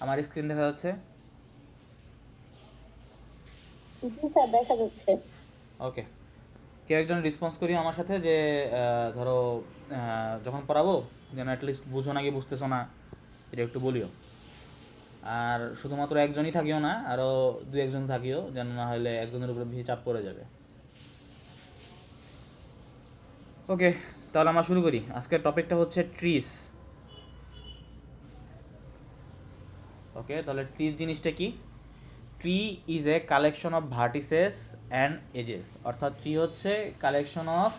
আমার স্ক্রিন দেখা যাচ্ছে? জি স্যার, দেখা যাচ্ছে। ওকে, কেউ একজন রেসপন্স করি আমার সাথে যে ধরো যখন পড়াবো যেন অ্যাটলিস্ট বুঝো নাকি বুঝতেছো না এটা একটু বলিও। আর শুধুমাত্র একজনই থাকিও না, আরও দু একজন থাকিও, যেন না হলে একজনের উপরে বেশি চাপ পড়ে যাবে। ওকে, তাহলে আমরা শুরু করি। আজকের টপিকটা হচ্ছে ট্রিস। ওকে, তাহলে ট্রিস জিনিসটা কি? Tree is a collection of vertices and edges. অর্থাৎ ট্রি হচ্ছে collection of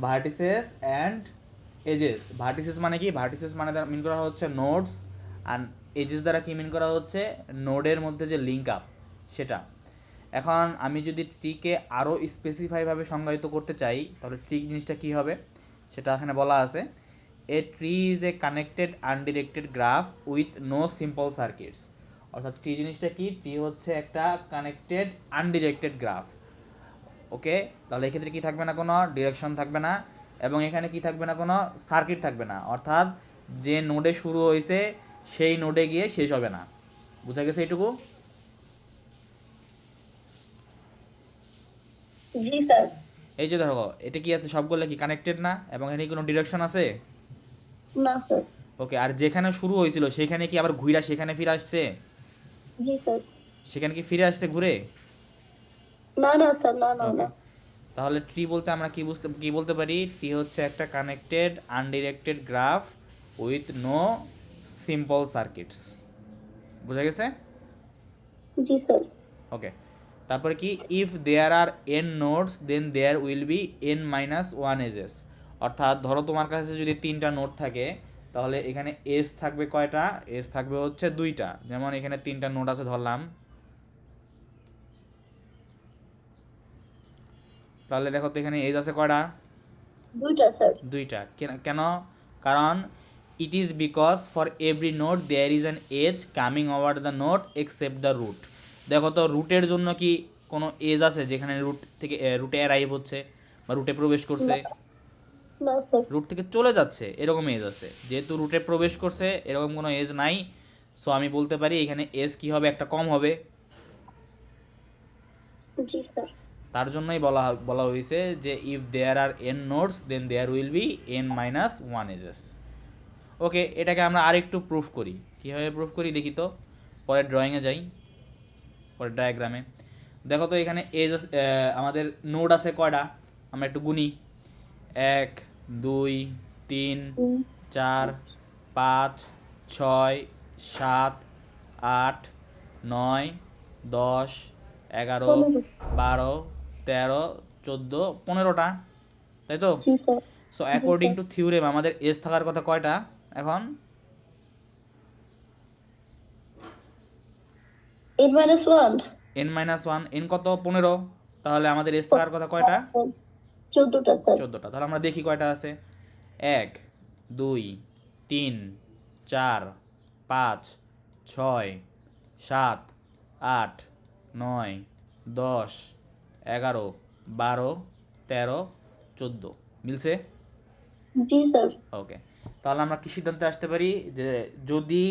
vertices and edges. Vertices মানে কি? ভার্টিসেস মানে মিন করা হচ্ছে নোডস, আর এজেস দ্বারা কি মিন করা হচ্ছে? নোডের মধ্যে যে লিঙ্ক আপ সেটা। এখন আমি যদি ট্রিকে আরও স্পেসিফাইভাবে সংজ্ঞায়িত করতে চাই তাহলে ট্রি জিনিসটা কী হবে সেটা এখানে বলা আছে। A tree is a connected undirected graph with no simple circuits. অর্থাৎ ট্রি জিনিসটা কি? ট্রি হচ্ছে একটা কানেক্টেড আনডিরেক্টেড গ্রাফ। ওকে, তাহলে এক্ষেত্রে কি থাকবে না? কোনো ডিরেকশন থাকবে না, এবং এখানে কি থাকবে না? কোনো সার্কিট থাকবে না। অর্থাৎ যে নোডে শুরু হয়েছে সেই নোডে গিয়ে শেষ হবে না। বুঝা গেছে এইটুকু? জি স্যার। এই যে দেখো এটা কি আছে, সবগুলো কি কানেক্টেড না? এবং এখানে কোনো ডিরেকশন আছে? না স্যার। ওকে, আর যেখানে শুরু হয়েছিল সেখানে কি আবার ঘুরে সেখানে ফিরে আসছে? জি স্যার। সেখানে কি ফিরে আসছে ঘুরে? না না স্যার, না না ওকে, না। তাহলে ট্রি বলতে আমরা কি বলতে পারি? ট্রি হচ্ছে একটা connected undirected graph with no simple circuits. বুঝা গেছে? জি স্যার। ওকে, তারপরে কি? If there are n notes then there will be n minus one edges. অর্থাৎ ধরো তোমার কাছে যদি তিনটা নোট থাকে তাহলে এখানে এস থাকবে কয়টা? এস থাকবে হচ্ছে দুইটা। যেমন এখানে তিনটা নোট আছে ধরলাম, তাহলে দেখো তো এখানে এজ আছে কয়টা? দুইটা স্যার। দুইটা। কেন? কারণ it is because for every node there is an edge coming over the node except the root. দেখো তো রুটের জন্য কি কোনো এজ আছে যেখানে রুট থেকে রুটে অ্যারাইভ হচ্ছে বা রুটে প্রবেশ করছে? না না স্যার। রুট থেকে চলে যাচ্ছে এরকম এজ আছে। যেহেতু রুটে প্রবেশ করছে এরকম কোনো এজ নাই, সো আমি বলতে পারি এখানে এজ কি হবে? একটা কম হবে। জি স্যার। তার জন্যই বলা বলা হয়েছে যে if there are n notes then there will be n minus one edges. Okay, এটাকে আমরা আরেকটু প্রুফ করি। কীভাবে প্রুফ করি দেখি তো। পরের ড্রয়িংয়ে যাই, পরের ডায়াগ্রামে। দেখো তো এখানে এজ আমাদের নোড আছে কয়টা? আমরা একটু গুনি। 1 2 3 হুম, 4 5 6 7 8 9 10 11 পনেরো। 12 13 14 15টা, তাই তো? জি স্যার। সো জি অ্যাকর্ডিং স্যার। টু থিওরেম আমাদের এজ থাকার কথা কয়টা এখন? Eight minus one. N minus one. N কত? 15। তাহলে আমাদের এস থাকার কথা কয়টা? 14টা স্যার। 14টা। তাহলে আমরা দেখি কয়টা আছে। 1 2 3 4 5 6 7 8 9 10 11 12 13 14। মিলছে? জি স্যার। ওকে, তাহলে আমরা কি সিদ্ধান্তে আসতে পারি যে যদি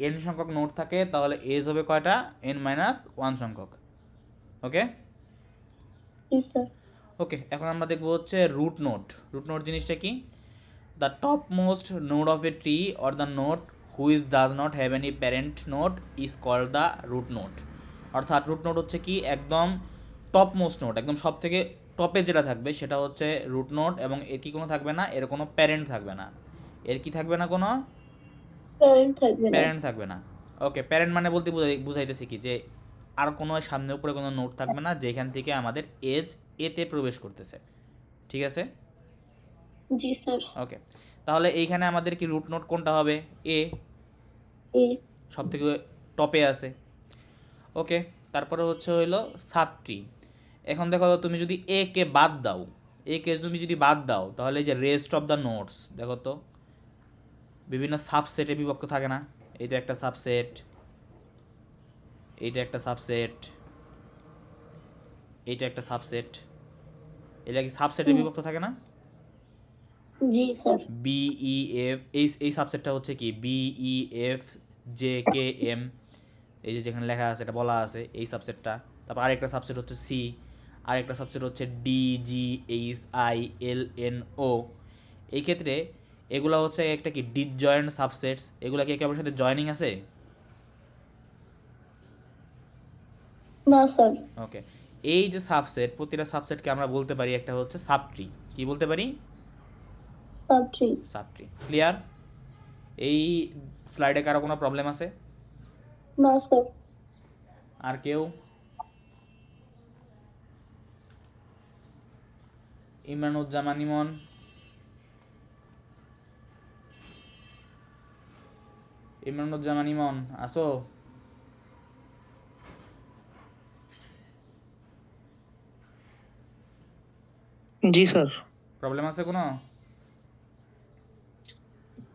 এন সংখ্যক নোট থাকে তাহলে এজ হবে কয়টা? এন মাইনাস ওয়ান সংখ্যক। ওকে। জি স্যার। ওকে, এখন আমরা দেখবো হচ্ছে রুট নোট। রুট নোট জিনিসটা কি? The top most node of a tree or the node which does not have any parent node is called the root node. অর্থাৎ root node হচ্ছে কি? একদম টপ মোস্ট নোট, একদম সব থেকে টপে যেটা থাকবে সেটা হচ্ছে রুট নোট, এবং এর কি কোনো থাকবে না? এর কোনো প্যারেন্ট থাকবে না। এর কি থাকবে না? কোনো প্যারেন্ট থাকবে না। প্যারেন্ট থাকবে না। ওকে, প্যারেন্ট মানে বলতে বুঝাইতেছি কি যে আর কোনো সামনে উপরে কোনো নোট থাকবে না যেখান থেকে আমাদের এজ এতে প্রবেশ করতেছে। ঠিক আছে? জি স্যার। ওকে, তাহলে এইখানে আমাদের কি রুট নোট কোনটা হবে? এ, এ। সব থেকে টপে আছে। ওকে, তারপরে হচ্ছে হইলো সাব ট্রি। এখন দেখো তো, তুমি যদি এ কে বাদ দাও, এ কে তুমি যদি বাদ দাও তাহলে এই যে রেস্ট অফ দ্য নোটস দেখো তো বিভিন্ন সাবসেটে বিভক্ত থাকে না? এইটা একটা সাবসেট, এইটা একটা সাবসেট, এইটা একটা সাবসেট। এটা কি সাবসেটে হুম, বিভক্ত থাকে না? জি স্যার। বি ই এফ, এই সাবসেটটা হচ্ছে কি? বি ই এফ JKM, এই যে যেখানে লেখা আছে এটা বলা আছে এই সাবসেটটা। তারপর আরেকটা সাবসেট হচ্ছে C, আরেকটা সাবসেট হচ্ছে DGHILNO। এই ক্ষেত্রে এগুলো হচ্ছে একটা কি ডিসজয়েন্ট সাবসেটস, এগুলো কি একে অপরের সাথে জয়েনিং আছে? না স্যার। ওকে, এই যে সাবসেট, প্রতিটা সাবসেটকে আমরা বলতে পারি একটা হচ্ছে সাবট্রি। কি বলতে পারি? সাবট্রি। সাবট্রি। ক্লিয়ার? এই স্লাইডে কারো কোনো প্রবলেম আছে? না স্যার। আর কেউ? ইমরানুজ্জামান ইমন, ইমরানুজ্জামান ইমন আসো? জি স্যার। প্রবলেম আছে কোনো?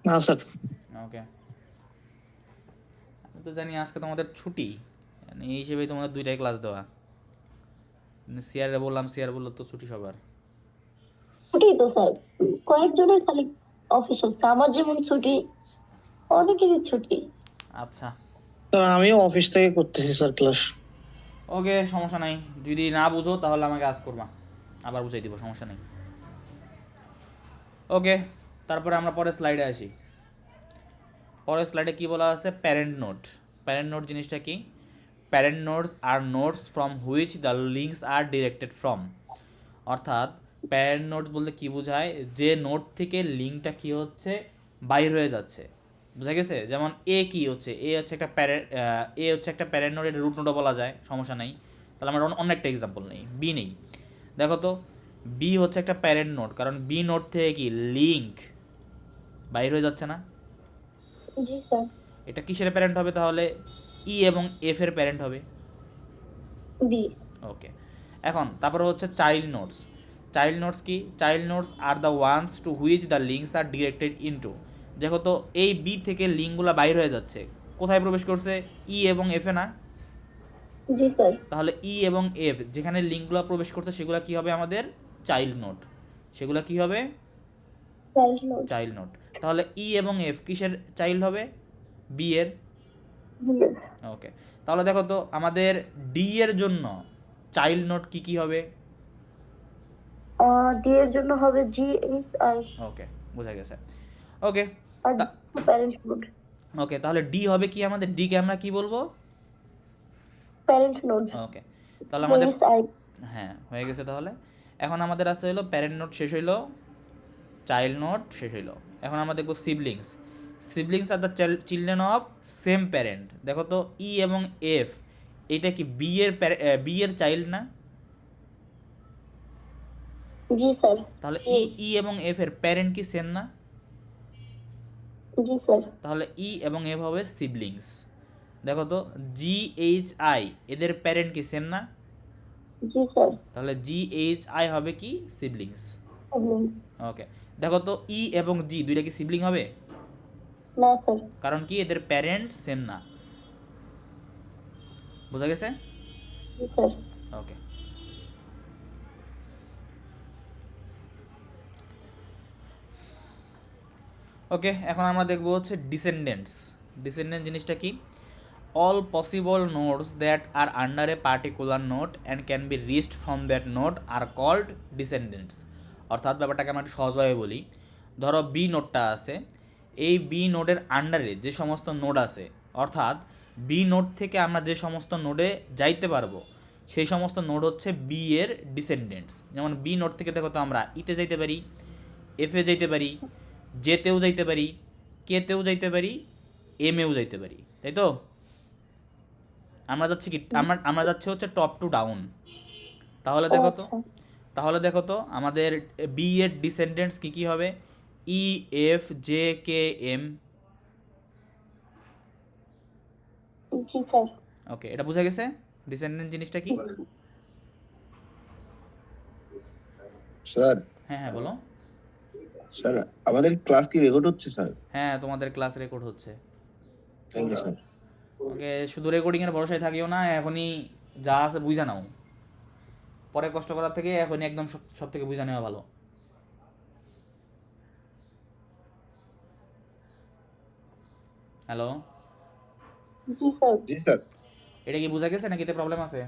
না স্যার। ওকে, আমি তো জানি আজকে তোমাদের ছুটি, মানে এই হিসেবেই তোমাদের দুইটাই ক্লাস দেওয়া। সিয়ারে বললাম, সিয়ার বললো তো ছুটি সবার। ছুটি তো স্যার, কয়েকজনের খালি অফিস আছে, আমার যেমন ছুটি, অনেকেরই ছুটি। আচ্ছা, স্যার আমিও অফিস থেকে করতেছি স্যার ক্লাস। ওকে, সমস্যা নাই। যদি না বুঝো তাহলে আমাকে আজ করবা, আবার বুঝাই দিব, সমস্যা নেই। ওকে, তারপরে আমরা পরের স্লাইডে আসি। পরের স্লাইডে কি বলা আছে? Parent note. প্যারেন্ট নোট জিনিসটা কি? Parent nodes are nodes from which the links are directed from. অর্থাৎ প্যারেন্ট নোটস বলতে কি বোঝায়? যে নোট থেকে লিঙ্কটা কি হচ্ছে, বাইর হয়ে যাচ্ছে। বুঝা গেছে? যেমন এ কি হচ্ছে, এ হচ্ছে একটা প্যারেন্ট, এ হচ্ছে একটা প্যারেন্ট নোট, এটা রুট নোটও বলা যায়, সমস্যা নেই। তাহলে আমরা অন্য একটা এক্সাম্পল নেই, বি নেই। দেখো তো, বি হচ্ছে একটা প্যারেন্ট নোট, কারণ বি নোট থেকে কি লিঙ্ক বাইর হয়ে যাচ্ছে না? জি স্যার। এটা কিসের প্যারেন্ট হবে তাহলে? ই এবং এফ এর প্যারেন্ট হবে। বি। ওকে, এখন তারপরে হচ্ছে চাইল্ড নোটস। চাইল্ড নোটস কি? Child nodes are the ones to which the links are directed into. দেখো তো, এই বি থেকে লিঙ্কগুলো বাইর হয়ে যাচ্ছে, কোথায় প্রবেশ করছে? ই এবং এফে না? জি স্যার। তাহলে ই এবং এফ যেখানে লিঙ্কগুলো প্রবেশ করছে সেগুলো কি হবে আমাদের? Child note. সেগুলো কি হবে? Child note. Child note. তাহলে ই এবং এফ কিসের চাইল্ড হবে? বি এর। বি। ওকে, তাহলে দেখো তো আমাদের ডি এর জন্য চাইল্ড নোট কি কি হবে? ডি এর জন্য হবে জি এইচ আই। ওকে, বোঝা গেছে। ওকে, আর প্যারেন্ট নোট। ওকে, তাহলে ডি হবে কি আমাদের? ডিকে আমরা কি বলবো? Parent note. ওকে, তাহলে আমাদের, এইচ আই। হ্যাঁ হয়ে গেছে। তাহলে এখন আমাদের আছে হলো প্যারেন্ট নোট শেষ হইলো, চাইল্ড নোট শেষ হইলো। এখন আমরা দেখবো siblings. Siblings are the children of same parent. দেখো তো, ই এবং এফ এটা কি বি এর বি এর চাইল্ড না? জি স্যার। তাহলে ই এবং এফ এর প্যারেন্ট কি সেম না? জি স্যার। তাহলে ই এবং এফ হবে সিবলিংস। দেখো তো, জি এইচ আই এদের প্যারেন্ট কি সেম না? জি স্যার। তাহলে জি এইচ আই হবে কি? সিবলিংস। প্রবলেম। ওকে, দেখো তো, ই এবং জি দুইটা কি সিবলিং হবে? না স্যার। কারণ কি এদের প্যারেন্ট সেম না। বোঝা গেছে? জি স্যার। ওকে, ওকে, এখন আমরা দেখবো হচ্ছে ডিসেন্ডেন্টস। ডিসেন্ডেন্ট জিনিসটা কি? All possible notes that are under a particular note and can be reached from that note are called descendants. অর্থাৎ ব্যাপারটাকে আমরা একটু সহজভাবে বলি। ধরো বি নোটটা আছে, এই বি নোডের আন্ডারে যে সমস্ত নোড আছে, অর্থাৎ বি নোড থেকে আমরা যে সমস্ত নোডে যাইতে পারবো, সেই সমস্ত নোড হচ্ছে বি এর ডিসেন্ডেন্টস। যেমন বি নোড থেকে দেখো তো আমরা ইতে যাইতে পারি, এফে যাইতে পারি, জেতেও যাইতে পারি, কেতেও যাইতে পারি, এমেও যাইতে পারি, তাই তো? আমরা যাচ্ছি কি, আমরা যাচ্ছি হচ্ছে টপ টু ডাউন। তাহলে দেখো তো, আচ্ছা। তাহলে দেখো তো আমাদের বি এর ডিসেন্ডেন্টস কি কি হবে? E F J K M. জি স্যার। ওকে, এটা বোঝা গেছে ডিসেন্ডেন্ট জিনিসটা কি? স্যার, হ্যাঁ হ্যাঁ বলো। স্যার আমাদের ক্লাস কি রেকর্ড হচ্ছে স্যার? হ্যাঁ, তোমাদের ক্লাস রেকর্ড হচ্ছে। Thank you sir. ওকে, শুধু রেকর্ডিংয়ের ভরসায় থাকিও না, এখনই যা আছে বুঝা নাও। পরে কষ্ট করার থেকে এখনই একদম সব সব থেকে বুঝা নেওয়া ভালো। হ্যালো। জি স্যার। জি স্যার। এটা কি বোঝা গেছে নাকি এতে প্রবলেম আছে?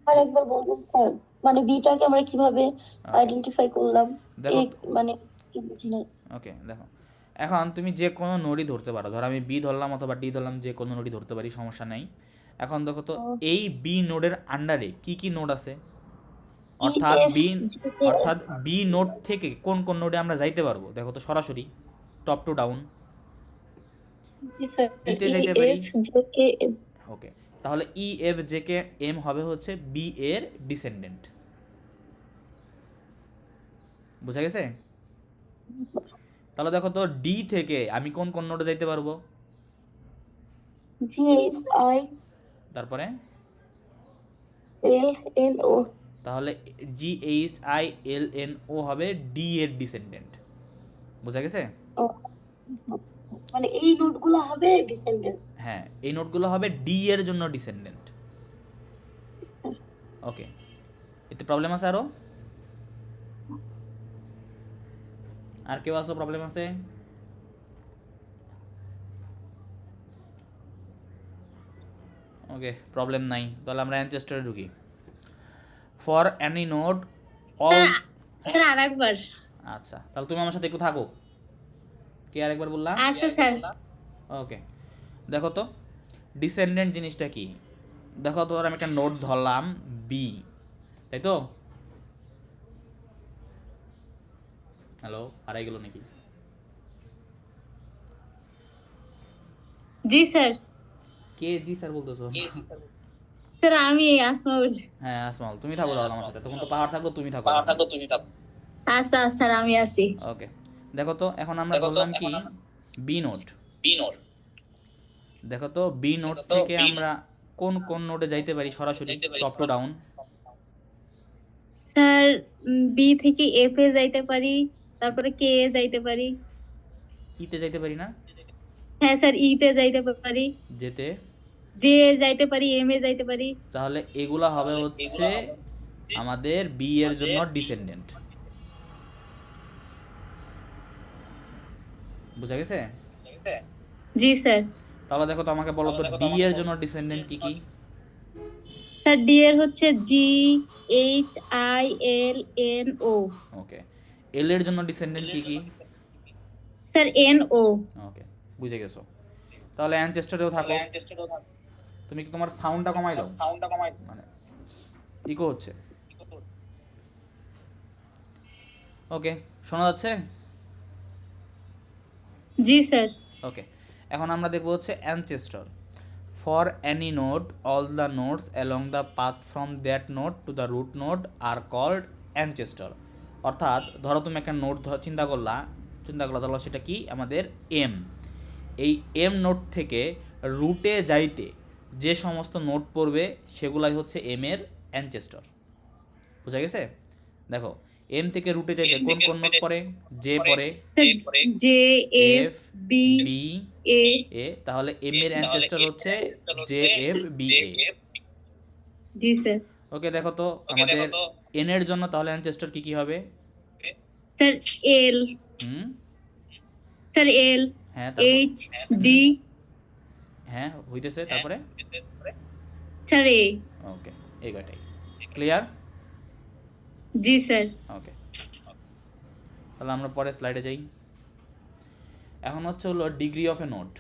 আর একবার বলবেন স্যার, মানে বিটাকে আমরা কিভাবে ওকে, আইডেন্টিফাই করলাম? দেখো এক মানে কি বুঝি না। ওকে দেখো, এখন তুমি যে কোনো নোডই ধরতে পারো, ধরো আমি বি ধরলাম অথবা ডি ধরলাম, যে কোনো নোডই ধরতে পারি, সমস্যা নেই। এখন দেখো তো ও, এই বি নোডের আন্ডারে কি কি নোড আছে, ই অর্থাৎ এফ বি জি কে অর্থাৎ বি নোড থেকে কোন কোন নোডে আমরা যাইতে পারবো, দেখো তো সরাসরি top to down G sir. ইতে ই যাইতে পারি। এফ জি কে এম। ওকে, তাহলে E F J K M হবে হচ্ছে বি এর ডিসেন্ডেন্ট, বুঝা গেছে? তাহলে দেখো তো ডি থেকে আমি কোন কোন নোডে যাইতে পারবো, জি এইচ আই তারপরে এল এন ও। তাহলে G H I L N O হবে ডি এর ডিসেন্ডেন্ট, বুঝা গেছে? ও, মানে এই নোটগুলো হবে ডিসেন্ডেন্ট। হ্যাঁ, এই নোটগুলো হবে ডি এর জন্য ডিসেন্ডেন্ট। ওকে, এতে প্রবলেম আছে আরো? আর কেউ আসো প্রবলেম আছে? ওকে, প্রবলেম নাই, তাহলে আমরা অ্যানচেস্টারে ঢুকি। For any node all, sir আরেকবার। আচ্ছা তাহলে তুমি আমার সাথে একটু থাকো। কি আরেকবার বললাম? আচ্ছা স্যার। ওকে, দেখো তো ডিসেন্ডেন্ট জিনিসটা কি। দেখো তো আমি একটা নোট ধরলাম বি, তাই তো? হ্যালো, হারাই গেল নাকি? জি স্যার। কে জি স্যার বলতেছো? স্যার আমি আসমাউল। হ্যাঁ আসমাল, তুমি থাকো তাহলে আমার সাথে, তখন তো পাহাড় থাকলো, তুমি থাকো। আচ্ছা স্যার আমি আছি। ওকে, দেখো তো এখন আমরা ধরলাম কি বি নোট। দেখো তো বি নোট থেকে আমরা কোন কোন নোটে যাইতে পারি সরাসরি top to down? Sir B থেকে এফ এ যাইতে পারি, তারপরে কে এ যাইতে পারি। ইতে যাইতে পারি না? হ্যাঁ স্যার ই তে যাইতে পারি, যেতে, জে এ যাইতে পারি, এম এ যাইতে পারি। তাহলে এগুলা হবে হচ্ছে আমাদের বি এর জন্য ডিসেন্ডেন্ট, বুঝা গেছে? জি স্যার। তাহলে দেখো তো আমাকে বলো তো ডি এর জন্য ডিসেন্ডেন্ট কি কি? স্যার ডি এর হচ্ছে G H I L N O. Okay, L এর জন্য ডিসেন্ডেন্ট কি কি? Sir N O. ওকে, বুঝে গেছো। তাহলে অ্যানচেস্টারেও থাকো। তুমি কি তোমার সাউন্ডটা কমাই দাও, মানে ইকো হচ্ছে। ওকে, শোনা যাচ্ছে? জি স্যার। ওকে, এখন আমরা দেখবো হচ্ছে ancestor. For any node all the nodes along the path from that node to the root node are called ancestor. অর্থাৎ ধরো তুমি একটা নোড চিন্তা করলা, ধরো সেটা কি আমাদের এম। এই এম নোড থেকে রুটে যাইতে যে সমস্ত নোড পড়বে সেগুলাই হচ্ছে এম এর অ্যানচেস্টার, বুঝা গেছে? দেখো এম থেকে রুটে যাইতে কোন কোন নোড পড়ে? জে পড়ে, J F F B B A. A, তাহলে এম এর অ্যানচেস্টার হচ্ছে জে এফ বি এ। জি স্যার। ওকে, দেখো তো আমাদের এন এর জন্য তাহলে অ্যানচেস্টার কি কি হবে? স্যার এল। হুম, স্যার এল হ্যাঁ তারপর, এইচ ডি। হ্যাঁ হইতেছে, তারপরে স্যার এ। ওকে, এই কয়টাই ক্লিয়ার? জি স্যার। ওকে, তাহলে আমরা পরে স্লাইডে যাই। এখন হচ্ছে হলো degree of A note.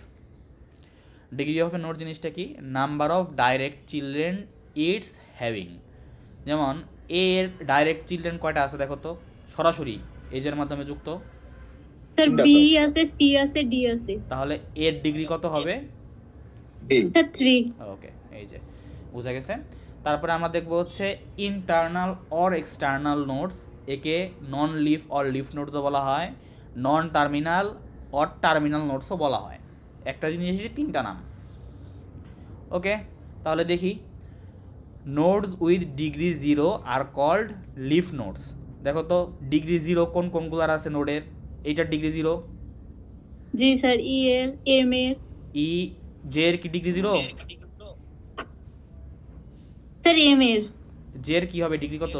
Degree of A note জিনিসটা কি? Number of direct children it's having. যেমন এ এর ডাইরেক্ট চিলড্রেন কয়টা আছে দেখো তো, সরাসরি এজের মাধ্যমে যুক্ত। স্যার তিনটা, বি স্যার। আছে, সি আছে, ডি আছে। তাহলে এর ডিগ্রি কত হবে? স্যার 3। ওকে, এই যে বুঝা গেছে। তারপরে আমরা দেখবো হচ্ছে ইন্টারনাল অর এক্সটার্নাল নোটস, একে নন লিফ অর লিফ নোটসও বলা হয়, নন টার্মিনাল অর টার্মিনাল নোটসও বলা হয়। একটা জিনিসেরই তিনটা নাম। ওকে, তাহলে দেখি nodes with degree 0 are called leaf nodes. দেখো তো ডিগ্রি 0 কোন কোনগুলার আছে নোডের? এইটার ডিগ্রি 0। জি স্যার ই এর, এম এর। ই জে এর কি ডিগ্রি 0? স্যার এম এর। জে এর কি হবে ডিগ্রি কত?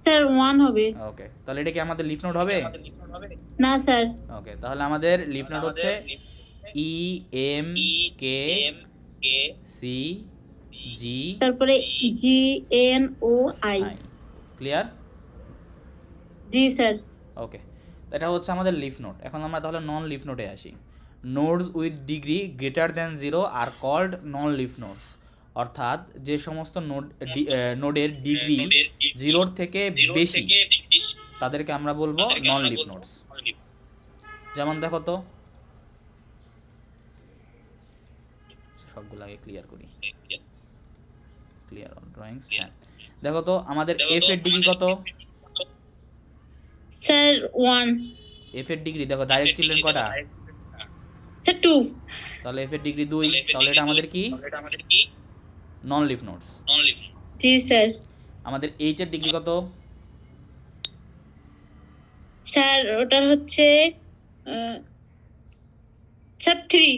স্যার 1 হবে। ওকে, তাহলে এটা কি আমাদের লিফ নোট হবে? না স্যার। ওকে, তাহলে আমাদের লিফ নোট হচ্ছে E M K C G তারপরে GNOI। আই। ক্লিয়ার? জি স্যার। ওকে, এটা হচ্ছে আমাদের লিফ নোড। এখন আমরা তাহলে নন লিফ নোডে আসি। Nodes with degree greater than 0 are called non leaf nodes, অর্থাৎ যে সমস্ত নোডের ডিগ্রি 0-র থেকে বেশি তাদেরকে আমরা বলবো নন লিফ নোডস। যেমন দেখো তো, সবগুলো আগে ক্লিয়ার করি। Clear on drawings. হ্যাঁ, দেখো তো আমাদের এফ এর ডিগ্রি কত? স্যার 1। এফ এর ডিগ্রি দেখো, ডাইরেক্ট চিলড্রেন কটা? স্যার 2। তাহলে এফ এর ডিগ্রি 2, তাহলে এটা আমাদের কি? নন লিফ নোডস। জি স্যার। আমাদের এইচ এর ডিগ্রি কত? স্যার ওটা হচ্ছে স্যার 3।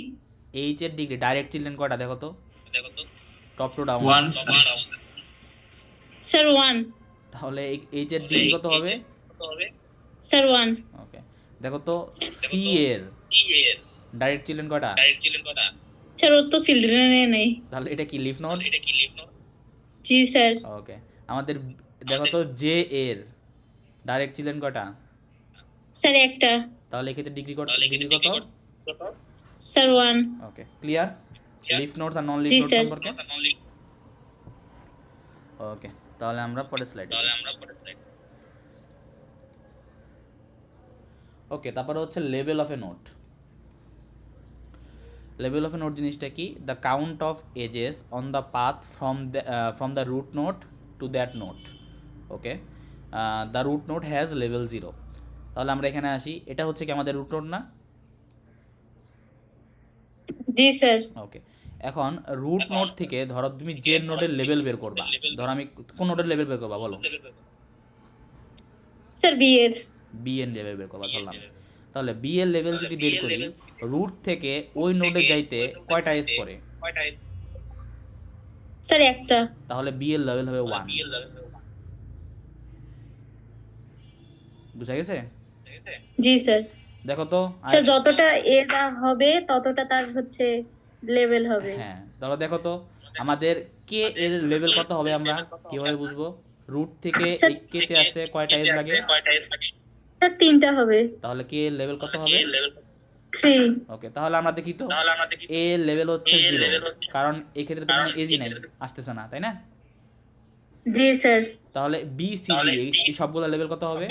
এইচ এর ডিগ্রি ডাইরেক্ট চিলড্রেন কটা দেখো তো, টপ টু ডাউন? স্যার 1। তাহলে এইচ এর ডিগ্রি কত হবে? স্যার 1। ওকে, দেখো তো সি এর ডাইরেক্ট চিলড্রেন কটা? স্যার ওর তো চিলড্রেনে নেই। তাহলে এটা কি লিফ নোড? জি স্যার। ওকে, আমাদের দেখো তো জে এর ডাইরেক্ট চিলড্রেন কটা? স্যার একটা। তাহলে এক্ষেত্রে ডিগ্রি কত? Sir 1। Okay, clear leaf nodes are non leaf জি নোডস স্যার। সম্পর্কে? ওকে, তাহলে আমরা পরের স্লাইডে। ওকে, তারপরে হচ্ছে level of a node. Level of a node জিনিসটা কি? The count of edges on the path from the root node to that node. Okay, the root node has level 0। তাহলে আমরা এখানে আসি, এটা হচ্ছে কি আমাদের রুট নোড না? জি স্যার। ওকে, এখন রুট নোড থেকে ধরো তুমি যে নোডের লেভেল বের করবা, ধরো আমি কোন নোডের লেভেল বের করবা বলো? স্যার বি এর। বি এর লেভেল বের করবা ধরলাম। তাহলে বি এর লেভেল যদি বের করি, রুট থেকে ওই নোডে যাইতে কয়টা এজ পড়ে? স্যার একটা। তাহলে বি এর লেভেল হবে 1। বুঝা গেছে? জি স্যার। দেখো তো স্যার যতটা এটা হবে ততটা তার হচ্ছে লেভেল হবে। হ্যাঁ, তাহলে দেখো তো আমাদের কে এর লেভেল কত হবে আমরা কিভাবে বুঝবো? রুট থেকে এই কে তে আসতে কয়টা এজ লাগে? স্যার 3টা হবে। তাহলে কে এর লেভেল কত হবে? 3। ওকে, তাহলে আমরা দেখি তো এ লেভেল হচ্ছে 0, কারণ এই ক্ষেত্রে তো কোনো এজই নাই, আসতেছে না, তাই না? জি স্যার। তাহলে বি সি ডি এই সবগুলো লেভেল কত হবে?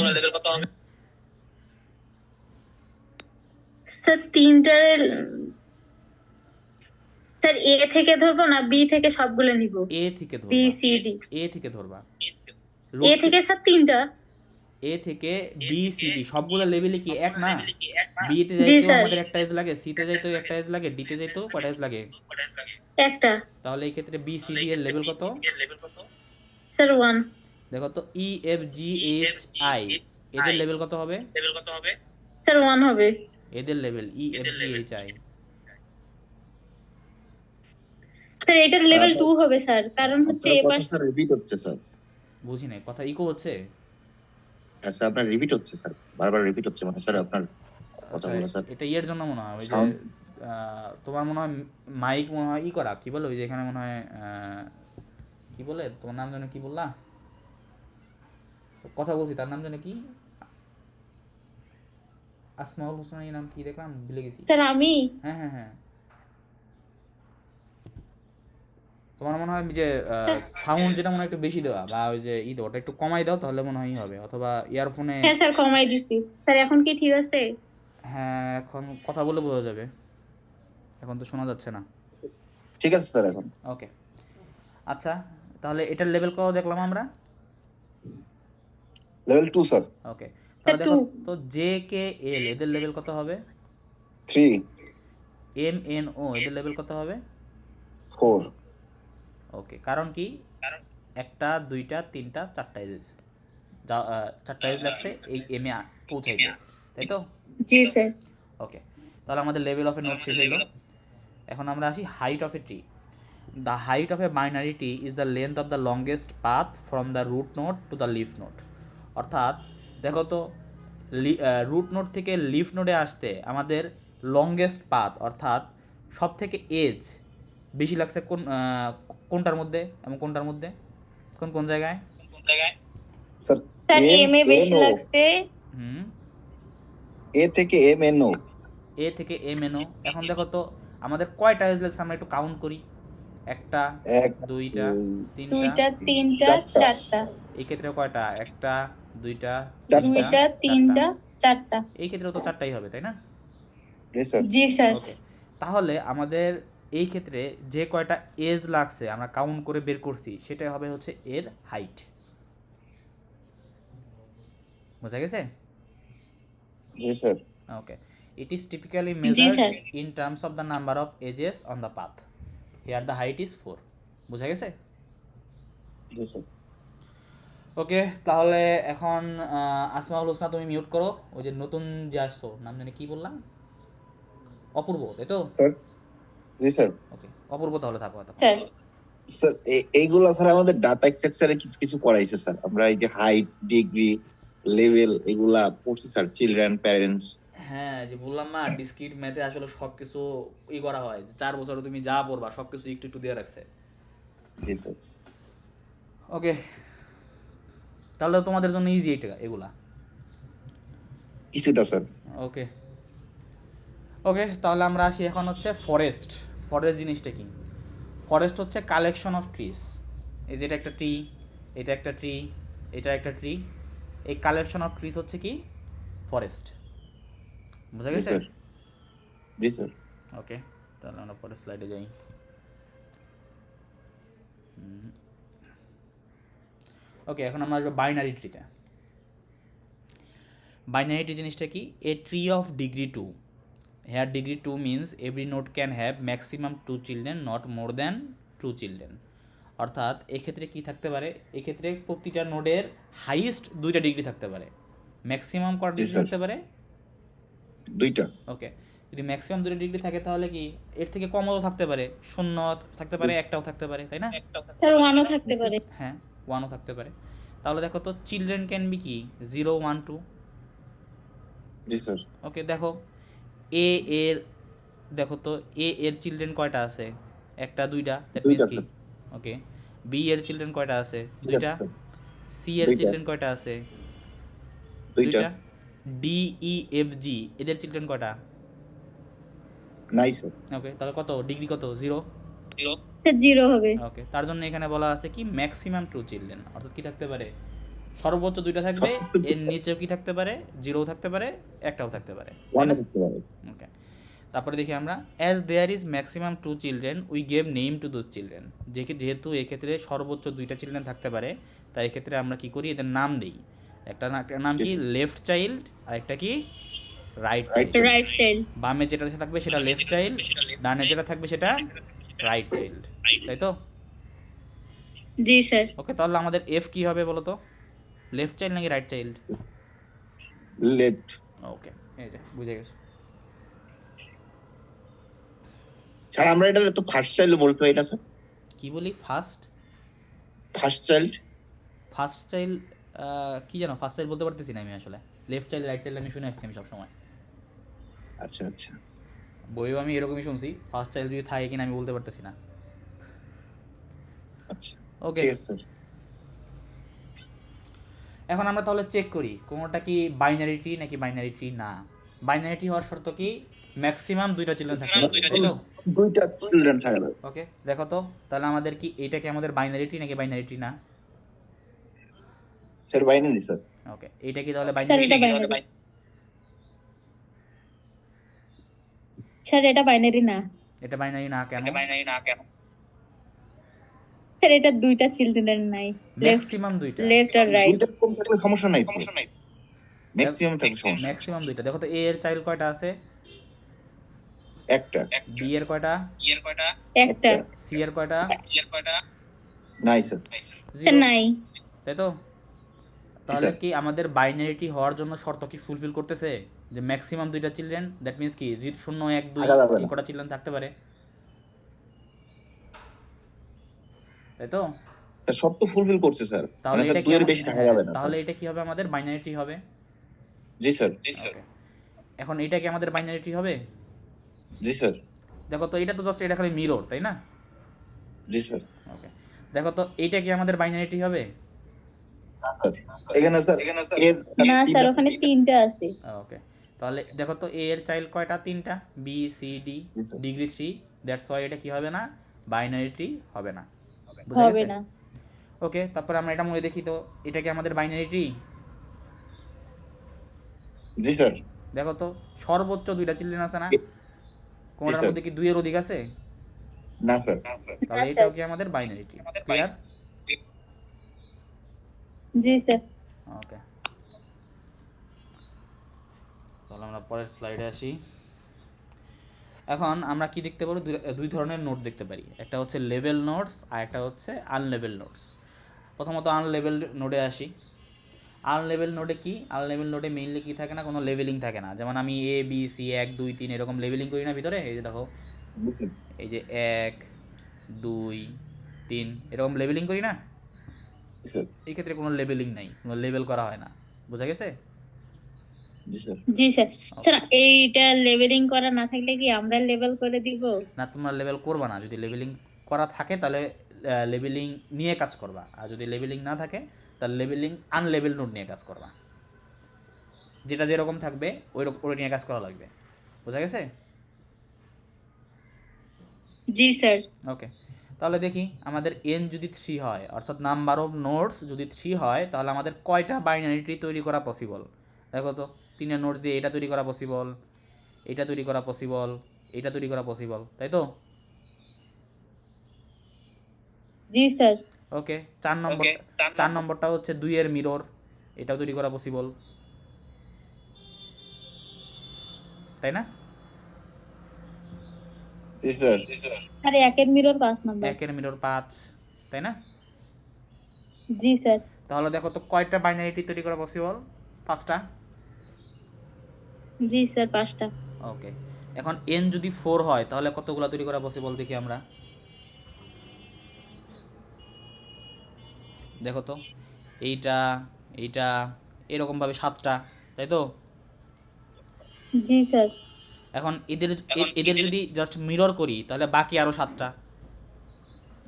স্যার 3টার স্যার এ থেকে ধরবো না বি থেকে সবগুলো নিব? এ থেকে বি ধরবা, সি ডি। এ থেকে ধরবা। এ থেকে স্যার 3টা। এ থেকে বি সি ডি সবগুলো লেভেলে কি এক না? বি তে জি যাইতেও স্যার। আমাদের একটা এজ লাগে, সি তে যাইতেও একটা এজ লাগে, ডি তে যাইতেও কয়টা এজ লাগে? একটা। তাহলে এই ক্ষেত্রে বি সি ডি এর লেভেল কত? স্যার 1। দেখো তো E F G H I এদের লেভেল কত হবে? স্যার 1 হবে। এদের level E F G H I. Sir এটার লেভেল 2 হবে স্যার, কারণ হচ্ছে আপনার এ কথা পাশ। স্যার রিপিট হচ্ছে স্যার। বুঝি নাই, কথা ইকো হচ্ছে? হ্যাঁ স্যার, আপনার রিপিট হচ্ছে স্যার, বারবার রিপিট হচ্ছে, মানে স্যার আপনার আচ্ছা, কথাগুলো স্যার। এটা ইয়ের জন্য মনে হয়, ওই যে Sound? তোমার মনে হয় মাইক মনে হয় ই করা, কি বলে ওই যে এখানে মনে হয় কি বলে, তোমার নাম যেন কি বললা, কথা বলছি তার নাম যেন কি, আসমাউল হোসেন নাম কি দেখলাম, ভুলে গেছি। স্যার আমি হ্যাঁ হ্যাঁ হ্যাঁ, তোমার মনে হয় যে সাউন্ড যেটা মনে হয় একটু বেশি দেওয়া, বা ওই যে ই ওটা একটু কমাই দাও, তাহলে মনে হয় হবে, অথবা ইয়ারফোনে। হ্যাঁ স্যার কমাই দিছি। স্যার এখন কি ঠিক আছে? হ্যাঁ, এখন কথা বলে বোঝা যাবে, এখন তো শোনা যাচ্ছে না। ঠিক আছে স্যার এখন। ওকে, আচ্ছা, তাহলে এটার লেভেল কত দেখলাম আমরা? Level 2 sir. ওকে, তাহলে স্যার দেখো 2। তো জে কে এল এদের লেভেল কত হবে? 3 এম এন ও এদের লেভেল কত হবে? 4 ওকে, কারণ কি? একটা, দুইটা, তিনটা, চারটা এজ, চারটা এজ লাগছে এই এম এ পৌঁছাইতে, তাই তো? জি স্যার। ওকে, তাহলে আমাদের লেভেল অফ এ নোড শেষ হলো। এখন আমরা আসি height of a tree. The height of a binary tree is the length of the longest path from the root node to the leaf node. অর্থাৎ দেখো তো রুট নোড থেকে leaf নোডে আসতে আমাদের লংগেস্ট পাথ অর্থাৎ সব থেকে এজ বেশি লাগছে কোনটার মধ্যে এবং কোনটার মধ্যে, কোন জায়গায়? স্যার স্যার এম এ বেশি NO, লাগছে। হুম, এ থেকে MNO। এ থেকে MNO। এখন দেখো তো আমাদের কয়টা এজ লাগছে, আমরা একটু কাউন্ট করি। একটা, এক, দুইটা, তিনটা, দুইটা, তিনটা, চারটা। এই ক্ষেত্রে কয়টা? একটা, দুইটা, চারটা। দুইটা, তিনটা, চারটা। এই ক্ষেত্রেও তো চারটাই হবে, তাই না? জি স্যার। জি স্যার। ওকে, তাহলে আমাদের এই ক্ষেত্রে যে কয়টা এজ লাগছে আমরা কাউন্ট করে বের করছি সেটা হবে হচ্ছে এর হাইট। বোঝা গেছে? জি sir. Okay, it is typically sir. Measured in terms of the number of edges on the path. Here the height is 4। বোঝা গেছে? জি স্যার। ওকে, তাহলে এখন আসমাউল হোসনা তুমি মিউট করো। ওই যে নতুন যে আসছো, নাম জানি কি বললাম, অপূর্ব, তাই তো? স্যার। জি স্যার। ওকে, অপূর্ব তাহলে থাকো এতক্ষণ। স্যার স্যার এইগুলা স্যার আমাদের ডাটা স্ট্রাকচারে কিছু কিছু করাইছে স্যার। আমরা এই যে হাইট, ডিগ্রি, লেভেল এগুলা পড়ছি স্যার, চিলড্রেন, প্যারেন্টস। হ্যাঁ, যে বললাম না ডিসক্রিট ম্যাথে আসলে সব কিছু করা হয়, 4 বছরে তুমি যা পড়বা সব কিছু একটু একটু দিয়ে রাখছে। জি স্যার। ওকে, তাহলে তোমাদের জন্য ইজি এগুলা। কিছুটা স্যার। ওকে ওকে, তাহলে আমরা আসি এখন হচ্ছে ফরেস্ট। ফরেস্ট জিনিসটা কি? ফরেস্ট হচ্ছে কালেকশন অফ ট্রিজ। এই যে এটা একটা ট্রি, এটা একটা ট্রি, এটা একটা ট্রি, এই কালেকশন অফ ট্রিজ হচ্ছে কি ফরেস্ট। বুঝা জি গেছে? স্যার। জি স্যার। ওকে, তাহলে আমরা পরের স্লাইডে যাই। ওকে, এখন আমরা আসবো বাইনারি ট্রিতে। বাইনারি ট্রি জিনিসটা কি? A tree of degree 2। Here degree 2 means every node can have maximum 2 children, not more than 2 children. অর্থাৎ এক্ষেত্রে কি থাকতে পারে? এক্ষেত্রে প্রতিটা নোডের হাইয়েস্ট 2টা ডিগ্রি থাকতে পারে। ম্যাক্সিমাম কটা ডিগ্রি স্যার। থাকতে পারে? 2টা। ওকে, যদি ম্যাক্সিমাম 2টা ডিগ্রি থাকে তাহলে কি এর থেকে কমও থাকতে পারে, 0 থাকতে পারে, একটাও থাকতে পারে, তাই না? স্যার ওয়ানও থাকতে পারে। হ্যাঁ, 1ও থাকতে পারে। তাহলে দেখো তো চিলড্রেন ক্যান বি কি 0, 1, 2। জি স্যার। ওকে, দেখো এ এর, দেখো তো এ এর চিলড্রেন কয়টা আছে? একটা, দুইটা, দ্যাট মিন্স 2টা কি? স্যার। ওকে, বি এর চিলড্রেন কয়টা আছে? ঠিক দুইটা। আছে, সি এর 2টা। চিলড্রেন কয়টা আছে? 2টা। ডি ই এফ জি এদের চিলড্রেন কয়টা? নাই স্যার। ওকে, তাহলে কত ডিগ্রি? কত? 0। স্যার 0 হবে। ওকে, তার জন্য এখানে বলা আছে কি ম্যাক্সিমাম 2 চিলড্রেন, অর্থাৎ কি থাকতে পারে? সর্বোচ্চ 2টা থাকবে, এর নিচেও কি থাকতে পারে? 0ও থাকতে পারে, একটাও থাকতে পারে, তাই না? ওকে, তারপরে দেখি আমরা as there is maximum 2 children we gave name to those children. যেহেতু এক্ষেত্রে সর্বোচ্চ 2টা চিলড্রেন থাকতে পারে, তাই এক্ষেত্রে আমরা কি করি? এদের নাম দিই। একটা নাম কি? লেফট চাইল্ড, আর একটা কি? Right child. Right side. বামে যেটা থাকবে সেটা লেফট চাইল্ড, ডানে যেটা থাকবে সেটা রাইট চাইল্ড, তাই তো? জি স্যার। ওকে, তাহলে আমাদের এফ কি হবে বলো তো? লেফট চাইল্ড নাকি রাইট চাইল্ড? লেফট। ওকে, এই যে বুঝে গেছো। স্যার আমরা এটা তো ফার্স্ট চাইল্ড বলতে হয় না স্যার? কি বলি? First child. ফার্স্ট চাইল্ড কি জানো? ফার্স্ট চাইল্ড বলতে পারতেছি না আমি আসলে। লেফট চাইল্ড রাইট চাইল্ড আমি শুনে আসছি আমি সবসময়, আচ্ছা আচ্ছা। বইও আমি এরকমই শুনছি। ফার্স্ট চাইল্ড যদি থাকে কিনা আমি বলতে পারতেছি না। আচ্ছা ওকে, ঠিক আছে স্যার। এখন আমরা তাহলে চেক করি কোনোটা কি বাইনারি ট্রি নাকি বাইনারি ট্রি না। বাইনারি ট্রি হওয়ার শর্ত কি? ম্যাক্সিমাম 2টা চিলড্রেন থাকতে হবে, তাই তো? 2টা চিলড্রেন থাকবে। ওকে, দেখো তো তাহলে আমাদের কি এটা কি আমাদের বাইনারি ট্রি নাকি বাইনারি ট্রি না? Sir binary sir. ওকে, এটা কি তাহলে স্যার বাইনারি? এটা বাইনারি। স্যার এটা বাইনারি না। এটা বাইনারি না কেন? স্যার এটা 2টা চিলড্রেন নাই। ম্যাক্সিমাম 2টা। লেফট আর রাইট। 2টা কম থাকলে সমস্যা নাই। ম্যাক্সিমাম থাকলে সমস্যা। ম্যাক্সিমাম 2টা। দেখো তো এ এর চাইল্ড কয়টা আছে? একটা। বি এর কয়টা? একটা। সি এর কয়টা? নাই স্যার। স্যার নাই। তাই তো? তাহলে কি আমাদের বাইনারিটি হওয়ার জন্য শর্ত কি ফুলফিল করতেছে? যে ম্যাক্সিমাম 2টা চিলড্রেন, দ্যাট মিন্স কি 0, 1, 2 এই কটা চিলড্রেন থাকতে পারে, তাই তো? স্যার সব তো ফুলফিল করছে স্যার। তাহলে মানে স্যার এটা কি 2 এর বেশি থাকা যাবে না। তাহলে এটা কি হবে? আমাদের বাইনারিটি হবে। জি স্যার। Okay. এখন এটা কি আমাদের বাইনারিটি হবে? জি স্যার। দেখো তো এটা তো জাস্ট এটা খালি মিরর, তাই না? জি স্যার। ওকে, দেখো তো এইটা কি আমাদের বাইনারি ট্রি হবে? এখানে স্যার এর না স্যার, তিনটা- ওখানে 3টা আছে। ওকে, তাহলে দেখো তো এ এর চাইল্ড কয়টা? 3টা, বি সি ডি, জি স্যার। ডিগ্রি 3, দ্যাটস ওয়াই এটা কি হবে না? বাইনারি ট্রি হবে না। বুঝা হবে গেছে? না। ওকে, তারপরে আমরা এটা মনে দেখি তো, এটা কি আমাদের বাইনারি ট্রি? জি স্যার। দেখো তো সর্বোচ্চ 2টা চিলড্রেন আছে না? জি কোনটার স্যার। মধ্যে কি 2 এর অধিক আছে? না স্যার। তাহলে না এটাও স্যার। কি আমাদের বাইনারি ট্রি? ক্লিয়ার? জি স্যার। ওকে, তাহলে আমরা পরের স্লাইডে আসি। এখন আমরা কি দেখতে পারি? দুই ধরনের নোট দেখতে পারি, একটা হচ্ছে লেভেল নোটস আর একটা হচ্ছে আনলেভেল নোটস। প্রথমত আনলেভেল নোটে আসি। আনলেভেল নোটে কি? আনলেভেল নোটে মেইনলি কি থাকে না, কোনো লেভেলিং থাকে না। যেমন আমি এ বি সি 1 2 3 এরকম লেভেলিং করি না ভিতরে, এই যে দেখো, জি স্যার। এই যে 1 2 3 এরকম লেভেলিং করি না, জি স্যার। এই ক্ষেত্রে কোনো লেভেলিং নাই, কোনো লেভেল করা হয় না। বোঝা গেছে? জি স্যার। জি স্যার। স্যার এইটা লেভেলিং করা না থাকলে কি আমরা লেভেল করে দিব? না, তোমরা লেভেল করবা না। যদি লেভেলিং করা থাকে তাহলে লেভেলিং নিয়ে কাজ করবা, আর যদি লেভেলিং না থাকে তাহলে লেভেলিং আনলেভেল নোট নিয়ে কাজ করবা। যেটা যেরকম থাকবে ওই নিয়ে কাজ করা লাগবে। বোঝা গেছে? জি স্যার। ওকে, তাহলে দেখি আমাদের এন যদি 3 হয়, অর্থাৎ নাম্বার অফ নোটস যদি 3 হয়, তাহলে আমাদের কয়টা বাইনারি ট্রি তৈরি করা পসিবল? দেখো তো, 3 নোটস দিয়ে এটা তৈরি করা পসিবল, এটা তৈরি করা পসিবল, এটা তৈরি করা পসিবল, তাই তো? জি স্যার। ওকে, 4 নম্বরটা হচ্ছে 2 এর মিরর, এটাও তৈরি করা পসিবল, তাই না? জি স্যার। স্যার একের মিরর 5 নাম্বার। 1 এর মিরর 5, তাই না? জি স্যার। তাহলে দেখো তো কয়টা বাইনারি ট্রি তৈরি করা পসিবল? 5টা। জি স্যার, 5টা। ওকে, এখন এন যদি 4 হয় তাহলে কতগুলো তৈরি করা পসিবল দেখি আমরা। দেখো তো, এইটা এইটা এরকমভাবে 7টা, তাই তো? জি স্যার। এখন এদের যদি জাস্ট মিরর করি তাহলে বাকি আরও 7টা।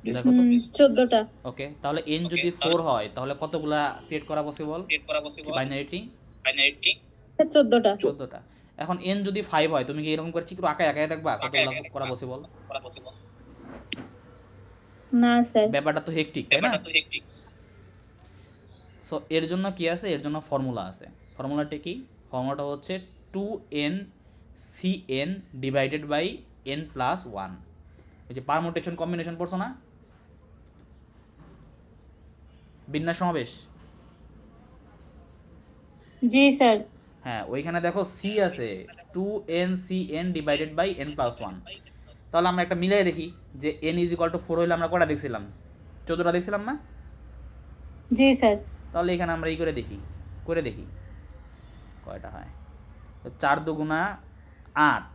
জি দেখো তো। 14টা। ওকে, তাহলে এন যদি 4 হয় তাহলে কতগুলা ক্রিয়েট করা পসিবল বাইনারি ট্রি? স্যার 14টা। 14টা। এখন এন যদি 5 হয়, তুমি কি এরকম করে চিত্র আঁকায় আঁকায় দেখবা কতগুলো করা পসিবল? না স্যার। ব্যাপারটা তো হেক্টিক, তাই না? সো এর জন্য কি আছে? এর জন্য ফর্মুলা আছে। ফর্মুলাটা কি? ফর্মুলাটা হচ্ছে 2n cn divided by n plus 1। ওই যে পারমুটেশন কম্বিনেশন পড়ছো না, বিন্যাস সমাবেশ? জি স্যার। হ্যাঁ, ওইখানে দেখো সি আছে, 2n cn divided by n plus 1। তাহলে আমরা একটা মিলাই দেখি যে n ইজ ইকুয়াল টু 4 হইলে আমরা কটা দেখছিলাম? 14টা দেখছিলাম না? জি স্যার। তাহলে এখানে আমরা এই করে দেখি কয়টা হয়। 4 দুগুণা 8,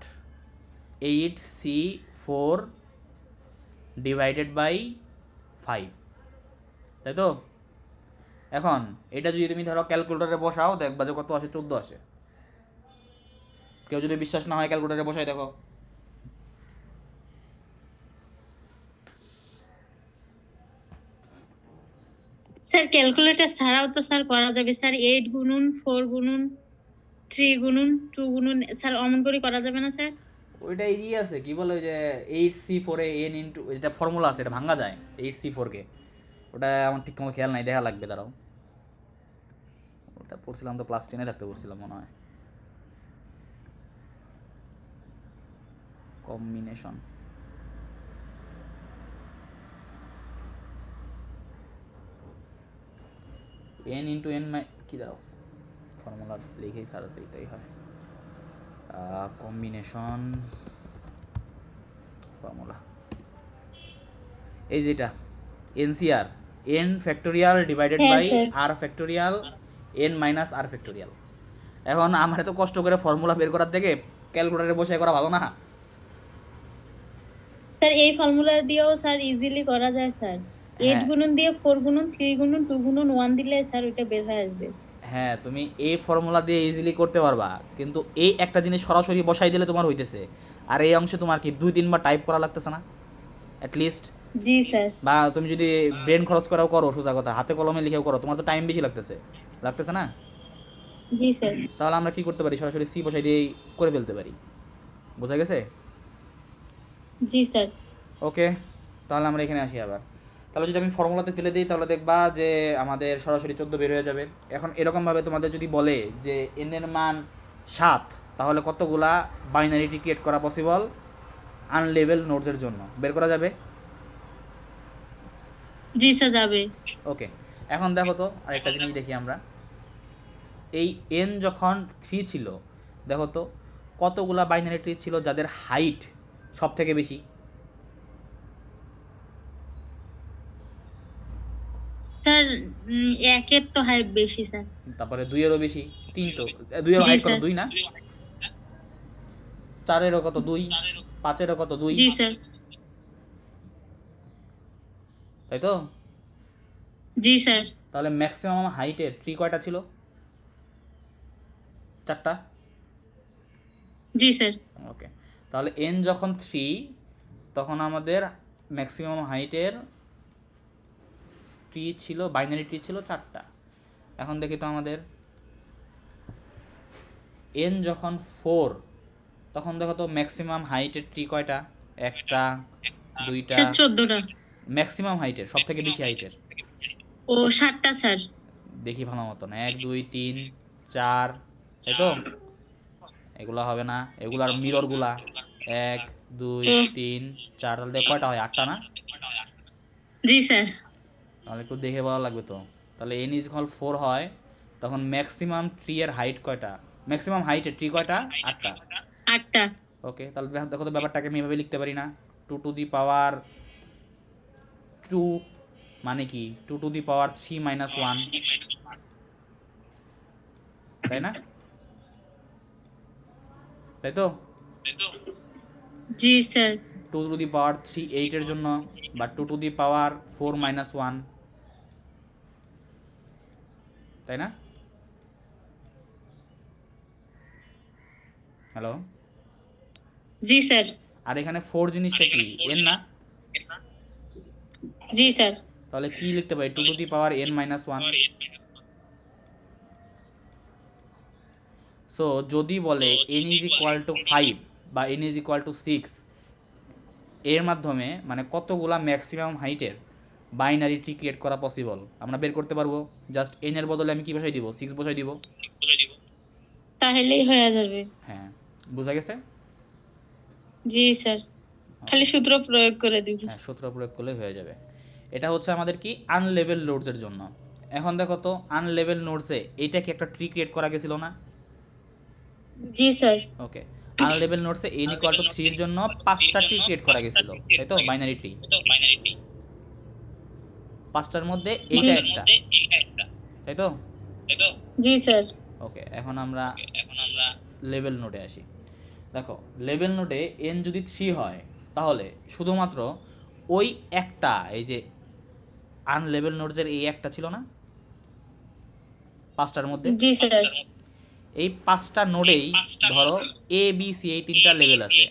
8c4 ডিভাইডেড বাই 5, তাই তো? এখন এটা যদি তুমি ধরো ক্যালকুলেটরে বসাও, দেখবা যে কত আসে, 14 আসে। কেউ যদি বিশ্বাস না হয় ক্যালকুলেটরে বসাই দেখো। স্যার ক্যালকুলেটর ছাড়াও তো স্যার করা যাবে স্যার। 8 গুণন 4 গুণন 3 গুণন 2 গুণন স্যার অমন করে করা যাবে না স্যার? ওইটা ইজি আছে, কি বলে ওই যে 8c4 এ n ইন্টু, এটা ফর্মুলা আছে, এটা ভাঙা যায় 8c4 কে। ওটা আমার ঠিক কোনো খেয়াল নাই, দেখা লাগবে, দাঁড়াও। ওটা পড়ছিলাম তো, ক্লাস 10-এ থাকতে পড়ছিলাম মনে হয়। কম্বিনেশন, n ইন্টু n কি, দাঁড়াও, ফর্মুলা লিখেই সার্চ দিতেই হয়। কম্বিনেশন ফর্মুলা এই যেটা এনসিআর, n ফ্যাক্টোরিয়াল ডিভাইডেড হ্যাঁ, by sir. r factorial n minus r factorial. এখন আমার এত কষ্ট করে ফর্মুলা বের করার থেকে ক্যালকুলেটরে বসে করা ভালো না? স্যার এই ফর্মুলা দিয়েও স্যার ইজিলি করা যায় স্যার। 8 হ্যাঁ। গুণন দিয়ে 4 গুণন 3 গুণন 2 গুণন 1 দিলে স্যার ওইটা বের হয়ে আসবে। হ্যাঁ, তুমি এই ফর্মুলা দিয়ে ইজিলি করতে পারবা, কিন্তু এই একটা জিনিস সরাসরি বসাই দিলে তোমার হইতেছে। আর এই অংশে তোমার কি 2-3 বার টাইপ করা লাগতেছে না অ্যাটলিস্ট? জি স্যার। বা তুমি যদি ব্রেন খরচ করাও করো, সোজা কথা হাতে কলমে লিখেও করো, তোমার তো টাইম বেশি লাগতেছে না? জি স্যার। তাহলে আমরা কি করতে পারি, সরাসরি সি বসাই দিয়েই করে ফেলতে পারি। বোঝা গেছে? জি স্যার। ওকে, তাহলে আমরা এখানে আসি আবার। তাহলে যদি আমি ফর্মুলাতে ফেলে দিই তাহলে দেখবা যে আমাদের সরাসরি 14 বের হয়ে যাবে। এখন এরকমভাবে তোমাদের যদি বলে যে এন এর মান 7, তাহলে কতগুলা বাইনারিটি ক্রিয়েট করা পসিবল আনলেভেল নোডসের জন্য বের করা যাবে? জি স্যার যাবে। ওকে, এখন দেখো তো আরেকটা জিনিস দেখি আমরা। এই এন যখন 3 ছিল, দেখো তো কতগুলা বাইনারি ট্রি ছিল যাদের হাইট সব থেকে বেশি? স্যার একের তো হাইট বেশি স্যার। তারপরে 2-এরও বেশি, 3 তো 2-এর জি হাইট কত? স্যার। 2 না? 4-এরও কত? 2, 5-এরও কত? 2, জি স্যার। তাই তো? জি স্যার। তাহলে ম্যাক্সিমাম হাইটের ট্রি কয়টা ছিল? 4টা। জি স্যার। ওকে, তাহলে এন যখন 3 তখন আমাদের ম্যাক্সিমাম হাইটের ট্রি ছিল, বাইনারি ট্রি ছিল 4টা। এখন দেখি তো আমাদের এন যখন 4 তখন দেখো তো ম্যাক্সিমাম হাইটের ট্রি কয়টা? 1টা, 2টা। স্যার 14টা। ম্যাক্সিমাম হাইটের, সব থেকে বেশি হাইটের ও 7টা স্যার। দেখি ভালো মতন, 1 2 3 4, তাই তো? এগুলা হবে না, এগুলার মিররগুলা 1 2 3 4, তাহলে দেখো কয়টা হয়? 8টা না? জি স্যার। তাহলে একটু দেখে বলা লাগবে তো। তাহলে n ইজ ইকুয়াল 4 হয়, তখন ম্যাক্সিমাম ট্রি এর হাইট কয়টা? ম্যাক্সিমাম হাইটের ট্রি কয়টা? 8টা। 8টা। ওকে, তাহলে দেখো তো ব্যাপারটাকে আমি এভাবে লিখতে পারি না? 2 টু দি পাওয়ার 2 মানে কি 2 টু দি পাওয়ার 3 মাইনাস 1, তাই না? তাই তো? জি স্যার। 2 টু দি পাওয়ার 3 8 এর জন্য, বা 2 টু দি পাওয়ার 4 মাইনাস 1, তাই না? হ্যালো? জি স্যার। আর এখানে 4 জিনিসটা কি? n না? জি স্যার। তাহলে কি লিখতে পারি? 2 to the power n minus 1। So যদি বলে n ইজ ইকুয়াল টু 5 বা n ইজ ইকুয়াল টু 6, এর মাধ্যমে মানে কতগুলা ম্যাক্সিমাম হাইটের বাইনারি ট্রি ক্রিয়েট করা পসিবল আমরা বের করতে পারবো। জাস্ট n এর বদলে আমি কি বসাই দিব? 6 বসাই দিব। তাহলেই হয়ে যাবে। হ্যাঁ, বোঝা গেছে? জি স্যার, খালি সূত্র প্রয়োগ করে দিব। হ্যাঁ, সূত্র প্রয়োগ করলে হয়ে যাবে। এটা হচ্ছে আমাদের কি আনলেভেল নোডসের জন্য। এখন দেখো তো আনলেভেল নোডসে এটা কি একটা ট্রি ক্রিয়েট করা গেছিল না? জি স্যার। ওকে, আনলেভেল নোডসে n ইকুয়াল টু 3 এর জন্য 5টা ট্রি ক্রিয়েট করা গেছিল, তাই তো? বাইনারি ট্রি 5টার মধ্যে এইটা একটা, তাই তো? জি স্যার। ওকে, এখন আমরা লেভেল নোডে আসি। দেখো লেভেল নোডে n যদি 3 হয় তাহলে শুধুমাত্র ওই একটা, এই যে আনলেভেল নোডসের এই একটা ছিল না 5টার মধ্যে, জি স্যার। এই 5টা নোডেই ধরো এ বি সি এই 3টা লেভেল আছে।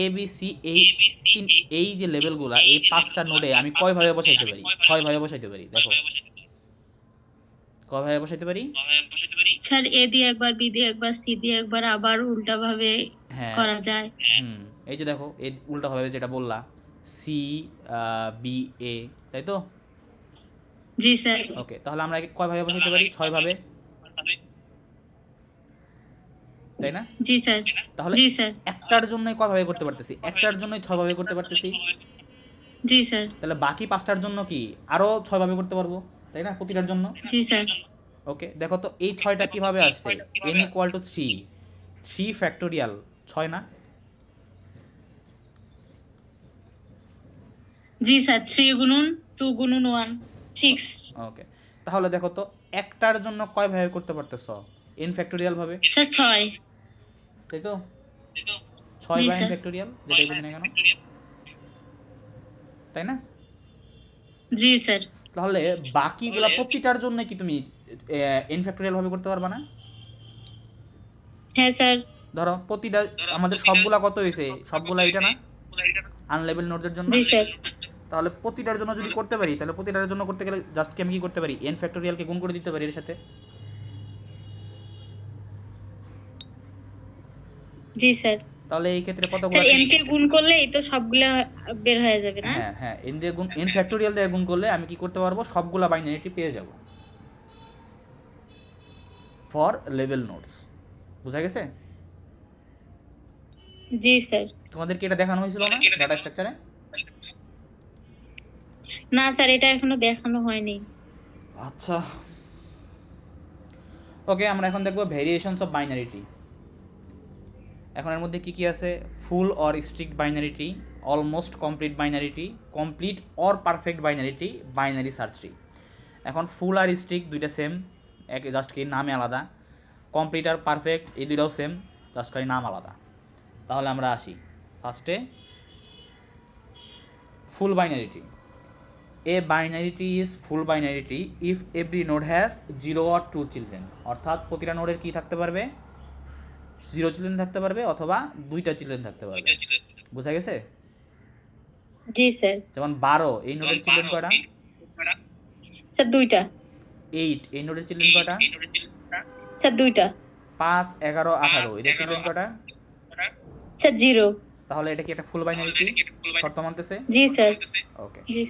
এ বি সি এই যে লেভেলগুলা এই 5টা নোডে আমি কয় ভাবে বসাইতে পারি? 6 ভাবে বসাইতে পারি। দেখো কয় ভাবে বসাইতে পারি? স্যার এ দিয়ে একবার, বি দিয়ে একবার, সি দিয়ে একবার, আবার উল্টা ভাবে হ্যাঁ, করা যায়। এই যে দেখো এই উল্টা ভাবে যেটা বললা সি বি এ, তাই তো? জি স্যার। ওকে, তাহলে আমরা একে কয় ভাবে বসাইতে পারি? 6 ভাবে, তাই না? জি স্যার। তাহলে জি স্যার। একটার জন্যই কয় ভাবে করতে পারতেছি? একটার জন্যই 6 ভাবে করতে পারতেছি। জি স্যার। তাহলে বাকি 5টার জন্য কি আরো 6 ভাবে করতে পারবো, তাই না? প্রতিটার জন্য। জি স্যার। ওকে, দেখো তো এই 6টা কিভাবে আসছে? n ইকুয়াল টু 3 ফ্যাক্টোরিয়াল 6 না? জি স্যার। 3 গুণন 2 গুণন 1 6। ওকে, তাহলে দেখো তো একটার জন্য কয় ভাবে করতে পারতেছ? n ফ্যাক্টোরিয়াল ভাবে, স্যার 6। তাই তো? 6 জি বা n স্যার। ফ্যাক্টোরিয়াল যেটাই বলি না কেন, তাই না? জি স্যার। তাহলে বাকিগুলা প্রতিটার জন্য কি তুমি n ফ্যাক্টোরিয়াল ভাবে করতে পারবা না? হ্যাঁ স্যার। ধরো প্রতিটা আমাদের সবগুলা কত হয়েছে, সবগুলা এটা না আনলেবেল নোডসের জন্য। জি স্যার। তাহলে প্রতিটার জন্য যদি করতে পারি, তাহলে প্রতিটার জন্য করতে গেলে জাস্ট কি আমি কি করতে পারি, n ফ্যাক্টোরিয়ালকে গুণ করে দিতে পারি এর সাথে। জি স্যার। তাহলে এই ক্ষেত্রে কতগুলো, স্যার n কে গুণ করলে এই তো সবগুলা বের হয়ে যাবে না? হ্যাঁ হ্যাঁ, n দিয়ে গুণ, n ফ্যাক্টোরিয়াল দিয়ে গুণ করলে আমি কি করতে পারবো, সবগুলা বাইনারিটি পেয়ে যাব ফর লেভেল নোটস। বুঝা গেছে? জি স্যার। তোমাদের কি এটা দেখানো হয়েছিল না ডাটা স্ট্রাকচারে? না স্যার, এটা এখনো দেখানো হয়নি। আচ্ছা, ওকে, আমরা এখন দেখবো ভেরিয়েশনস অফ বাইনারিটি। এখন এর মধ্যে কি কি আছে, full or strict binary tree, almost complete binary tree, complete or perfect binary tree, binary search tree. এখন ফুল আর স্ট্রিক্ট দুইটা সেম, এক জাস্ট কি নামে আলাদা। কমপ্লিট আর পারফেক্ট এই দুইটাও সেম, জাস্ট খালি নাম আলাদা। তাহলে আমরা আসি ফার্স্টে full binary tree. A binary tree is full binary tree if every node has 0 or 2 children. অর্থাৎ প্রতিটা নোডের কি থাকতে পারবে, 0 চিলড্রেন থাকতে পারবে অথবা 2টা চিলড্রেন থাকতে পারবে। বুঝা গেছে? জি স্যার। যেমন 12 এই নোডের চিলড্রেন কয়টা? স্যার 2টা। 8 এই নোডের চিলড্রেন কয়টা? স্যার 2টা। 5, 11, 18 এদের চিলড্রেন কয়টা? স্যার 0। তাহলে এটা কি একটা ফুল বাইনারিটি শর্ত মানতেছে? জি স্যার। ওকে, জি।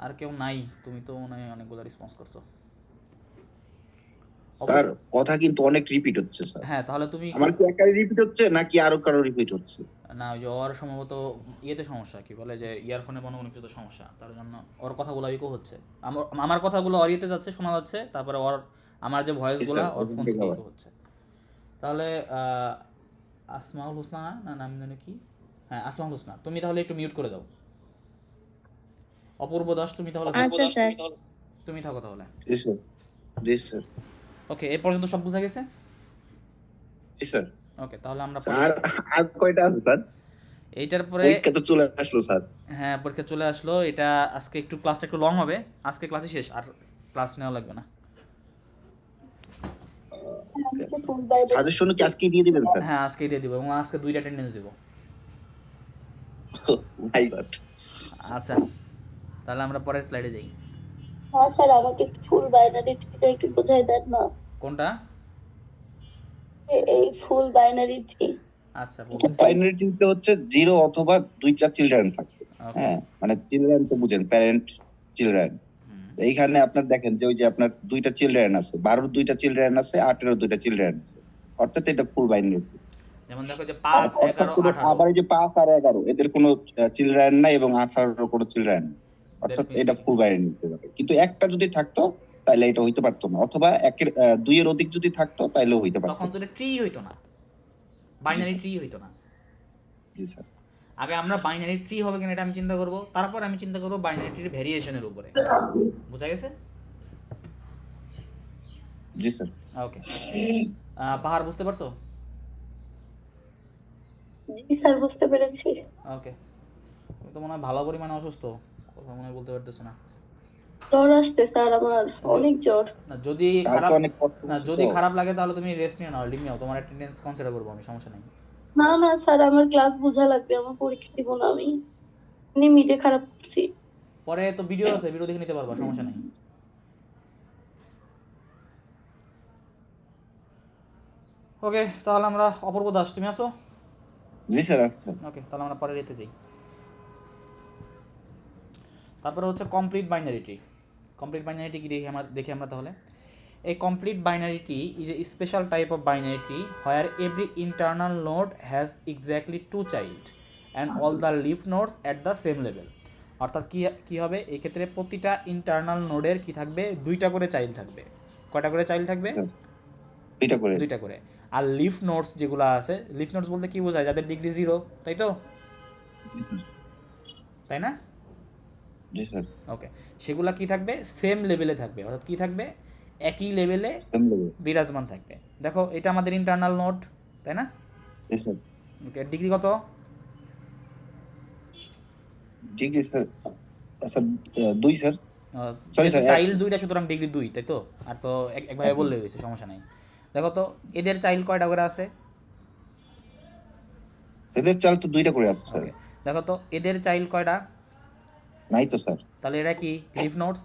আর কেউ নাই? তুমি তো মনে হয় অনেকগুলো রেসপন্স করছো। স্যার কথা কিন্তু অনেক রিপিট হচ্ছে স্যার। হ্যাঁ, তাহলে তুমি আমার কি একাই রিপিট হচ্ছে নাকি আরো কারো রিপিট হচ্ছে? না, ওই যে ওর সম্ভবত ইয়েতে সমস্যা, কি বলে যে ইয়ারফোনে কোনো কিছু সমস্যা, তার জন্য ওর কথাগুলো ইকো হচ্ছে। আমার কথাগুলো ওর ইয়েতে যাচ্ছে, শোনা যাচ্ছে, তারপরে ওর আমার যে ভয়েসগুলো ওর ফোন থেকে ইকো হচ্ছে। তাহলে আসমাউল হোসনা, না নাম জানি কি, হ্যাঁ আসমাউল হোসনা, তুমি তাহলে একটু মিউট করে দাও। অপূর্ব দাস তুমি তাহলে আচ্ছা স্যার। তুমি থাকো তাহলে। জি স্যার। জি স্যার। ওকে, এই পর্যন্ত সব বুঝা গেছে? জি স্যার। ওকে, তাহলে আমরা আর আর কয়টা আছে স্যার? এইটার পরে পরীক্ষা তো চলে আসলো স্যার। হ্যাঁ, পরীক্ষা চলে আসলো। এটা আজকে একটু ক্লাসটা একটু লং হবে, আজকে ক্লাসই শেষ, আর ক্লাস নেওয়া লাগবে না। সাজেশন কি আজকে দিয়ে দিবেন স্যার? হ্যাঁ, আজকেই দিয়ে দিব এবং আজকে 2টা অ্যাটেন্ডেন্স দিব। ভাই বাট। আচ্ছা, তাহলে আমরা পরের স্লাইডে যাই। হ্যাঁ স্যার, আমাকে ফুল বাইনারিটিটা একটু বোঝাই দেন না। কোনটা? এই ফুল বাইনারিটি। আচ্ছা, বলতেছি। বাইনারিটিতে হচ্ছে 0 অথবা 2টা চিলড্রেন থাকবে। ওকে, হ্যাঁ, মানে চিলড্রেন তো বুঝেন, প্যারেন্ট চিলড্রেন। এইখানে আপনার দেখেন যে ওই যে আপনার 2টা চিলড্রেন আছে, 12 2টা চিলড্রেন আছে, 18 2টা চিলড্রেন আছে, অর্থাৎ এটা ফুল বাইনারি। যেমন দেখো যে 5, 11, 18 আবার এই যে 5 আর 11 এদের কোনো চিলড্রেন নাই এবং 18 কোনো চিলড্রেন, অর্থাৎ That means- এটা ফুল বাইনারি নিতে পারে। কিন্তু একটা যদি থাকতো তাহলে এটা হইতে পারতো না, অথবা একের 2 এর অধিক যদি থাকতো তাহলেও হইতে পারতো। তখন তো এটা ট্রি হইতো না, বাইনারি ট্রি হইতো না। জি স্যার। আগে আমরা বাইনারি ট্রি হবে কিনা এটা আমি চিন্তা করব, তারপর আমি চিন্তা করব বাইনারি ট্রির ভেরিয়েশনের উপরে। বুঝা গেছে? জি স্যার। ওকে, পাহাড় বুঝতে পারছো? জি স্যার, বুঝতে পেরেছি। ওকে, তুমি তো মনে হয় ভালো পরিমাণে অসুস্থ, কথা মনে হয় বলতে পারতেছো না। জ্বর আসছে স্যার, আমার অনেক জ্বর। না, যদি কালকে খারাপ অনেক কষ্ট না, হয়েছে যদি তো। খারাপ লাগে তাহলে তুমি রেস্ট নিও না, লিভ নিও, তোমার অ্যাটেন্ডেন্স কনসিডার করবো আমি, সমস্যা নেই। না না স্যার, আমার ক্লাস বোঝা লাগবে, আমার পরীক্ষা দিব না আমি। মিটে খারাপ করছি। পরে তো ভিডিও আছে, ভিডিও দেখে নিতে পারবা, সমস্যা নেই। ওকে, তাহলে আমরা অপূর্ব দাস, তুমি আসো। জি স্যার। আচ্ছা ওকে, তাহলে আমরা পরে রেতে যাই। তারপরে হচ্ছে কমপ্লিট বাইনারিটি। কমপ্লিট বাইনারিটি কি দেখি আমরা তাহলে। A complete binarity is a special type of binarity where every internal node has exactly 2 child and all the leaf nodes at the same level. অর্থাৎ কি হবে এই ক্ষেত্রে, প্রতিটা ইন্টারনাল নোডের কি থাকবে, 2টা করে চাইল্ড থাকবে। কয়টা করে চাইল্ড থাকবে? 2টা করে। আর লিফ নোডস যেগুলো আছে, লিফ নোডস বলতে কি বোঝায়, যাদের ডিগ্রি 0, তাই তো, তাই না? জি স্যার। ওকে, সেগুলা কি থাকবে, সেম লেভেলে থাকবে, অর্থাৎ কি থাকবে, একই লেভেলে বিরাজমান থাকবে। দেখো এটা আমাদের ইন্টারনাল নোড, তাই না? জি স্যার। ওকে, ডিগ্রি কত? Degree sir, sir 2 sir. Sorry sir, child 2টা, সুতরাং ডিগ্রি 2, তাই তো? আর তো একভাবে বললে হয়েছে, সমস্যা নাই। দেখো তো এদের চাইল্ড কয়টা করে আছে? এদের চাল তো দুইটা করে আছে স্যার। ওকে, দেখো তো এদের চাইল্ড কয়টা? নাই তো স্যার। তাহলে এরা কি লিফ নোডস?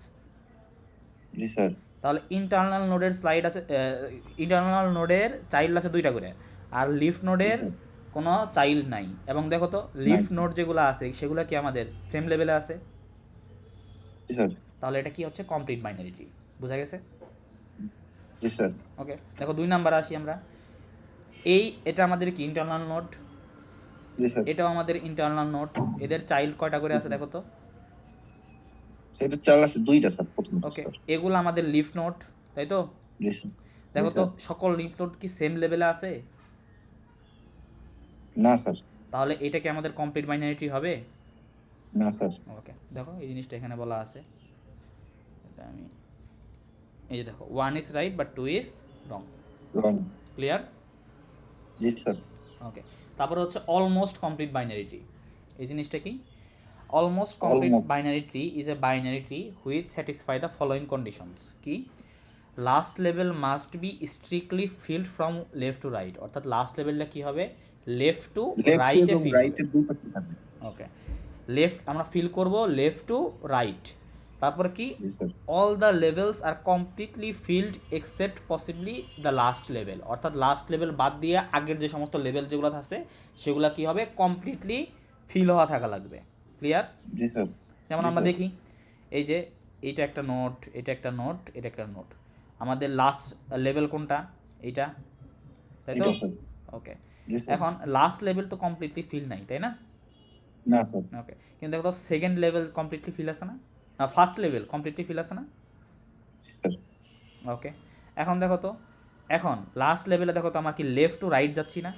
জি স্যার। তাহলে ইন্টারনাল নোডের স্লাইড আছে, ইন্টারনাল নোডের চাইল্ড আছে দুইটা করে, আর লিফ জি নোডের স্যার। কোনো চাইল্ড নাই। এবং দেখো তো লিফ নোড যেগুলো আছে সেগুলো কি আমাদের সেম লেভেলে আছে? জি স্যার। তাহলে এটা কি হচ্ছে কমপ্লিট বাইনারি ট্রি। বুঝা গেছে? জি স্যার। ওকে, দেখো 2 নাম্বার আসি আমরা। এটা আমাদের কি ইন্টারনাল নোড, জি স্যার। এটাও আমাদের ইন্টারনাল নোড। এদের চাইল্ড কয়টা করে আছে দেখো তো? সেটা চাল আছে দুইটা স্যার প্রথম ওকে, স্যার। এগুলো আমাদের লিফ নোড, তাই তো? জি স্যার। দেখো জি তো স্যার। সকল লিফ নোড কি সেম লেভেলে আছে? না স্যার। তাহলে এটা কি আমাদের কমপ্লিট বাইনারি ট্রি হবে? না স্যার। ওকে, দেখো এই জিনিসটা এখানে বলা আছে, এটা আমি এই যে দেখো 1 is right but 2 is wrong. Wrong. Clear? জি স্যার। ওকে, তারপরে হচ্ছে অলমোস্ট কমপ্লিট বাইনারি ট্রি। এই জিনিসটা কি? Almost complete Almost. Binary tree is a binary tree which satisfy the following conditions. কি? Last level must be strictly filled from left to right, অর্থাৎ last লেভেলটা কি হবে? লেফট টু লেফট রাইটে এবং ফিল রাইটে দুই পাশে থাকবে। ওকে, লেফট আমরা ফিল করব লেফট টু রাইট। তারপর কি? জি sir. All the levels are completely filled except possibly the last level, অর্থাৎ লাস্ট লেভেল বাদ দিয়ে আগের যে সমস্ত লেভেল যেগুলো আছে সেগুলো কি হবে? কমপ্লিটলি ফিল হওয়া থাকা লাগবে। ক্লিয়ার? জি স্যার। যেমন জি আমরা স্যার। দেখি এই যে এইটা একটা নোট, এটা একটা নোট, এটা একটা নোট, আমাদের লাস্ট লেভেল কোনটা? এইটা, তাই তো? এটা স্যার। ওকে, জি স্যার। এখন লাস্ট লেভেল তো কমপ্লিটলি ফিল নাই, তাই না? না স্যার। ওকে, কিন্তু দেখো তো সেকেন্ড লেভেল কমপ্লিটলি ফিল আছে না? না, ফার্স্ট লেভেল কমপ্লিটলি ফিল আছে না? স্যার। ওকে, এখন দেখো তো, এখন লাস্ট লেভেলে দেখো তো আমার কি লেফট টু রাইট যাচ্ছি না?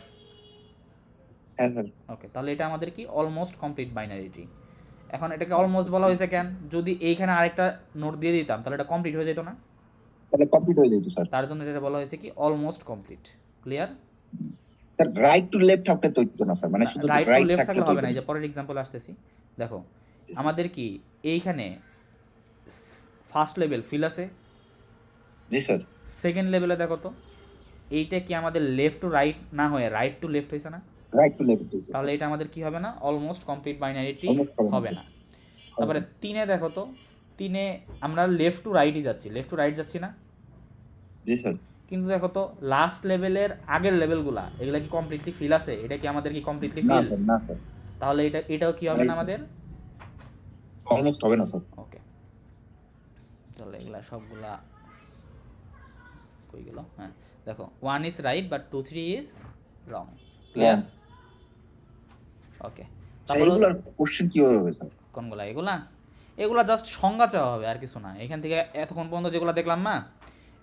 হ্যাঁ স্যার। ওকে, তাহলে এটা আমাদের কি অলমোস্ট কমপ্লিট বাইনারি ট্রি। এখন এটাকে অলমোস্ট বলা হয়েছে কেন? যদি এইখানে আরেকটা নোট দিয়ে দিতাম তাহলে এটা কমপ্লিট হয়ে যেত না? তাহলে কমপ্লিট হয়ে যেত স্যার। তার জন্য এটা বলা হয়েছে কি almost complete. Clear? Sir right to left থাকলে তো হইতো না স্যার, মানে শুধু রাইট টু রাইট লেফট থাকলে থাকলে তো হবে না। হইতো এই না। যে পরের এক্সাম্পল আসতেছি, দেখো জি স্যার। আমাদের কি এইখানে ফার্স্ট লেভেল ফিল আছে, জি স্যার। সেকেন্ড লেভেলে দেখো তো এইটা কি আমাদের লেফট টু রাইট না হয়ে রাইট টু লেফট হয়েছে না? Right to left. তাহলে এটা আমাদের কি হবে না? অলমোস্ট কমপ্লিট বাইনারি ট্রি হবে না। তারপরে 3-এ দেখো তো, 3-এ আমরা লেফট টু রাইটই যাচ্ছি, লেফট টু রাইট যাচ্ছি না? জি স্যার। কিন্তু দেখো তো লাস্ট লেভেলের আগের লেভেলগুলা এগুলা কি কমপ্লিটলি ফিল আছে? এটা কি আমাদের কি কমপ্লিটলি না ফিল? স্যার। না স্যার। তাহলে এটাও কি হবে না আমাদের? অলমোস্ট হবে না স্যার। ওকে, তাহলে এগুলা সবগুলা কই গেল? হ্যাঁ, দেখো 1 is right but 2, 3 is wrong. Clear? Okay, তারপর এইগুলোর কোশ্চেন কিভাবে হবে স্যার? কোনগুলা? এগুলা জাস্ট সংজ্ঞা চাওয়া হবে, আর কিছু না। এখান থেকে এতক্ষণ পর্যন্ত যেগুলো দেখলাম না,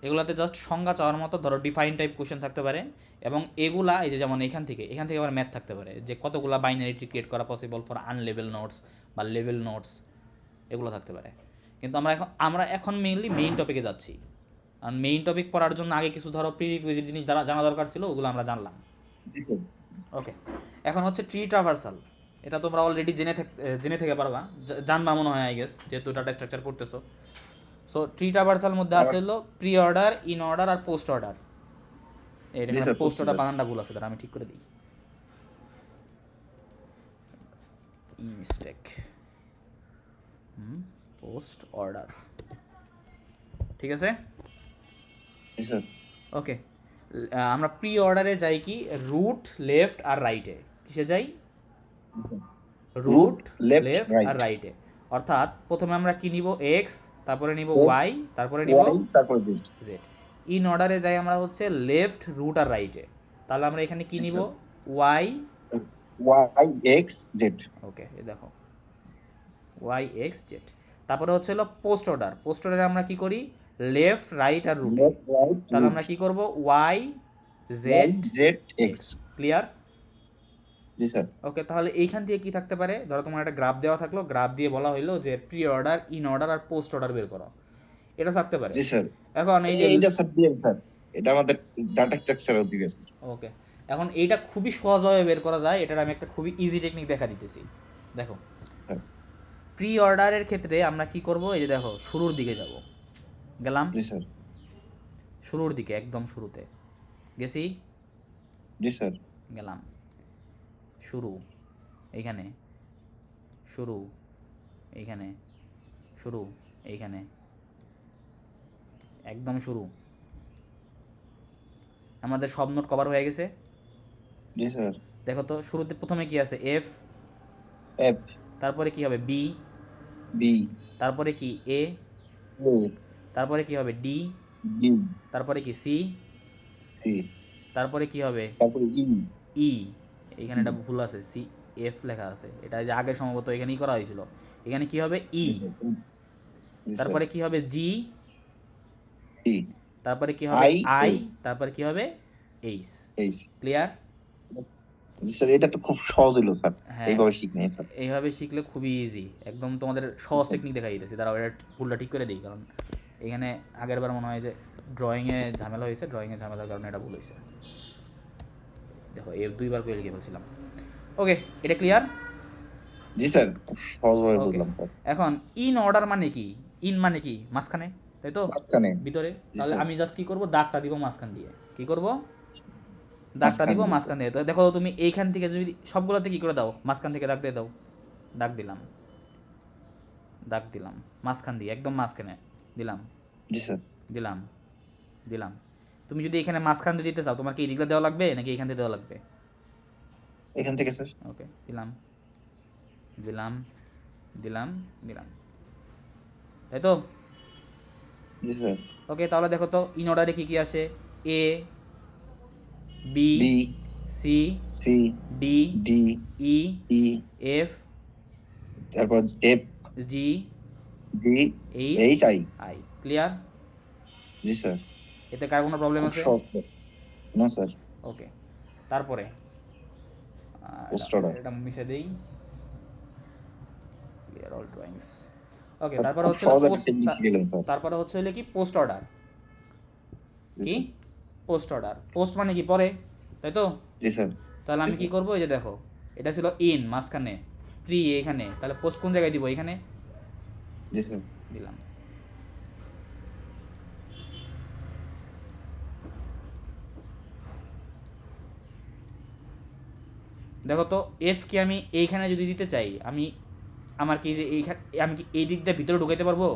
এগুলাতে জাস্ট সংজ্ঞা চাওয়ার মতো ধরো ডিফাইন টাইপ কোশ্চেন থাকতে পারে। এবং এগুলা এই যে যেমন এখান থেকে আবার ম্যাথ থাকতে পারে, যে কতগুলা বাইনারি ট্রি ক্রিয়েট করা পসিবল ফর আনলেভেল নোটস বা লেভেল নোটস, এগুলো থাকতে পারে। কিন্তু আমরা এখন মেইনলি মেইন টপিকে যাচ্ছি। আর মেইন টপিক পড়ার জন্য আগে কিছু ধরো প্রিরিকুইজিট জিনিস জানা দরকার ছিল, ওগুলো আমরা জানলাম। জি স্যার। ওকে, এখন হচ্ছে ট্রি ট্রাভার্সাল। এটা তোমরা অলরেডি জেনে থেকে পারবা, জানবা মনে হয় আই গেস, যেহেতু ডাটা স্ট্রাকচার পড়তেছো। সো ট্রি ট্রাভার্সাল মধ্যে আছে হলো প্রি অর্ডার, ইন অর্ডার আর পোস্ট অর্ডার। এটা জি sir, post post order order। বানানটা ভুল আছে, তারা আমি ঠিক করে দিই। মিস্টেক। পোস্ট অর্ডার, ঠিক আছে? জি স্যার। ওকে, আমরা প্রি অর্ডারে যাই কি রুট লেফট আর রাইটে। কিসে যাই? Root left, left right। আর রাইটে। অর্থাৎ প্রথমে আমরা কি নিব? এক্স, তারপরে নিব ওয়াই, তারপরে নিব Y, তারপর Z। জেড। ইন অর্ডারে যাই আমরা হচ্ছে লেফট, রুট আর রাইটে। তাহলে আমরা এখানে কি জি নিব? Sir. Y. Y, X, Z। ওকে, এই দেখো ওয়াই এক্স জেড। তারপরে হচ্ছে হলো পোস্ট অর্ডার। পোস্ট অর্ডারে আমরা কি করি? লেফট, রাইট আর রুট। Left, right, তাহলে আমরা কি করব? Y Z Z, X। Clear? জি স্যার। ওকে, তাহলে এইখান থেকে কি থাকতে পারে? ধরো তোমার একটা গ্রাফ দেওয়া থাকলো, গ্রাফ দিয়ে বলা হইলো যে প্রি অর্ডার, ইন অর্ডার আর পোস্ট অর্ডার বের করো। এটা থাকতে পারে। জি স্যার। এখন এই যে এইটা স্যার দিয়ে স্যার, এটা আমাদের ডাটা স্ট্রাকচারও দিবে স্যার। ওকে, এখন এইটা খুবই সহজভাবে বের করা যায়। এটার আমি একটা খুবই ইজি টেকনিক দেখা দিতেছি। দেখো হ্যাঁ। প্রি অর্ডারের ক্ষেত্রে আমরা কি করব? এই যে দেখো শুরুর দিকে যাব, গেলাম জি স্যার। শুরুর দিকে, একদম শুরুতে। গেছি, জি স্যার। গেলাম। শুরু এইখানে, শুরু এইখানে, শুরু এইখানে, একদম শুরু। আমাদের সব নোট কভার হয়ে গেছে। জি স্যার। দেখো তো শুরুতে প্রথমে কি আছে, এফ, এফ, তারপরে কি হবে বি, বি, তারপরে কি এ, এ, তারপরে কি হবে ডি, ডি, তারপরে কি সি, সি, তারপরে কি হবে তারপরে ই, ই। এখানে একটা ভুল আছে, সি এফ লেখা আছে, এটা যে আগে সম্ভবত এখানেই করা হয়েছিল। এখানে কি হবে ই, জি স্যার, জি স্যার, তারপরে কি হবে জি, টি, তারপরে কি হবে আই, আই, এ, তারপরে কি হবে এইচ। এইচ। ক্লিয়ার? জি স্যার, এটা তো খুব সহজ হলো স্যার, হ্যাঁ, এইভাবে শিখ নাই স্যার। এইভাবে শিখলে খুবই ইজি, একদম তোমাদের সহজ টেকনিক দেখাই দিতেছি। দাঁড়াও এটা ভুলটা ঠিক করে দিই, কারণ এখানে আগের বার মনে হয় যে ড্রয়িংয়ে ঝামেলা হয়েছে, ড্রয়িংয়ে ঝামেলার কারণে এটা ভুল হয়েছে। দেখো এই দুইবার করে লিখে ফেলছিলাম। ওকে, এটা ক্লিয়ার? জি স্যার, খুব সহজভাবে ওকে, বুঝলাম স্যার। এখন ইন অর্ডার মানে কি? ইন মানে কি? মাঝখানে, তাই তো? মাঝখানে। ভিতরে। জি তাহলে স্যার। আমি জাস্ট কি করব, দাগটা দিব মাঝখান দিয়ে। কি করব? দাগটা দিব মাঝখান দিয়ে মাঝখান দিয়ে। তো দেখো তুমি এইখান থেকে যদি সবগুলোতে কি করে দাও, মাঝখান থেকে দাগ দিয়ে দাও। দাগ দিলাম, দাগ দিলাম মাঝখান দিয়ে, একদম মাঝখানে দিলাম, জি স্যার। দিলাম, দিলাম। তুমি যদি এখানে মাঝখান দিয়ে দিতে চাও, তোমার কি এই দিকটা দেওয়া লাগবে নাকি এখান থেকে দেওয়া লাগবে? এখান থেকে স্যার। ওকে, দিলাম, দিলাম, দিলাম, দিলাম, তাই তো? জি স্যার। ওকে, তাহলে দেখো তো ইন অর্ডারে কি কি আসে, A, B, B, C, C, D, D, E, E, F, তারপর F, G, G, H, H, I. I. Clear? জি স্যার। এতে কার কোনো প্রবলেম খুব আছে? সহজ স্যার। No sir. ওকে, তারপরে পোস্ট অর্ডার। এটা মুছে দেই, ক্লিয়ার অল ড্রয়িংস। ওকে, খুব তারপরে হচ্ছে সহজ একটা পোস্ট, টেকনিক শিখলেন স্যার। তারপরে হচ্ছে হলে কি পোস্ট অর্ডার। জি কি? স্যার। Post order. পোস্ট মানে কি পরে, তাই তো? জি স্যার। তাহলে আমি জি কি স্যার। করব, এই যে দেখো এটা ছিল ইন মাঝখানে, প্রি এখানে, তাহলে পোস্ট কোন জায়গায় দিব, এখানে জি স্যার। দিলাম। দেখো তো এফ কি আমি এইখানে যদি দিতে চাই, আমি আমার কি যে এইখানে, আমি কি এই দিক দিয়ে ভিতরে ঢুকাইতে পারবো?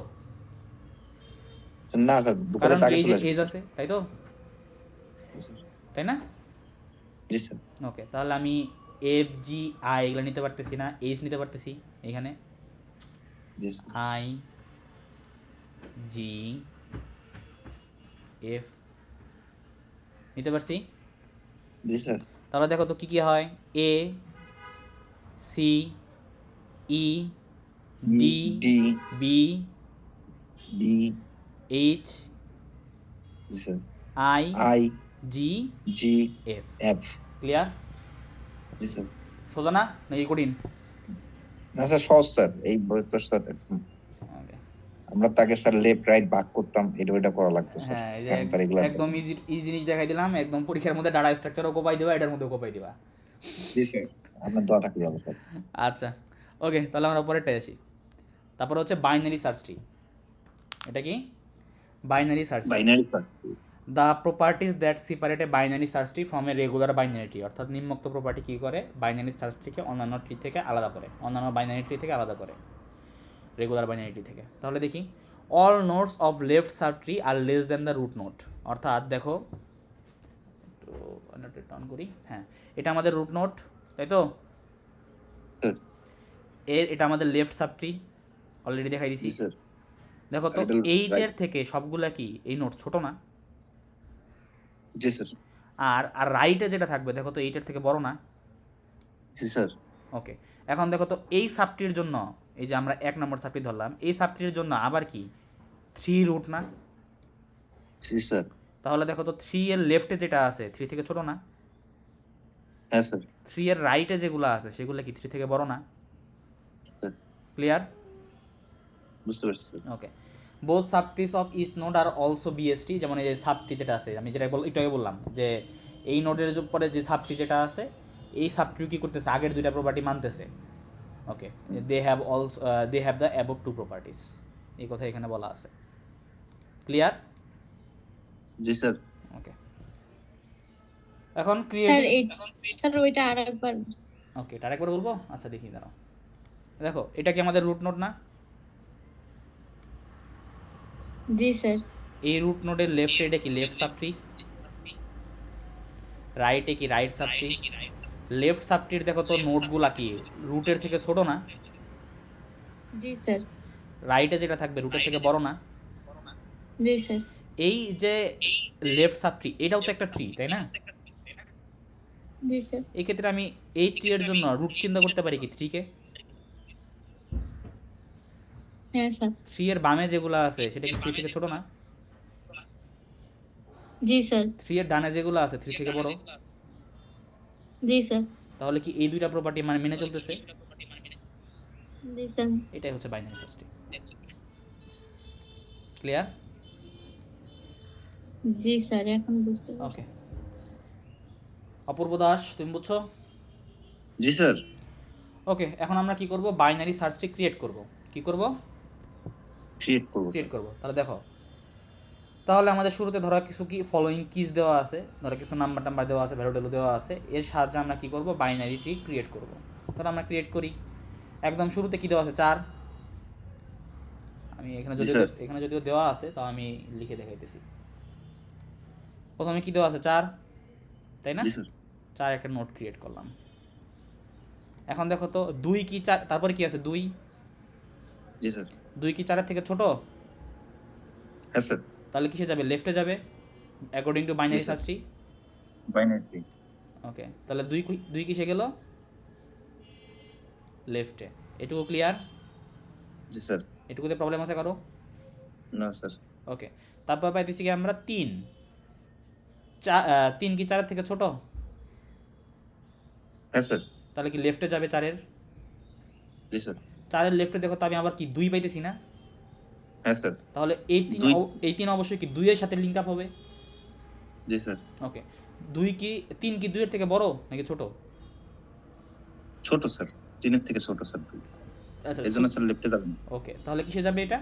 না স্যার, ঢুকালে কারণ তো কি আগে এই যে চলে আসবে এজ স্যার। আছে, তাই তো? জি স্যার। তাই না? জি স্যার। ওকে, তাহলে আমি এফ, জি, আই এগুলো নিতে পারতেছি না, এইচ নিতে পারতেছি এখানে, জি স্যার। আই, জি, এফ নিতে পারছি। জি স্যার। তাহলে দেখো তো কি কি হয়, A, C, E, D, D, B, B, H, জি sir, I, I, G, G, F. F. Clear? জি স্যার। সোজা না নাকি কঠিন? না স্যার, সহজ স্যার, এই বইটা স্যার একদম। ওকে, আমরা তাকে স্যার লেফট রাইট ভাগ করতাম, এটা ওইটা করা লাগতো স্যার। হ্যাঁ, এই যে এখন তার এগুলো একদম ইজি ইজি জিনিস দেখাই দিলাম, একদম পরীক্ষার মধ্যে ডাটা স্ট্রাকচারও কোপাই দিবা, এটার মধ্যেও কোপাই দিবা। জি স্যার, আপনার দোয়া থাকলে যাবে স্যার। আচ্ছা, ওকে, তাহলে আমরা পরেরটায় আসি। তারপর হচ্ছে বাইনারি সার্চ ট্রি। এটা কি? Binary search tree. Binary sir. The properties that separate A binary search tree from a regular binary tree, অর্থাৎ নিম্নোক্ত প্রপার্টি কী করে, বাইনারি সার্চ ট্রিকে অন্যান্য ট্রি থেকে আলাদা করে, অন্যান্য বাইনারি ট্রি থেকে আলাদা করে, রেগুলার বাইনারি ট্রি থেকে। তাহলে দেখি, all nodes of left subtree are less than the root node. অর্থাৎ দেখো, একটু টার্ন করি, হ্যাঁ, এটা আমাদের রুট নোট, তাই তো? এটা আমাদের লেফট সাব ট্রি, অলরেডি দেখাই দিছি। জি স্যার। দেখো তো এটা এইটের right। থেকে সবগুলা কি এই নোট ছোট না? জি স্যার। আর আর রাইটে যেটা থাকবে দেখো তো এইটের থেকে বড় না? জি স্যার। ওকে, এখন দেখো তো এই সাবটির জন্য, এই যে আমরা 1 নম্বর সাবটি ধরলাম, এই সাবটির জন্য আবার কি 3 রুট না? জি স্যার। তাহলে দেখো তো 3 এর লেফটে যেটা আছে 3 থেকে ছোট না? হ্যাঁ স্যার। 3 এর রাইটে যেগুলো আছে সেগুলো কি 3 থেকে বড় না? Sir, clear? বুঝতে পারছি sir. Okay, both subtrees of each node are also BST, যেমন এই যে সাবট্রি যেটা আছে, আমি যেটা একটু আগে বললাম যে এই নোডের উপরে যে সাবট্রি যেটা আছে, এই সাবট্রি কি করতেছে, আগের দুইটা প্রপার্টি মানতেছে। Okay, they have also they have the above 2 properties, এই কথা এখানে বলা আছে। ক্লিয়ার? জি স্যার। ওকে, এখন স্যার ক্রিয়েটিং, স্যার ওইটা আরেকবার। ওকে এটা আরেকবার বলবো, আচ্ছা দেখি দাঁড়াও। দেখো এটা কি আমাদের রুট নোড না? জি স্যার। এই রুট নোডের লেফটে এটা কি লেফট সাবট্রি, রাইটে কি রাইট সাবট্রি। লেফট সাবট্রির দেখো তো নোডগুলা কি রুটের থেকে ছোট না? জি স্যার। রাইটে যেটা থাকবে রুটের থেকে বড় না? জি স্যার। এই যে লেফট সাবট্রি এটাও তো একটা ট্রি, তাই না? জি স্যার। এই ক্ষেত্রে আমি এই ট্রি এর জন্য রুট চিন্তা করতে পারি কি 3 কে? হ্যাঁ স্যার। 3 এর বামে যেগুলো আছে সেটা কি 3 থেকে ছোট না? জি স্যার। 3 এর ডানে যেগুলো আছে 3 থেকে বড়? জি স্যার। তাহলে কি এই দুইটা প্রপার্টি মানে মেনে চলতেছে? জি স্যার। এটাই হচ্ছে বাইনারি সার্চ ট্রি। ক্লিয়ার? জি স্যার, এখন বুঝতে ওকে, পারছি। অপূর্ব দাস তুমি বুঝছো? জি স্যার। ওকে, এখন আমরা কি করব, বাইনারি সার্চ ট্রি ক্রিয়েট করব। কি করব? ক্রিয়েট করবো ক্রিয়েট করব। তাহলে দেখো, তাহলে আমাদের শুরুতে ধরো কিছু কি ফলোইং কিজ দেওয়া আছে, ধরো কিছু নাম্বার টাম্বার দেওয়া আছে, ভ্যালু ট্যালু দেওয়া আছে, এর সাহায্যে আমরা কি করব, বাইনারি ট্রি ক্রিয়েট করব। তাহলে আমরা ক্রিয়েট করি। একদম শুরুতে কি দেওয়া আছে 4, আমি এখানে যদিও দেওয়া আছে তাও আমি লিখে দেখাইতেছি। প্রথমে কি দেওয়া আছে 4, তাই না? জি স্যার। 4 একটা নোট ক্রিয়েট করলাম। এখন দেখো তো 2 কি 4, তারপরে কি আছে 2? জি স্যার। 2 কি 4 এর থেকে ছোট? হ্যাঁ স্যার। তাহলে কিসে যাবে, লেফটে যাবে according to binary Yes, sir. Search tree. Binary. Okay, তাহলে 2 কিসে গেল, লেফটে। এটুকু ক্লিয়ার? জি স্যার। এটুকুতে প্রবলেম আছে কারো? না স্যার। ওকে, তারপর পাইতেছি কি আমরা 3, 3 কি 4 এর থেকে ছোট? হ্যাঁ স্যার। তাহলে কি লেফটে যাবে 4 এর। জি স্যার। 4 এর লেফটে দেখো তো আমি আবার কি 2 পাইতেছি না? হ্যাঁ স্যার। তাহলে এই 3 দুই। এই 3 অবশ্যই কি 2 এর সাথে লিঙ্ক আপ হবে। জি স্যার। ওকে, 3 কি 2 এর থেকে বড় নাকি ছোট? ছোট স্যার, 3 থেকে ছোট স্যার। আচ্ছা, এই জন্য স্যার লেফটে যাবেন, ওকে, তাহলে কিসে যাবে এটা?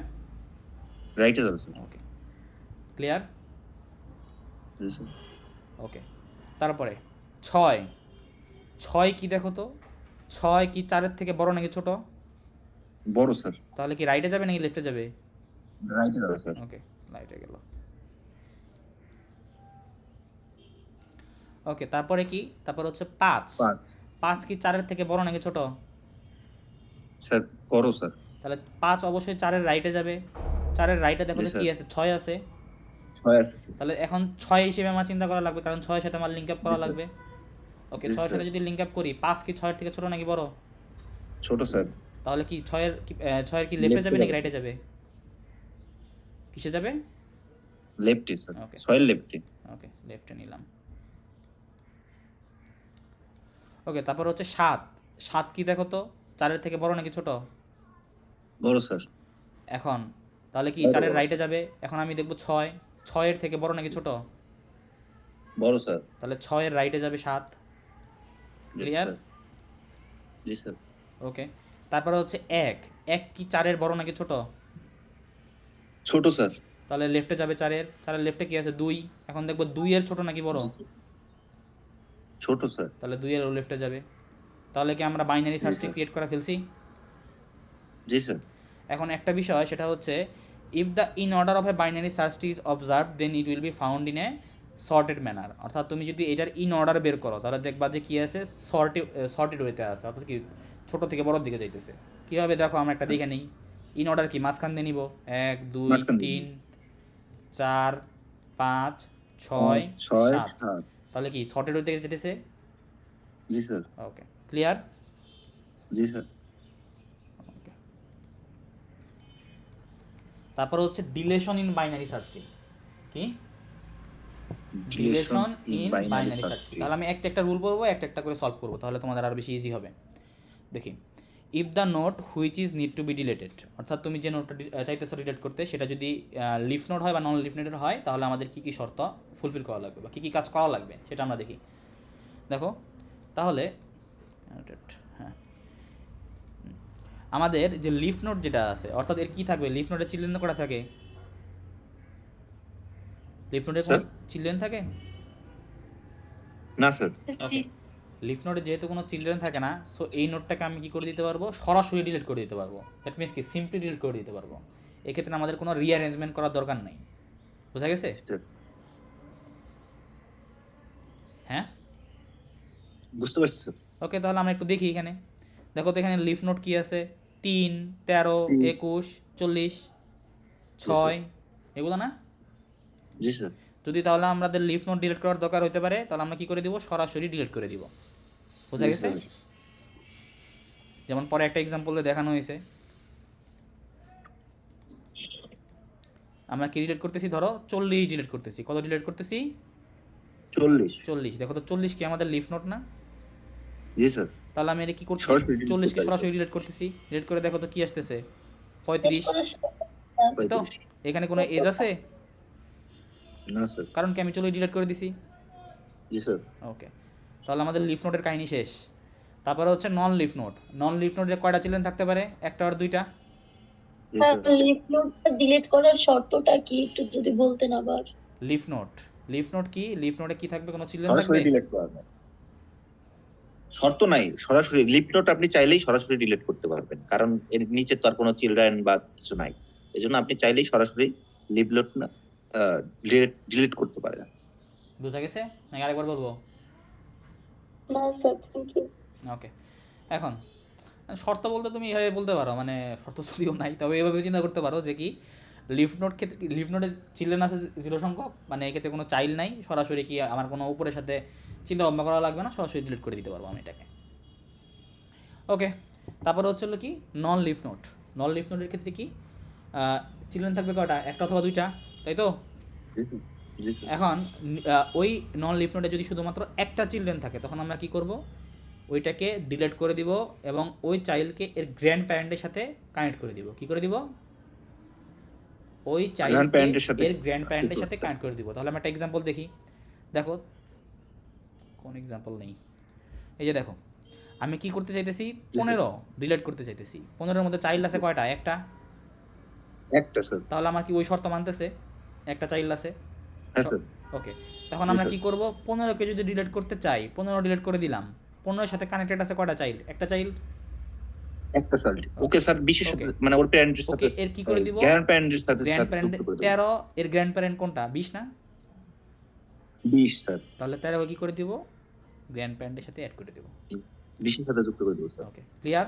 রাইটে যাবে স্যার। Okay, clear? জি স্যার। ওকে, তারপরে 6 কি দেখো তো, 6 কি 4 এর থেকে বড় নাকি ছোট? বড় স্যার। তাহলে কি রাইটে যাবে নাকি লেফটে যাবে? রাইটে যাবে স্যার। ওকে, রাইটে গেল। ওকে, তারপরে কি, তারপর হচ্ছে 5 কি 4 এর থেকে বড় নাকি ছোট? স্যার বড় স্যার। তাহলে 5 অবশ্যই 4 এর রাইটে যাবে। 4 এর রাইটে দেখো জি, তো স্যার। কি আছে, 6 আছে। 6 আছে স্যার। তাহলে এখন 6 হিসেবে আমার চিন্তা করা লাগবে, কারণ 6 এর সাথে আমার লিঙ্ক আপ করা জি, স্যার। লাগবে। ওকে, জি, 6 এর সাথে স্যার। যদি লিঙ্ক আপ করি, 5 কি 6 এর থেকে ছোট নাকি বড়? ছোট স্যার। তাহলে কি 6 এর কি লেফটে Left যাবে এ নাকি যাবে। রাইটে যাবে? কিসে যাবে? লেফটে স্যার। ওকে। 6 এর লেফটে। ওকে, লেফটে নিলাম। ওকে, তারপর হচ্ছে 7 কি দেখো তো, 4 এর থেকে বড় নাকি ছোট? বড় স্যার। এখন তাহলে কি বড়, 4 এর বড়, রাইটে যাবে। এখন আমি দেখব 6 এর থেকে বড় নাকি ছোট? বড় স্যার। তাহলে 6 এর রাইটে যাবে 7। জি, ক্লিয়ার? স্যার। জি স্যার। ওকে, তারপরে হচ্ছে 1 কি 4 এর বড় নাকি ছোট? ছোট স্যার। তাহলে লেফটে যাবে 4 এর লেফটে কি আছে 2। এখন দেখব 2 এর ছোট নাকি বড়? ছোট স্যার। তাহলে 2 এর লেফটে যাবে। তাহলে কি আমরা binary search tree sir. Create করে ফেলছি? জি স্যার। এখন একটা বিষয়, সেটা হচ্ছে if the in order of a binary search tree is observed then it will be found in a sorted manner. অর্থাৎ তুমি যদি এটার ইন অর্ডার বের করো তাহলে দেখবা যে কী আছে, সর্টেড ওয়েতে আছে, অর্থাৎ কি ছোট থেকে বড়র দিকে যাইতেছে। কীভাবে দেখো, আমরা একটা দেখে নিই। ইন অর্ডার কি মাঝখান দিয়ে নিব, 1 2 মাঝখান দিয়ে 3 4 5 6 7। 7। তাহলে কি সর্টেড ওয়েতে যেতেছে। জি স্যার। Okay, clear? জি স্যার। তারপর হচ্ছে deletion in binary search tree. কি deletion in binary search tree? তাহলে আমি একটা রুল বলবো, একটা করে সলভ করবো, তাহলে তোমাদের আরও বেশি ইজি হবে। দেখি, if the node which is need to be deleted, অর্থাৎ তুমি যে নোটটা চাইতেছো ডিলেট করতে, সেটা যদি লিফ নোট হয় বা নন লিফ নোটেড হয়, তাহলে আমাদের কী কী শর্ত ফুলফিল করা লাগবে বা কী কী কাজ করা লাগবে সেটা আমরা দেখি। দেখো তাহলে, হ্যাঁ, আমাদের যে লিফ নোট যেটা আছে, অর্থাৎ এর কী থাকবে, লিফ নোটের চিলড্রেন করা থাকে, লিফ নোটের স্যার? চিলড্রেন থাকে। না স্যার। জি ওকে, লিফ নোডে যেহেতু কোনো চিলড্রেন থাকে না, সো এই নোটটাকে আমি কি করে দিতে পারবো, সরাসরি ডিলিট করে দিতে পারবো। দ্যাট মিনস কি সিম্পলি ডিলিট করে দিতে পারবো। এক্ষেত্রে আমাদের কোনো রিঅ্যারেঞ্জমেন্ট করার দরকার নাই। বোঝা গেছে? স্যার, হ্যাঁ, বুঝতে পারছি স্যার। ওকে, তাহলে আমরা একটু দেখি এখানে। দেখো তো এখানে লিফ নোট কি আছে, 3, 13, 21, 40, 6 এগুলো না? জি স্যার। যদি তাহলে আমাদের লিফ নোট ডিলিট করার দরকার হতে পারে, তাহলে আমরা কি করে দিব, সরাসরি ডিলিট করে দিব। বোঝা জি গেছে? স্যার। যেমন পরে একটা এক্সাম্পলে দেখানো হয়েছে, আমরা কি ডিলিট করতেছি, ধরো 40 ডিলিট করতেছি। কত ডিলিট করতেছি? 40। 40। দেখো তো 40 কি আমাদের লিফ নোট না? জি স্যার। তাহলে আমি এটা কি করছি, সরাসরি delete 40 কে করতে সরাসরি ডিলিট করতেছি। ডিলিট করে দেখো তো কি আসতেছে, 35। তো 35। এখানে কোনো এজ আছে? না স্যার। কারণ কি আমি 40 ডিলিট করে দিছি। জি স্যার। ওকে, তাহলে আমাদের লিফ নোটের কাহিনী শেষ। তারপরে হচ্ছে নন লিফ নোট। নন লিফ নোটে কয়টা চিলড্রেন থাকতে পারে, একটা আর দুইটা? জি স্যার স্যার। লিফ নোটটা ডিলিট করার শর্তটা কি একটু যদি বলতেন আবার? লিফ নোট, লিফ নোট কি, লিফ নোটে কি থাকবে, কোনো চিলড্রেন থাকবে? সরাসরি ডিলিট করা যায়। শর্ত নাই, সরাসরি লিফ নোট আপনি চাইলেই সরাসরি ডিলিট করতে পারবেন, কারণ এর নিচে তো আর কোনো চিলড্রেন বা কিছু নাই। এজন্য আপনি চাইলেই সরাসরি লিফ নোট না ডিলিট করতে পারেন। বোঝা গেছে নাকি আরেকবার বলবো? না স্যার, থ্যাংক ইউ। ওকে, এখন শর্ত বলতে তুমি এভাবে বলতে পারো, মানে শর্ত যদিও নাই, তবে এভাবে চিন্তা করতে পারো যে কি, লিফ নোট ক্ষেত্রে লিফ নোটে চিলড্রেন আছে 0 সংখ্যক, মানে এক্ষেত্রে কোনো চাইল্ড নাই, সরাসরি কি আমার কোনো উপরের সাথে চিন্তা ভাবনা করা লাগবে না, সরাসরি ডিলিট করে দিতে পারবো আমি এটাকে। ওকে, তারপরে হচ্ছে হলো কি নন লিফ নোট। নন লিফ নোটের ক্ষেত্রে কি চিলড্রেন থাকবে কয়টা, একটা অথবা দুইটা, তাই তো? জি স্যার। এখন ওই নন লিফ নোটে যদি শুধুমাত্র একটা চিলড্রেন থাকে, তখন আমরা কি করব, ওইটাকে ডিলিট করে দিব এবং ওই চাইল্ডকে এর গ্র্যান্ড প্যারেন্টের সাথে কানেক্ট করে দিব। কি করে দিব? ওই চাইল্ডকে Grandparent এর সাথে এর গ্র্যান্ড প্যারেন্টের সাথে আচ্ছা। কানেক্ট করে দিব। তাহলে আমরা একটা এক্সাম্পল দেখি। দেখো, কোন এক্সাম্পল নেই, এই যে দেখো, আমি কি করতে চাইতেছি, 15 ডিলিট করতে চাইতেছি। 15-এর মধ্যে চাইল্ড আছে কয়টা, একটা। একটা স্যার। তাহলে আমার কি ওই শর্ত মানতেছে, একটা চাইল্ড আছে? হ্যাঁ স্যার। ওকে, তখন জি আমরা স্যার। কি করব, 15কে যদি ডিলিট করতে চাই, 15 ডিলিট করে দিলাম। 15-এর সাথে কানেক্টেড আছে কয়টা চাইল্ড, একটা চাইল্ড। একটা স্যার। ওকে স্যার, বিশেষ ওকে। মানে ওর প্যারেন্টের সাথে ওকে, এর কি করে দিব, গ্র্যান্ড প্যারেন্টের সাথে গ্র্যান্ড প্যারেন্ট যুক্ত করে দেব। 13, এর গ্র্যান্ড প্যারেন্ট কোনটা, 20 না? 20 স্যার। তাহলে 13 কি করে দিব, গ্র্যান্ড প্যারেন্টের সাথে অ্যাড করে দেব। 20 এর সাথে যুক্ত করে দেব স্যার। Okay, clear?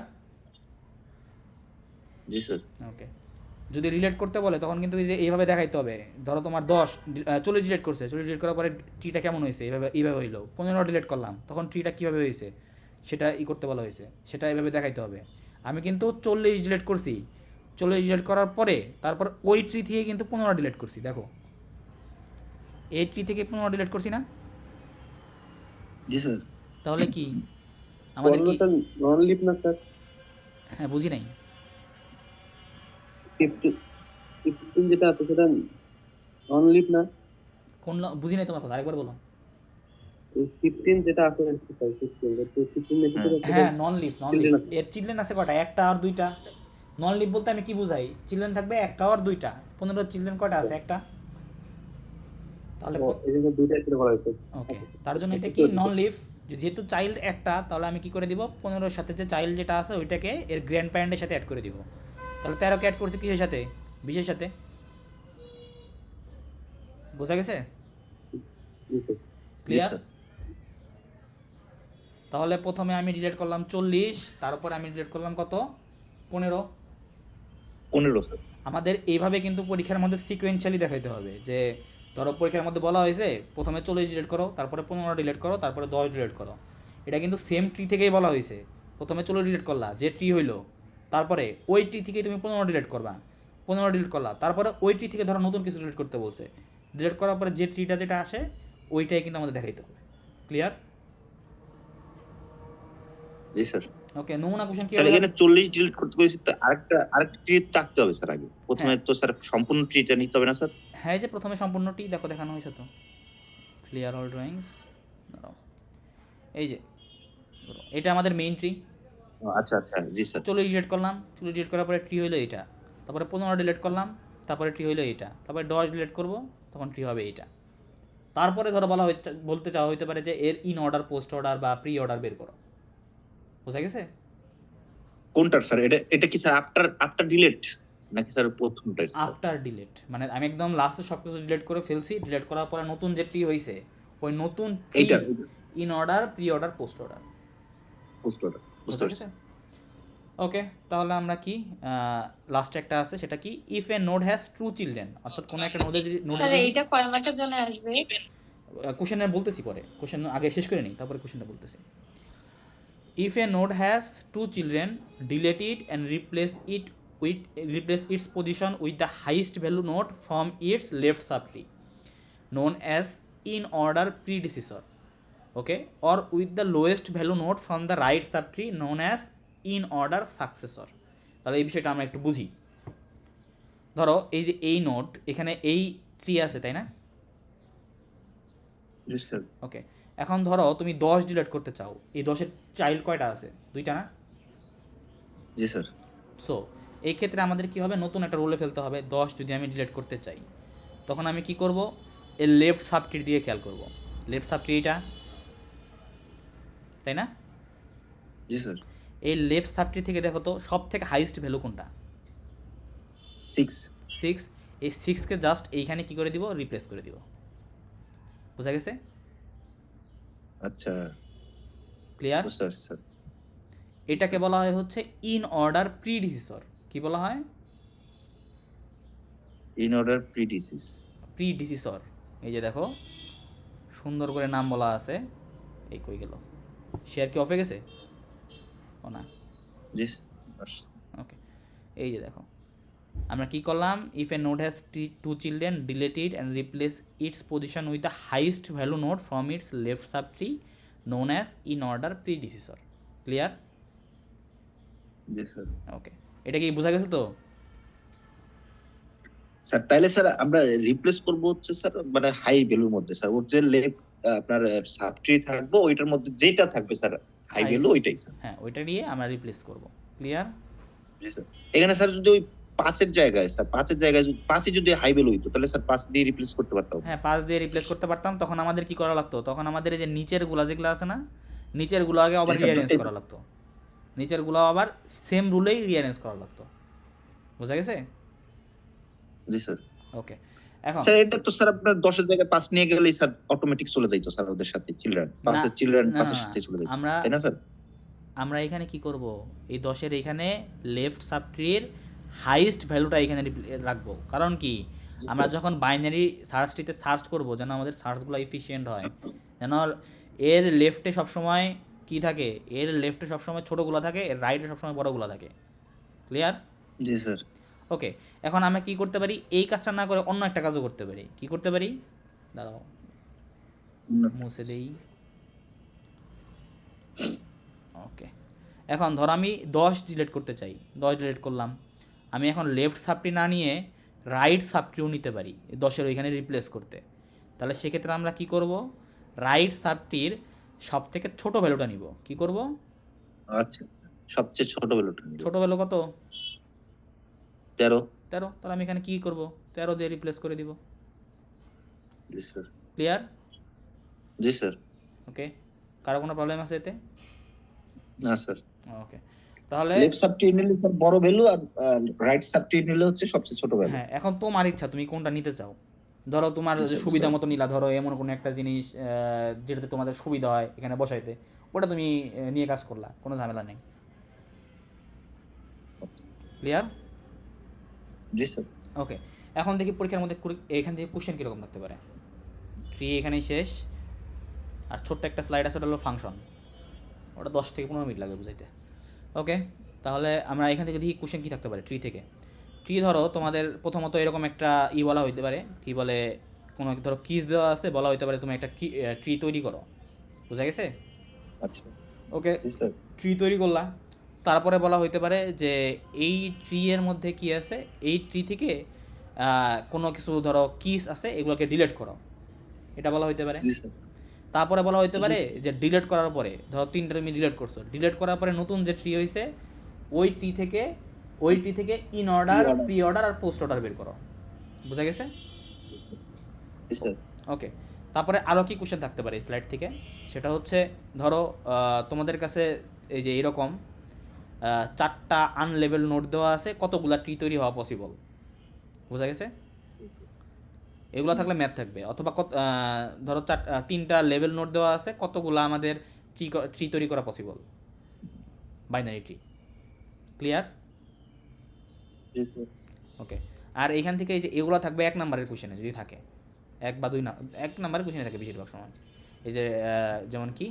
জি স্যার। ওকে, যদি রিলেট করতে বলে তখন কিন্তু এই যে এইভাবে দেখাইতে হবে। ধরো তোমার 10 40 ডিলিট করছে, 40 ডিলিট করার পরে ট্রিটা কেমন হয়েছে, এইভাবে হইলো। 15 ডিলিট করলাম, তখন ট্রিটা কীভাবে হয়েছে সেটা করতে বলা হয়েছে, সেটা এইভাবে দেখাইতে হবে। আমি কিন্তু 40 ডিলিট করছি, 40 ডিলিট করার পরে তারপর ওই ট্রি থেকে কিন্তু 15 ডিলিট করছি। দেখো, এই ট্রি থেকে 15 ডিলিট করছি না? জি স্যার। তাহলে কি আমাদের কি, নন লিভ না স্যার? হ্যাঁ বুঝি নাই। 15 যেটা আছে সেটা নন লিভ না? কোন বুঝি নাই তোমার কথা, আরেকবার বলো। 15 যেটা আছে স্যার, 15 হ্যাঁ, নন লিভ, নন লিভ। Children আছে। এর চিলড্রেন আছে কয়টা, একটা আর দুইটা। নন লিভ বলতে আমি কি বুঝাই, চিলড্রেন থাকবে একটা আর দুইটা। 15 চিলড্রেন কয়টা আছে, একটা। তাহলে এই জন্য দুইটা করে বলা হয়েছে। ওকে, তার জন্য এটা কি নন লিভ। যেহেতু চাইল্ড একটা, তাহলে আমি কি করে দিব, 15-এর সাথে যে চাইল্ড যেটা আছে ওইটাকে এর গ্র্যান্ড প্যারেন্টের সাথে অ্যাড করে দিব। তাহলে 13কে অ্যাড করছে কিসের সাথে, 20-এর সাথে। বোঝা গেছে? জি স্যার। ক্লিয়ার? তাহলে প্রথমে আমি ডিলিট করলাম 40, তারপর আমি ডিলিট করলাম কত, 15। 15 স্যার। আমাদের এইভাবে কিন্তু পরীক্ষার মধ্যে সিকোয়েন্সিয়ালি দেখাইতে হবে, যে ধরো পরীক্ষার মধ্যে বলা হয়েছে প্রথমে 40 ডিলিট করো, তারপরে 15 ডিলিট করো, তারপরে 10 ডিলিট করো। এটা কিন্তু সেম ট্রি থেকেই বলা হয়েছে। প্রথমে 40 ডিলিট করলা, যে ট্রি হইলো, তারপরে ওই ট্রি থেকে তুমি 15 ডিলিট করবা, 15 ডিলিট করলা, তারপরে ওই ট্রি থেকে ধরো নতুন কিছু ডিলিট করতে বলছে। ডিলিট করার পরে যে ট্রিটা যেটা আসে ওইটাই কিন্তু আমাদের দেখাইতে হবে। ক্লিয়ার? জি স্যার। ওকে, নমুনা কোশ্চেন কি স্যার হবে? এখানে 40 ডিলিট করতে কইছি, তো আরেকটা ট্রি থাকতে হবে স্যার আগে। প্রথমে হ্যাঁ। তো স্যার সম্পূর্ণ ট্রিটা নিতে হবে না স্যার? হ্যাঁ, এই যে প্রথমে সম্পূর্ণটি দেখো দেখানো হয়েছে তো, ক্লিয়ার অল ড্রয়িংস। এই যে এটা আমাদের মেইন ট্রি। আচ্ছা আচ্ছা, জি স্যার। 40 ডিলিট করলাম, 40 ডিলিট করার পরে ট্রি হইলো এটা, তারপরে 15 ডিলিট করলাম, তারপরে ট্রি হইলো এটা, তারপরে 10 ডিলিট করব, তখন ট্রি হবে এটা। তারপরে ধরো বলা বলতে চাওয়া হইতে পারে যে এর ইন অর্ডার, পোস্ট অর্ডার বা প্রি অর্ডার বের করো। বুঝা গেছে? কোনটার স্যার? এটা কি স্যার আফটার ডিলেট নাকি স্যার প্রথমটা? আফটার ডিলেট মানে আমি একদম লাস্টে সব কিছু ডিলেট করে ফেলছি, ডিলেট করার পরে নতুন যে ট্রি হয়েছে ওই নতুন এইটা in order, pre order, post order. Post order. বুঝতে পেরেছেন? ওকে, তাহলে আমরা কি লাস্টে একটা আছে, সেটা কি if a node has true children, অর্থাৎ কোনো একটা নোডে যদি স্যার এইটা কয় মার্কের জন্য আসবে? কোশ্চেনটা বলতেছি পরে, কোশ্চেন আগে শেষ করে নিই তারপরে কোশ্চেনটা বলতেছি। If a node has two children, delete it and replace its position with the highest value node from its left subtree known as in order predecessor, okay, or with the lowest value node from the right subtree known as in order successor। তাহলে এই বিষয়টা আমরা একটু বুঝি। ধরো এই যে এই নোড, এখানে এই ট্রি আছে তাই না? জি স্যার। ওকে, এখন ধরো তুমি 10 ডিলিট করতে চাও, এই 10-এর চাইল্ড কয়টা আছে? 2টা না? জি স্যার। সো এই ক্ষেত্রে আমাদের কি হবে, নতুন একটা রোলে ফেলতে হবে। 10 যদি আমি ডিলিট করতে চাই তখন আমি কি করব, এর লেফট সাবট্রি দিয়ে খেয়াল করব। লেফট সাবট্রি এটা, তাই না? জি স্যার। এই লেফট সাবট্রি থেকে দেখো তো সব থেকে হাইয়েস্ট ভ্যালু কোনটা? 6। এই 6কে জাস্ট এইখানে কি করে দিব, রিপ্লেস করে দিব। বুঝা গেছে? আচ্ছা, ক্লিয়ার? বুঝতে পারছি স্যার। এটাকে বলা হয় হচ্ছে ইন অর্ডার প্রিডিসিসর। কি বলা হয়? In order predecessor. এই যে দেখো সুন্দর করে নাম বলা আছে। এই কই গেল? শেয়ার কি অফে গেছে? ও না, জি। ওকে, এই যে দেখো আমরা কি করলাম, if a node has two children, delete it and replace its position with the highest value node from its left subtree known as in order predecessor. Clear? জি স্যার। ওকে, এটা কি বোঝা গেছে তো? স্যার তাইলে স্যার আমরা replace করব হচ্ছে স্যার মানে হাই ভ্যালুর মধ্যে স্যার, ওর যে লেফট আপনার সাবট্রি থাকবে ওইটার মধ্যে যেটা থাকবে স্যার হাই ভ্যালু ওইটাই স্যার। হ্যাঁ, ওইটা দিয়ে আমরা রিপ্লেস করব। ক্লিয়ার? জি স্যার। এখানে স্যার যদি ওই 5-এর জায়গায় স্যার 5-এর জায়গায় 5ই যদি হাই ভ্যালু হইতো তাহলে স্যার 5 দিয়ে রিপ্লেস করতে পারতাম। হ্যাঁ, 5 দিয়ে রিপ্লেস করতে পারতাম। তখন আমাদের কি করা লাগতো, তখন আমাদের এই যে নিচের গুলা যেগুলো আছে না, নিচের গুলো আগে আবার রিঅ্যারেঞ্জ করা লাগতো। নিচের গুলো আবার সেম রুলেই রিঅ্যারেঞ্জ করা লাগতো। বুঝা গেছে? জি স্যার। ওকে, এখন স্যার এটা তো স্যার আপনার 10-এর জায়গায় 5 নিয়ে গেলেই স্যার অটোমেটিক চলে যাইতো স্যার ওদের সাথে চিলড্রেন, 5-এর চিলড্রেন 5-এর সাথে চলে যাইতো, তাই না স্যার? আমরা এখানে কি করব, এই 10-এর এখানে লেফট সাবট্রির হাইয়েস্ট ভ্যালুটা এখানে রাখবো। কারণ কি, আমরা যখন বাইনারি সার্চ ট্রিতে সার্চ করব যেন আমাদের সার্চগুলো এফিশিয়েন্ট হয়, যেন এর লেফটে সবসময় কি থাকে, এর লেফটে সবসময় ছোটোগুলো থাকে, এর রাইটে সবসময় বড়গুলো থাকে। ক্লিয়ার? জি স্যার। ওকে, এখন আমরা কি করতে পারি, এই কাজটা না করে অন্য একটা কাজও করতে পারি। কি করতে পারি, দাঁড়াও মুছে দেই। ওকে, এখন ধর আমি 10 ডিলিট করতে চাই, 10 ডিলিট করলাম। আমি এখন লেফট সাবট্রি না নিয়ে রাইট সাবট্রিও নিতে পারি 10-এর ওইখানে রিপ্লেস করতে। তাহলে সেক্ষেত্রে আমরা কি করব, রাইট সাবট্রির সব থেকে ছোট ভ্যালুটা নিব। কি করব? আচ্ছা, সবচেয়ে ছোট ভ্যালুটা নিব। ছোট ভ্যালু কত? 13। তাহলে আমি এখানে কি করব, 13 দিয়ে রিপ্লেস করে দিব। জি স্যার। ক্লিয়ার? জি স্যার। ওকে, কারো কোনো প্রবলেম আছে এতে? না স্যার। ওকে, তাহলে লেফট সাবট্রি নিলে স্যার বড় ভ্যালু আর রাইট সাবট্রি নিলে হচ্ছে সবচেয়ে ছোট ভ্যালু। হ্যাঁ, এখন তোমার ইচ্ছা তুমি কোনটা নিতে চাও। ধরো তোমার জি স্যার, সুবিধা মতো নিলা, ধরো এমন কোনো একটা জিনিস যেটাতে তোমাদের সুবিধা হয় এখানে বসাইতে, ওটা তুমি নিয়ে কাজ করলা, কোনো ঝামেলা নেই। ক্লিয়ার? জি স্যার। ওকে, এখন দেখি পরীক্ষার মধ্যে এখান থেকে কোশ্চেন কীরকম থাকতে পারে। ট্রি এখানেই শেষ, আর ছোট্ট একটা স্লাইড আছে, ওটা হলো ফাংশন, ওটা 10 থেকে 15 মিনিট লাগে বুঝাইতে। ওকে, তাহলে আমরা এখান থেকে দেখি কোশ্চেন কী থাকতে পারে ট্রি থেকে। ট্রি ধরো তোমাদের প্রথমত এরকম একটা বলা হইতে পারে, কি বলে, কোনো ধরো কিজ দেওয়া আছে, বলা হইতে পারে তুমি একটা ট্রি তৈরি করো। বুঝা গেছে? আচ্ছা। ওকে, জি স্যার। ট্রি তৈরি করলা, তারপরে বলা হইতে পারে যে এই ট্রি এর মধ্যে কি আছে, এই ট্রি থেকে কোনো কিছু ধরো কিস আছে, এগুলোকে ডিলিট করো, এটা বলা হইতে পারে। জি স্যার। তারপরে বলা হইতে পারে যে ডিলিট করার পরে ধরো 3টা তুমি ডিলিট করছো, ডিলিট করার পরে নতুন যে ট্রি হয়েছে ওই ট্রি থেকে ইন অর্ডার, প্রি অর্ডার আর পোস্ট অর্ডার বের করো। বুঝা গেছে? জি স্যার। ওকে, তারপরে আরও কি কোশ্চেন থাকতে পারে স্লাইড থেকে, সেটা হচ্ছে ধরো তোমাদের কাছে এই যে এরকম 4টা আনলেভেল নোড দেওয়া আছে, কতগুলা ট্রি তৈরি হওয়া পসিবল, বোঝা গেছে? এগুলো থাকলে ম্যাথ থাকবে। অথবা ধরো 3টা লেভেল নোড দেওয়া আছে, কতগুলা আমাদের ট্রি তৈরি করা পসিবল, বাইনারি ট্রি। ক্লিয়ার? জি স্যার। ওকে। আর এইখান থেকে এই যে এগুলো থাকবে 1 নাম্বারের কোশ্চেনে যদি থাকে, 1 বা 2 1 নাম্বারের কোশ্চেনে থাকে বেশিরভাগ সময়। এই যে যেমন কি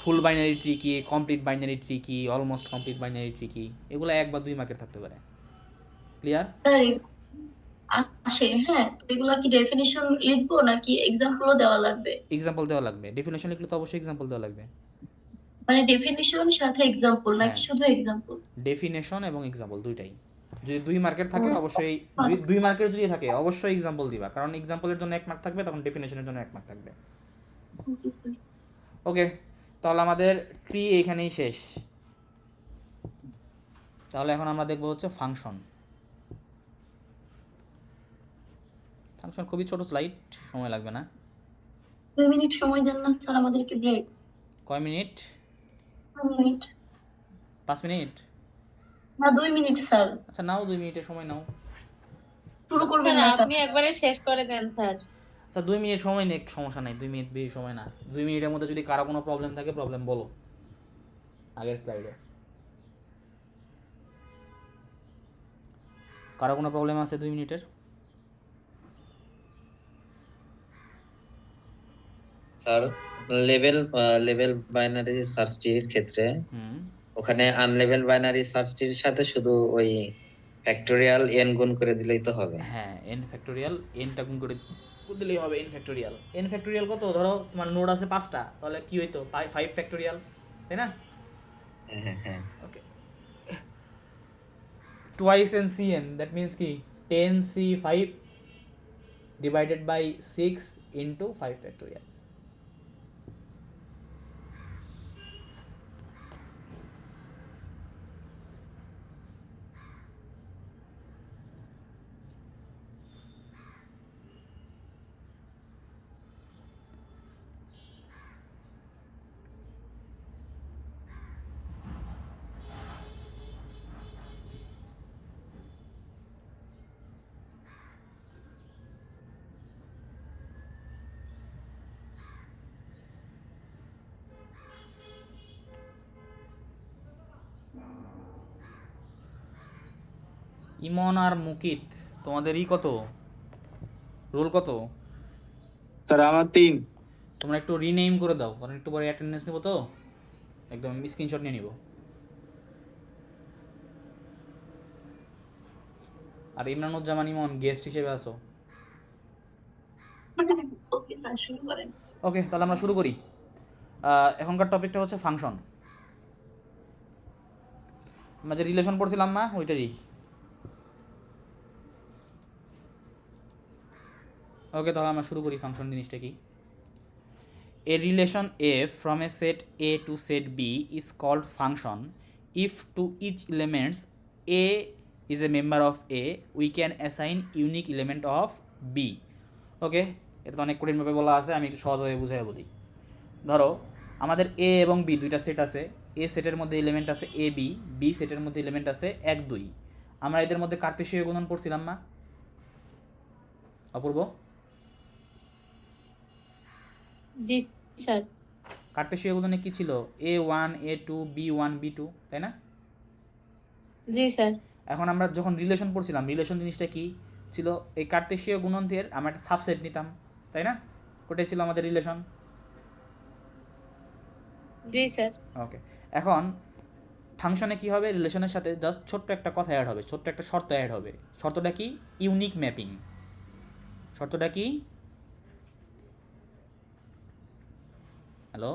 ফুল বাইনারি ট্রি কি, কমপ্লিট বাইনারি ট্রি কি, অলমোস্ট কমপ্লিট বাইনারি ট্রি কি, এগুলো 1 বা 2 মার্কের থাকতে পারে। ক্লিয়ার? স্যার আসে, হ্যাঁ, তো এগুলা কি ডেফিনিশন লিখবো নাকি এক্সাম্পলও দেওয়া লাগবে? এক্সাম্পল দেওয়া লাগবে। ডেফিনেশন লিখলে তো অবশ্যই এক্সাম্পল দেওয়া লাগবে। মানে ডেফিনিশন সাথে এক্সাম্পল নাকি হ্যাঁ। শুধু এক্সাম্পল? ডেফিনেশন এবং এক্সাম্পল দুইটাই। যদি 2 মার্কের থাকে অবশ্যই 2 মার্কের যদি থাকে অবশ্যই এক্সাম্পল দিবা, কারণ এক্সাম্পলের জন্য 1 মার্ক থাকবে, তখন ডেফিনেশনের জন্য 1 মার্ক থাকবে। Okay sir. ওকে, তাহলে আমাদের ট্রি এইখানেই শেষ। তাহলে এখন আমরা দেখবো হচ্ছে ফাংশন। ফাংশন খুবই ছোট স্লাইড, সময় লাগবে না। 2 মিনিট সময় দেন না স্যার আমাদেরকে, ব্রেক। কয় মিনিট? 2 minute 5 minute? না, 2 মিনিট স্যার। আচ্ছা নাও, 2 মিনিটের সময় নাও। শুরু করবেন স্যার না স্যার? আপনি একবারে শেষ করে দেন স্যার। আচ্ছা 2 মিনিট সময় নেই, সমস্যা নাই, 2 মিনিট বেশি সময় না। 2 মিনিটের মধ্যে যদি কারো কোনো প্রবলেম থাকে প্রবলেম বলো আগের স্লাইডে। কারো কোনো প্রবলেম আছে 2 মিনিটের? স্যার লেভেল বাইনারি সার্চ ট্রির ক্ষেত্রে ওখানে আনলেভেল বাইনারি সার্চ ট্রির সাথে শুধু ওই ফ্যাক্টোরিয়াল n গুণ করে দিলেই তো হবে। হ্যাঁ, n ফ্যাক্টোরিয়াল, nটা গুণ করে দিলেই হবে। n ফ্যাক্টোরিয়াল, n ফ্যাক্টোরিয়াল কত? ধরো তোমার নোড আছে 5টা, তাহলে কি হইতো 5 ফ্যাক্টোরিয়াল, তাই না? হ্যাঁ হ্যাঁ হ্যাঁ। ওকে, twice n cn, that means কি 10c5 divided by 6 into 5 factorial. ইমন আর মুকিত, তোমাদের কত, রোল কত? স্যার আমার 3। তোমরা একটু রিনেম করে দাও, কারণ একটু পরে অ্যাটেন্ডেন্স নেবো তো, একদম স্ক্রিনশট নিয়ে নিব। আর ইমরানুজ্জামান ইমন গেস্ট হিসেবে আসো। ওকে স্যার, শুরু করেন। ওকে, তাহলে আমরা শুরু করি। এখনকার টপিকটা হচ্ছে ফাংশন। আমরা যে রিলেশন পড়ছিলাম না, ওইটারই। ওকে, তাহলে আমরা শুরু করি। ফাংশন জিনিসটা কি? A relation f from a set a to set b is called function if to each elements a is a member of a we can assign unique element of b. ওকে, এটা তো অনেক কঠিনভাবে বলা আছে, আমি একটু সহজভাবে বুঝাই বলি। ধরো আমাদের a এবং b দুইটা সেট আছে, a সেটের মধ্যে এলিমেন্ট আছে a b, b সেটের মধ্যে এলিমেন্ট আছে 1 2। আমরা এদের মধ্যে কার্তেশীয় গুণন পড়ছিলাম না অপূর্ব? জি স্যার। কার্তেশীয় গুণনে কি ছিল? a1 a2 b1 b2, তাই না? জি স্যার। এখন আমরা যখন রিলেশন পড়ছিলাম, রিলেশন জিনিসটা কি ছিল? এই কার্তেশীয় গুণনটির আমরা একটা সাবসেট নিতাম, তাই না? ওটাই ছিল আমাদের রিলেশন। জি স্যার। ওকে, এখন ফাংশনে কি হবে? রিলেশনের সাথে জাস্ট ছোট্ট একটা কথা অ্যাড হবে, ছোট্ট একটা শর্ত অ্যাড হবে। শর্তটা কি? Unique mapping. শর্তটা কি? হ্যালো,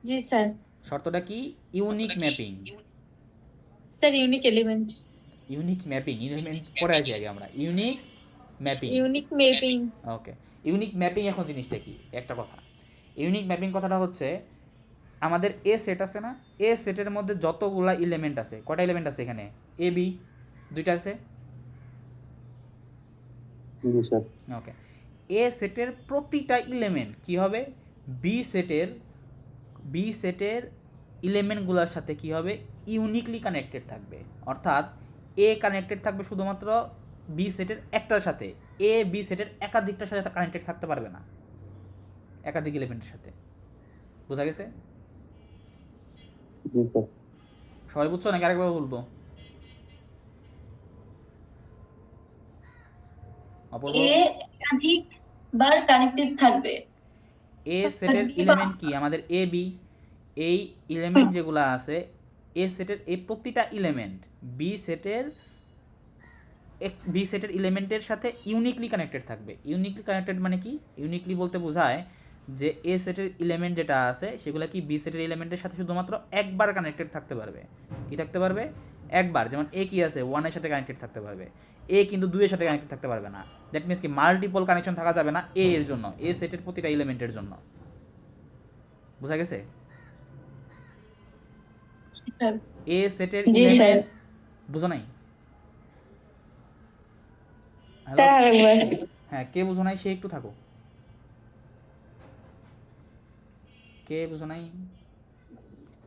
জি স্যার। শর্তটা কি? Unique mapping. Sir unique element. Unique mapping, element পরে আছি আগে আমরা। Unique mapping. Unique mapping. Okay, unique mapping এখন জিনিসটা কি? একটা কথা, ইউনিক ম্যাপিং কথাটা হচ্ছে আমাদের এ সেট আছে না, এ সেটের মধ্যে যতগুলা এলিমেন্ট আছে, কয়টা এলিমেন্ট আছে এখানে? এ বি দুইটা আছে, জি স্যার। ওকে, এ সেটের প্রতিটা এলিমেন্ট কি হবে, বি সেটের এলিমেন্টগুলোর সাথে কি হবে, ইউনিকলি কানেক্টেড থাকবে। অর্থাৎ এ কানেক্টেড থাকবে শুধুমাত্র বি সেটের একটার সাথে, এ বি সেটের একাধিকটার সাথে কানেক্টেড থাকতে পারবে না, একাধিক এলিমেন্টের সাথে। বোঝা গেছে? জি স্যার। সবাই বুঝছো নাকি আরেকবার বলবো? অপূর্ব, এ একাধিক বার কানেক্টেড থাকবে। এ সেটের এলিমেন্ট কি আমাদের এ বি, এই এলিমেন্ট যেগুলো আছে এ সেটের এই প্রতিটা এলিমেন্ট বি সেটের এলিমেন্টের সাথে ইউনিকলি কানেক্টেড থাকবে। ইউনিকলি কানেক্টেড মানে কি? ইউনিকলি বলতে বোঝায় যে এ সেটের এলিমেন্ট যেটা আছে সেগুলো কি বি সেটের এলিমেন্টের সাথে শুধুমাত্র একবার কানেক্টেড থাকতে পারবে। কি থাকতে পারবে? একবার। যেমন এ কি আছে, 1 এর সাথে কানেক্টেড থাকতে পারবে, এ কিন্তু 2 এর সাথে কানেক্টেড থাকতে পারবে না। দ্যাট মিনস কি মাল্টিপল কানেকশন থাকা যাবে না এ এর জন্য, এ সেটের প্রতিটা এলিমেন্টের জন্য। বোঝা গেছে? এ সেটের জি এলিমেন্ট স্যার। বুঝো নাই? হ্যালো, স্যার একবার হ্যাঁ, কে বুঝো নাই সে একটু থাকো। কে বুঝো নাই?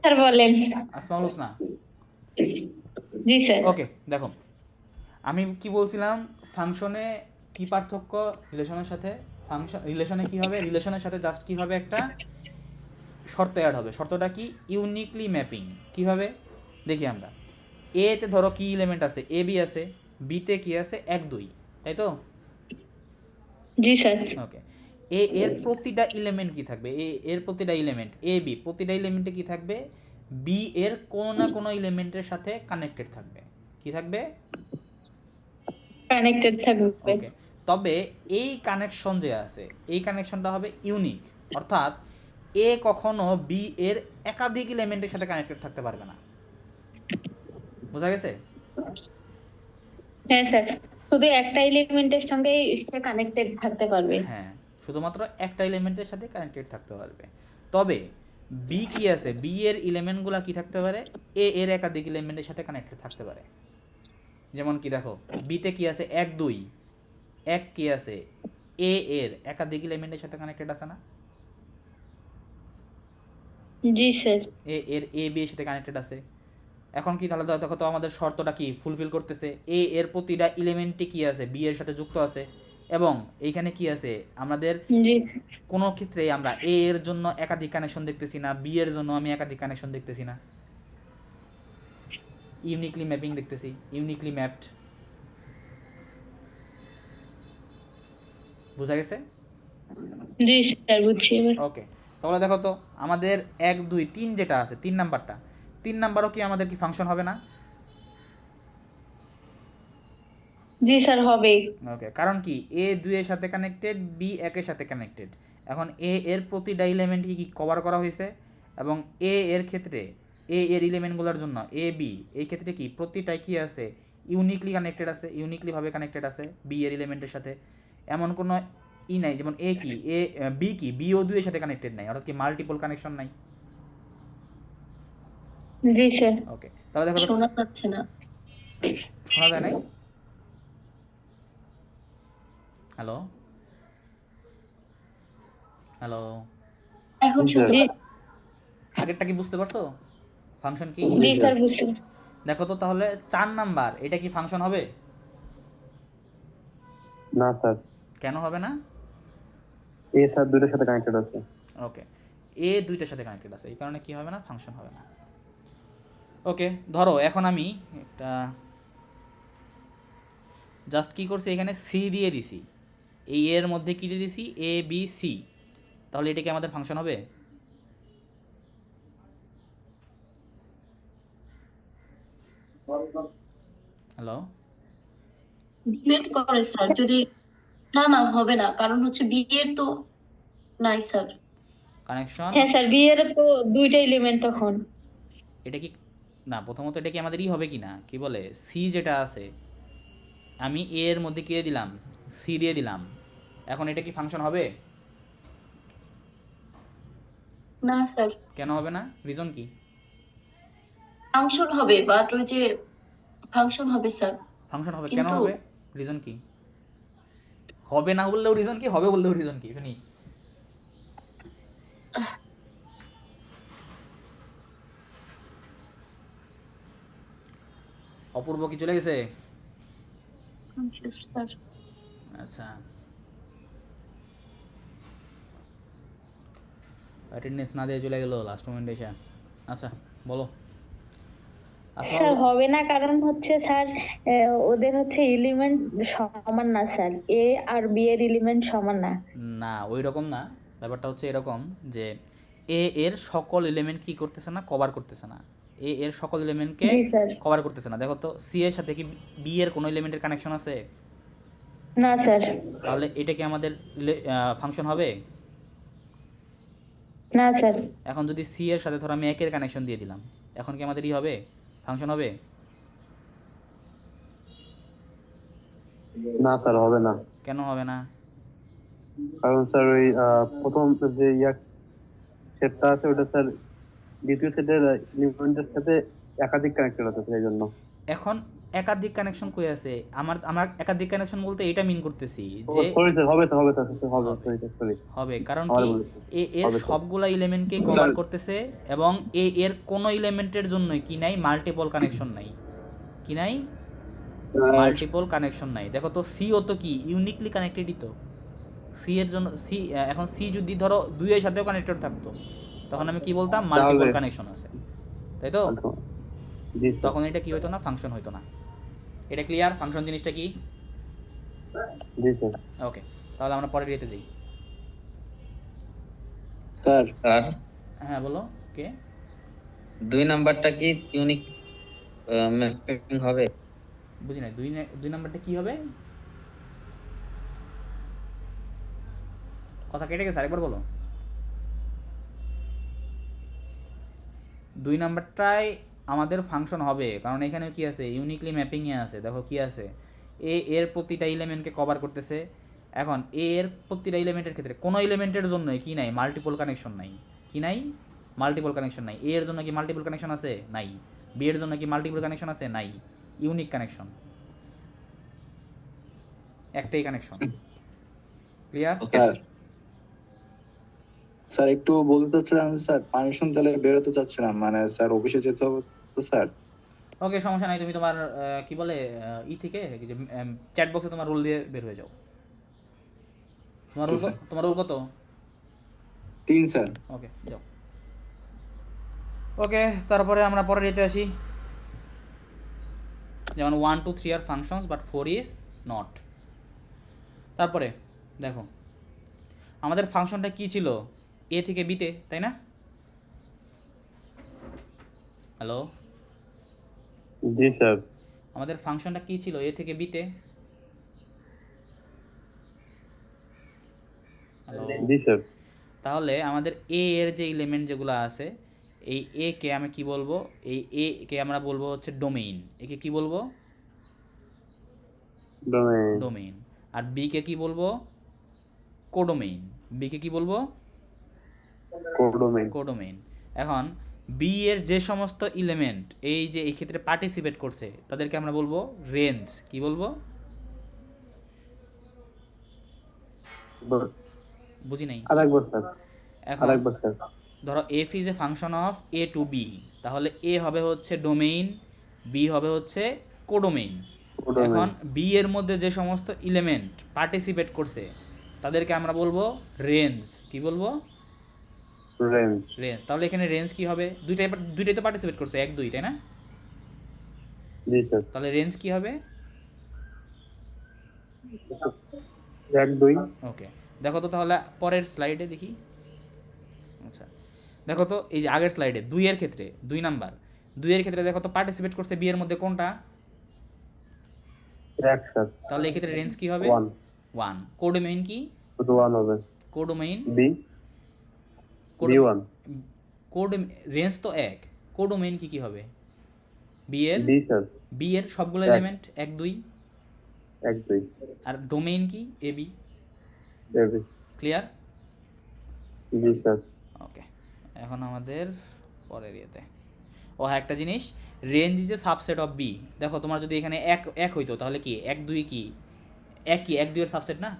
স্যার বলেন। আসমাউল হোসনা। জি স্যার। ওকে, দেখো আমি কি বলছিলাম, ফাংশনে কি পার্থক্য রিলেশনের সাথে? ফাংশন রিলেশনে কি হবে, রিলেশনের সাথে জাস্ট কি হবে, একটা শর্ত অ্যাড হবে। শর্তটা কি? Uniquely mapping. কিভাবে দেখি আমরা, এ তে ধরো কি এলিমেন্ট আছে, এ বি আছে, বিতে কি আছে 1 2, তাই তো? জি স্যার। ওকে, এ এর প্রতিটা এলিমেন্ট কি থাকবে, এ এর প্রতিটা এলিমেন্ট, এ বি প্রতিটা এলিমেন্টে কি থাকবে, বি এর কোনো না কোনো এলিমেন্টের সাথে কানেক্টেড থাকবে। কি থাকবে? কানেক্টেড থাকবে। ওকে, তবে এই কানেকশন যে আছে এই কানেকশনটা হবে ইউনিক। অর্থাৎ এ কখনো বি এর একাধিক এলিমেন্টের সাথে কানেক্টেড থাকতে পারবে না। বোঝা গেছে? হ্যাঁ স্যার, শুধু একটা এলিমেন্টের সঙ্গে সে কানেক্টেড থাকতে পারবে। হ্যাঁ, শুধুমাত্র একটা এলিমেন্টের সাথে কানেক্টেড থাকতে পারবে। তবে বি কি আছে, বি এর এলিমেন্টগুলো কি থাকতে পারে, এ এর একাধিক এলিমেন্টের সাথে কানেক্টেড থাকতে পারে। যেমন কি দেখো, বিতে কি আছে 1 2, 1 কি আছে, এ এর একাধিক এলিমেন্টের সাথে কানেক্টেড আছে না? জি স্যার। এ এর এ বি এর সাথে কানেক্টেড আছে। এখন কি তাহলে দেখো তো আমাদের শর্তটা কি ফুলফিল করতেছে, এ এর প্রতিটা এলিমেন্টে কি আছে, বি এর সাথে যুক্ত আছে। এবং এইখানে কি আছে, আমাদের জি কোনো ক্ষেত্রে আমরা এ এর জন্য একাধিক কানেকশন দেখতেছি না, বি এর জন্য আমি একাধিক কানেকশন দেখতেছি না, ইউনিকলি ম্যাপিং দেখতেছি, ইউনিকলি ম্যাপড। বোঝা গেছে? জি স্যার, বুঝছি এবার। ওকে, তাহলে দেখো তো আমাদের 1 2 3 যেটা আছে, 3 নাম্বারটা, 3 নাম্বারও কি আমাদের কি ফাংশন হবে না? জি স্যার, হবে। ওকে, কারণ কি এ 2 এর সাথে কানেক্টেড, বি 1 এর সাথে কানেক্টেড। এখন এ এর প্রতিটা এলিমেন্ট কি কভার করা হয়েছে, এবং এ এর ক্ষেত্রে এ এর এলিমেন্টগুলোর জন্য এ বি এই ক্ষেত্রে কি প্রতিটাই কি আছে, ইউনিকলি কানেক্টেড আছে, ইউনিকলি ভাবে কানেক্টেড আছে বি এর এলিমেন্টের সাথে। এমন কোনো ই নাই যেমন এ কি বি কি বি ও 2 এর সাথে কানেক্টেড নাই, অর্থাৎ কি মাল্টিপল কানেকশন নাই। জি স্যার। ওকে, তাহলে দেখো তো, শোনা যাচ্ছে না। শোনা যায় নাই? হ্যালো, হ্যালো, এখন জি স্যার। শুনতে জি আগেরটা কি বুঝতে পারছো ফাংশন কি? জি স্যার, বুঝছি। দেখো তো তাহলে 4 নাম্বার এটা কি ফাংশন হবে? না স্যার, কেন হবে না? এ স্যার দুটোর সাথে কানেক্টেড আছে। ওকে, এ দুইটার সাথে কানেক্টেড আছে, এই কারণে কি হবে না, ফাংশন হবে না। ওকে, ধরো এখন আমি একটা জাস্ট কি করছি, এখানে সি দিয়ে দিছি, এই এর মধ্যে কি দিয়ে দিছি, এ বি সি। তাহলে এটা কি আমাদের ফাংশন হবে? হ্যালো, ডিপেন্ড করে স্যার, যদি না না হবে না, কারণ হচ্ছে বি এর তো নাই স্যার। কানেকশন হ্যাঁ স্যার, বি এর তো দুইটা এলিমেন্ট তখন। এটা কি না, প্রথমত এটা কি আমাদের ই হবে কি না, কি বলে সি যেটা আছে, আমি এ এর মধ্যে কি দিয়ে দিলাম, সি দিয়ে দিলাম, এখন এটা কি ফাংশন হবে? না স্যার, কেন হবে না, রিজন কি? ফাংশন হবে, বাট ওই যে ফাংশন হবে স্যার, ফাংশন হবে, কেন কিন্তু হবে, রিজন কি? হবে না বললেও রিজন কি, হবে বললেও রিজন কি শুনি। অপূর্ব কি চলে গেছে? Confused sir. আচ্ছা, অ্যাটেন্ডেন্স না দিয়ে চলে গেল লাস্ট মোমেন্টে এসে। আচ্ছা বলো আসমা স্যার বলো। হবে না কারণ হচ্ছে স্যার ওদের হচ্ছে এলিমেন্ট সমান না স্যার, এ আর বি এর এলিমেন্ট সমান না। না ওই রকম না, ব্যাপারটা হচ্ছে এরকম যে এ এর সকল এলিমেন্ট কি করতেছে না, কভার করতেছে না। এ এর সকল এলিমেন্টকে জি স্যার। কভার করতেছে না। দেখো তো সি এর সাথে কি বি এর কোনো এলিমেন্টের কানেকশন আছে? না স্যার। তাহলে এটা কি আমাদের ফাংশন হবে? না স্যার। এখন যদি সি এর সাথে ধরো আমি একের কানেকশন দিয়ে দিলাম, এখন কি আমাদের ই হবে, ফাংশন হবে? না স্যার, হবে না। কেন হবে না? কারণ স্যার ওই প্রথম যে সেটটা আছে ওটা স্যার দ্বিতীয় সেটের এলিমেন্টের সাথে একাধিক কানেক্টেড আছে, সেই জন্য। এখন একাধিক কানেকশন কই আছে? আমার একাধিক কানেকশন বলতে এটা মিন করতেছি যে সরি স্যার, হবে তো, হবে তো, হবে, সরি। হবে, কারণ আমার কি ভুল হয়েছে। এ এর হবে তো। সবগুলা এলিমেন্টকে কভার করতেছে এবং এ এর কোনো এলিমেন্টের জন্য কি নাই, মাল্টিপল কানেকশন নাই। কি নাই? মাল্টিপল কানেকশন নাই। দেখো তো সিও তো কি ইউনিকলি কানেক্টেডই তো। সি এর জন্য সি, এখন সি যদি ধরো 2 এর সাথেও কানেক্টেড থাকতো তখন আমি কি বলতাম, মাল্টিপল তাহলে- কানেকশন আছে, তাই তো? জি স্যার। তখন এটা কি হতো না, ফাংশন হতো না। এটা ক্লিয়ার ফাংশন জিনিসটা কি? জি স্যার। ওকে, তাহলে আমরা পরের ইয়েতে যাই। স্যার স্যার হ্যাঁ বলো কে? 2 নাম্বারটা কি ইউনিক ম্যাপিং হবে? বুঝি নাই, দুই নাম্বারটা কি হবে? কথা কেটে গেছে, আরেকবার বলো। 2 নাম্বারটাই আমাদের ফাংশন হবে, কারণ এখানে কি আছে, ইউনিকলি ম্যাপিংয়ে আছে। দেখো কি আছে, এ এর প্রতিটা এলিমেন্টকে কভার করতেছে। এখন এ এর প্রতিটা এলিমেন্টের ক্ষেত্রে কোনো এলিমেন্টের জন্যই কি নাই, মাল্টিপল কানেকশন নাই। কি নাই? মাল্টিপল কানেকশন নাই। এ এর জন্য কি মাল্টিপল কানেকশন আছে? নাই। বি এর জন্য কি মাল্টিপল কানেকশন আছে? নাই। ইউনিক কানেকশন, একটাই কানেকশন। ক্লিয়ার? স্যার স্যার একটু বলতে চাচ্ছিলাম স্যার, পারমিশন তাহলে বেরোতে চাচ্ছিলাম, মানে স্যার অফিসে যেতে হবে তো স্যার। ওকে সমস্যা নাই, তুমি তোমার কি বলে ই থেকে যে চ্যাট বক্সে তোমার রোল দিয়ে বের হয়ে যাও। তোমার রোল, স্যার। তোমার রোল কত? 3 স্যার। ওকে যাও। ওকে, তারপরে আমরা পরের ইয়েতে আসি। যেমন 1 2 3 আর ফাংশনস বাট 4 ইজ নট। তারপরে দেখো আমাদের ফাংশনটা কি ছিল, এ থেকে বিতে, তাই না? হ্যালো, জি স্যার। আমাদের ফাংশনটা কি ছিল, এ থেকে বিতে? হ্যালো, জি স্যার। তাহলে আমাদের এ এর যে এলিমেন্ট যেগুলো আছে, এই এ কে আমি কি বলবো, এই এ কে আমরা বলবো হচ্ছে ডোমেইন। একে কি বলবো? ডোমেইন। আর বি কে কি বলবো? কোডোমেইন। বি কে কি বলবো? কোডোমেইন। এখন বি এর যে সমস্ত এলিমেন্ট এই যে এই ক্ষেত্রে পার্টিসিপেট করছে তাদেরকে আমরা বলবো রেঞ্জ। কি বলবো? বুঝি নাই। আরেকবার স্যার, এখন আরেকবার স্যার। ধরো F is a function of A to B, তাহলে এ হবে হচ্ছে ডোমেইন, বি হবে হচ্ছে কোডোমেইন। এখন বি এর মধ্যে যে সমস্ত এলিমেন্ট পার্টিসিপেট করছে তাদেরকে আমরা বলবো রেঞ্জ। কি বলবো? রেঞ্জ। তাহলে এখানে রেঞ্জ কি হবে? দুইটাই তো পার্টিসিপেট করছে, 1 2, তাই না? জি স্যার। তাহলে রেঞ্জ কি হবে? 1 2। ওকে, দেখো তো তাহলে পরের স্লাইডে দেখি। আচ্ছা দেখো তো এই যে আগের স্লাইডে 2 এর ক্ষেত্রে 2 নাম্বার 2 এর ক্ষেত্রে দেখো তো পার্টিসিপেট করছে বি এর মধ্যে কোনটা? 1 স্যার। তাহলে এই ক্ষেত্রে রেঞ্জ কি হবে? 1। কোডোমেইন কি? শুধু 1 হবে। Codomain B B1। Code range তো 1, কোডোমেইন কি কি হবে? বি এর, বি স্যার। বি এর সবগুলো এক। এলিমেন্ট 1 2। 1 2। আর ডোমেইন কি? A B. এবি। ক্লিয়ার? জি স্যার। ওকে, এখন আমাদের পরের ইয়েতে হ্যাঁ একটা জিনিস, range is a subset of B. দেখো তোমার যদি এখানে 1 1 হইতো তাহলে কি 1 2 কি 1 কি 1 2 এর সাবসেট না?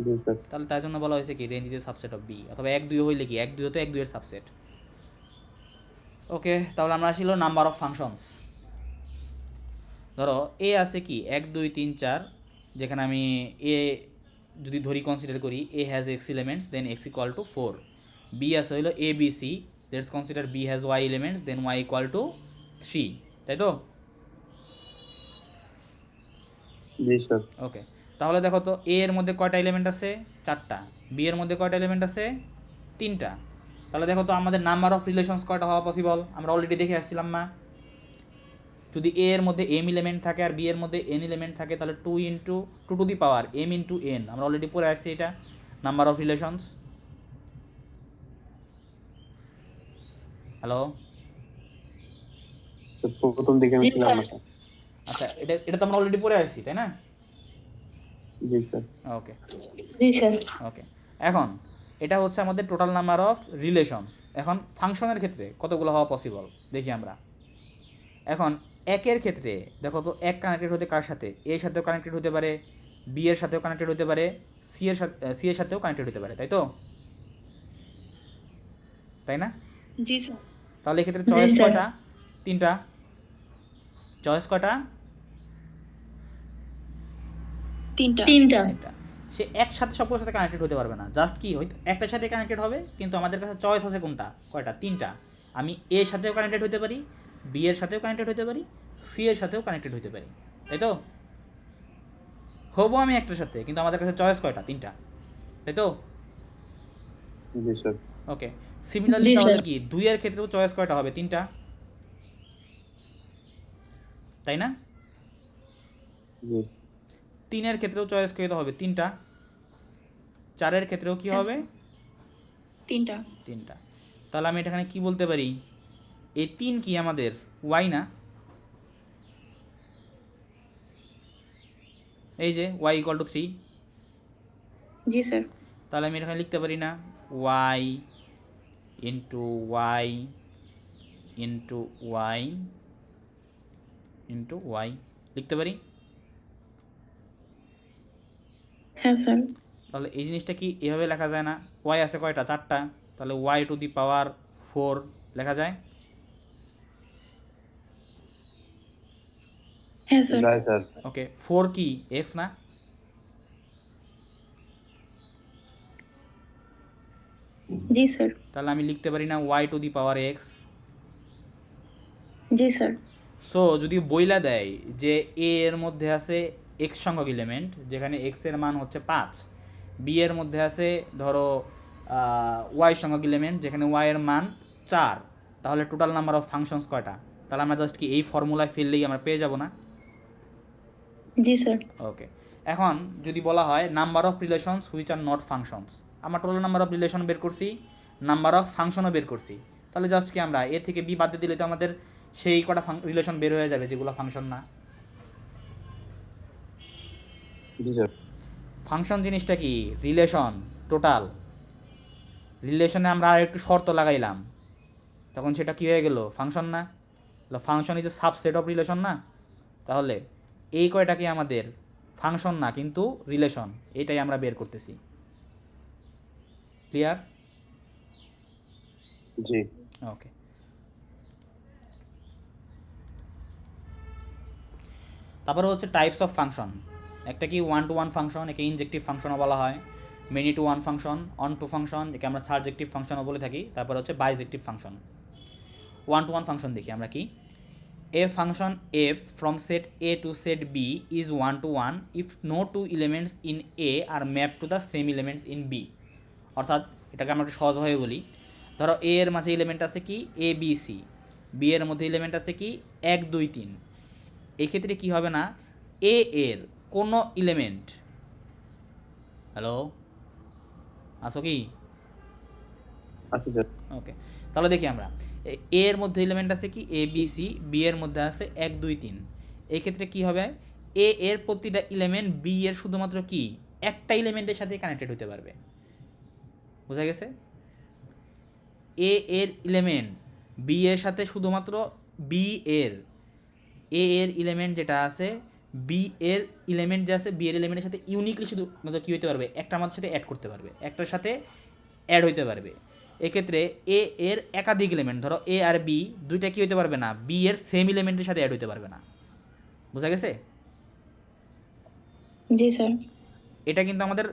জি স্যার। তাহলে তার জন্য বলা হয়েছে কি range is a subset of B, অথবা 1 2 হইলে কি 1 2 তো 1 2 এর সাবসেট। ওকে, তাহলে আমরা আসিল নাম্বার অফ ফাংশনস। ধরো এ আছে কি 1 2 3 4, যেখানে আমি এ যদি ধরি কনসিডার করি A has X elements then X equal to 4। B আছে হইলো A B C, let's consider B has Y elements then Y equal to 3, তাই তো? জি স্যার। ওকে, তাহলে দেখো তো এ এর মধ্যে কয়টা এলিমেন্ট আছে? 4টা। বি এর মধ্যে কয়টা এলিমেন্ট আছে? 3টা। তাহলে দেখো তো আমাদের নাম্বার অফ রিলেশনস কয়টা হওয়া পসিবল? আমরা অলরেডি দেখে আসছিলাম না, যদি এ এর মধ্যে এম এলিমেন্ট থাকে আর বি এর মধ্যে এন এলিমেন্ট থাকে তাহলে 2 into 2 to the power M into N, আমরা অলরেডি পড়ে আসছি এটা নাম্বার অফ রিলেশনস। হ্যালো, তো প্রথম দিকে আমি ছিলাম না স্যার। আচ্ছা এটা তো আমরা অলরেডি পড়ে আসছি, তাই না? জি স্যার। ওকে জি স্যার। ওকে, এখন এটা হচ্ছে আমাদের টোটাল নাম্বার অফ রিলেশনস। এখন ফাংশনের ক্ষেত্রে কতগুলো হওয়া পসিবল দেখি আমরা। এখন একের ক্ষেত্রে দেখো তো এক কানেক্টেড হতে কার সাথে? এর সাথেও কানেক্টেড হতে পারে, বি এর সাথেও কানেক্টেড হতে পারে, সি এর সাথেও কানেক্টেড হতে পারে, তাই তো? তাই না? জি স্যার। তাহলে এক্ষেত্রে জি, চয়েস স্যার। কয়টা? 3টা। চয়েস কয়টা? 3টা। 3টা। 3টা। সে একসাথে সবগুলোর সাথে কানেক্টেড হতে পারবে না, জাস্ট কি হয়তো একটার সাথে কানেক্টেড হবে, কিন্তু আমাদের কাছে চয়েস আছে কোনটা? কয়টা? 3টা। আমি এ এর সাথেও কানেক্টেড হতে পারি, বি এর সাথেও কানেক্টেড হতে পারি, সি এর সাথেও কানেক্টেড হতে পারি, তাই তো? হবো আমি একটার সাথে, কিন্তু আমাদের কাছে চয়েস কয়টা? 3টা, তাই তো? জি স্যার। ওকে, সিমিলারলি জি, তাহলে স্যার। কি 2 এর ক্ষেত্রেও চয়েস কয়টা হবে? 3টা, তাই না? জি। 3 এর ক্ষেত্রেও চয়েস কয়টা হবে? 3টা। 4 এর ক্ষেত্রেও কি Yes, হবে? 3টা। 3টা। তাহলে আমি এখানে কি বলতে পারি? এই 3 কি আমাদের ওয়াই না? এই যে ওয়াই ইকুয়াল টু 3, জি স্যার। তাহলে আমি এখানে লিখতে পারি না Y into Y into Y into Y লিখতে পারি? হ্যাঁ স্যার। তাহলে এই জিনিসটা কি এভাবে লেখা যায় না? ওয়াই আছে কয়টা? 4টা, তাহলে ওয়াই টু দি পাওয়ার 4 লেখা যায়? হ্যাঁ স্যার। যাই স্যার। ওকে, 4 কি এক্স না? জি স্যার। তাহলে আমি লিখতে পারি না Y to the power X? জি স্যার। সো যদি বইলা দেয় যে এ এর মধ্যে আছে এক্স সংখ্যক এলিমেন্ট, যেখানে এক্স এর মান হচ্ছে 5, বি এর মধ্যে আছে ধরো ওয়াই সংখ্যক এলিমেন্ট, যেখানে ওয়াই এর মান 4, তাহলে টোটাল নাম্বার অফ ফাংশনস কয়টা? তাহলে আমরা জাস্ট কি এই ফর্মুলায় ফেললেই আমরা পেয়ে যাব না? জি স্যার। ওকে, এখন যদি বলা হয় number of relations which are not functions, আমরা টোটাল নাম্বার অফ রিলেশন বের করছি, নাম্বার অফ ফাংশনও বের করছি, তাহলে জাস্ট কি আমরা এর থেকে বি বাদ দিয়ে দিলে তো আমাদের সেই কটা রিলেশন বের হয়ে যাবে যেগুলো ফাংশন না। জি স্যার। ফাংশন জিনিসটা কি? Relation total. রিলেশনে আমরা আর একটু শর্ত লাগাইলাম, তখন সেটা কি হয়ে গেল? ফাংশন না? Function is a subset of relation না? তাহলে এই কয়টা কি আমাদের ফাংশন না কিন্তু রিলেশন, এটাই আমরা বের করতেছি। ক্লিয়ার? জি। ওকে, তারপরে হচ্ছে টাইপস অফ ফাংশন। একটা কি ওয়ান টু ওয়ান ফাংশন, একে ইনজেক্টিভ ফাংশনও বলা হয়, many to one function, onto function, একে আমরা সাবজেক্টিভ ফাংশনও বলে থাকি, তারপর হচ্ছে bijective function. One to one function দেখি আমরা কি। A function F from set A to set B is one to one if no two elements in A are map to the same elements in B. অর্থাৎ এটাকে আমরা একটু সহজভাবে বলি, ধরো এ এর মাঝে এলিমেন্ট আছে কি এ বি সি, বি এর মধ্যে এলিমেন্ট আছে কি 1 2 3। এক্ষেত্রে কি হবে না, এ এর কোনো এলিমেন্ট, হ্যালো আসো কি? আচ্ছা স্যার। ওকে, তাহলে দেখি আমরা এ এর মধ্যে এলিমেন্ট আছে কি এ বি সি, বি এর মধ্যে আছে 1 2 3। এই ক্ষেত্রে কি হবে, এ এর প্রতিটা এলিমেন্ট বি এর শুধুমাত্র কি একটা এলিমেন্টের সাথে কানেক্টেড হতে পারবে। বোঝা গেছে? এ এর এলিমেন্ট বি এর সাথে শুধুমাত্র বি এর, এ এর এলিমেন্ট যেটা আছে বি এর এলিমেন্ট যে আছে বি এর এলিমেন্টের সাথে ইউনিকলি শুধু মতো কী হতে পারবে, একটা আমাদের সাথে অ্যাড করতে পারবে, একটার সাথে অ্যাড হইতে পারবে। এক্ষেত্রে এ এর একাধিক এলিমেন্ট, ধরো এ আর বি দুইটা কী হইতে পারবে না, বি এর সেম এলিমেন্টের সাথে অ্যাড হইতে পারবে না। বোঝা গেছে? জি স্যার। এটা কিন্তু আমাদের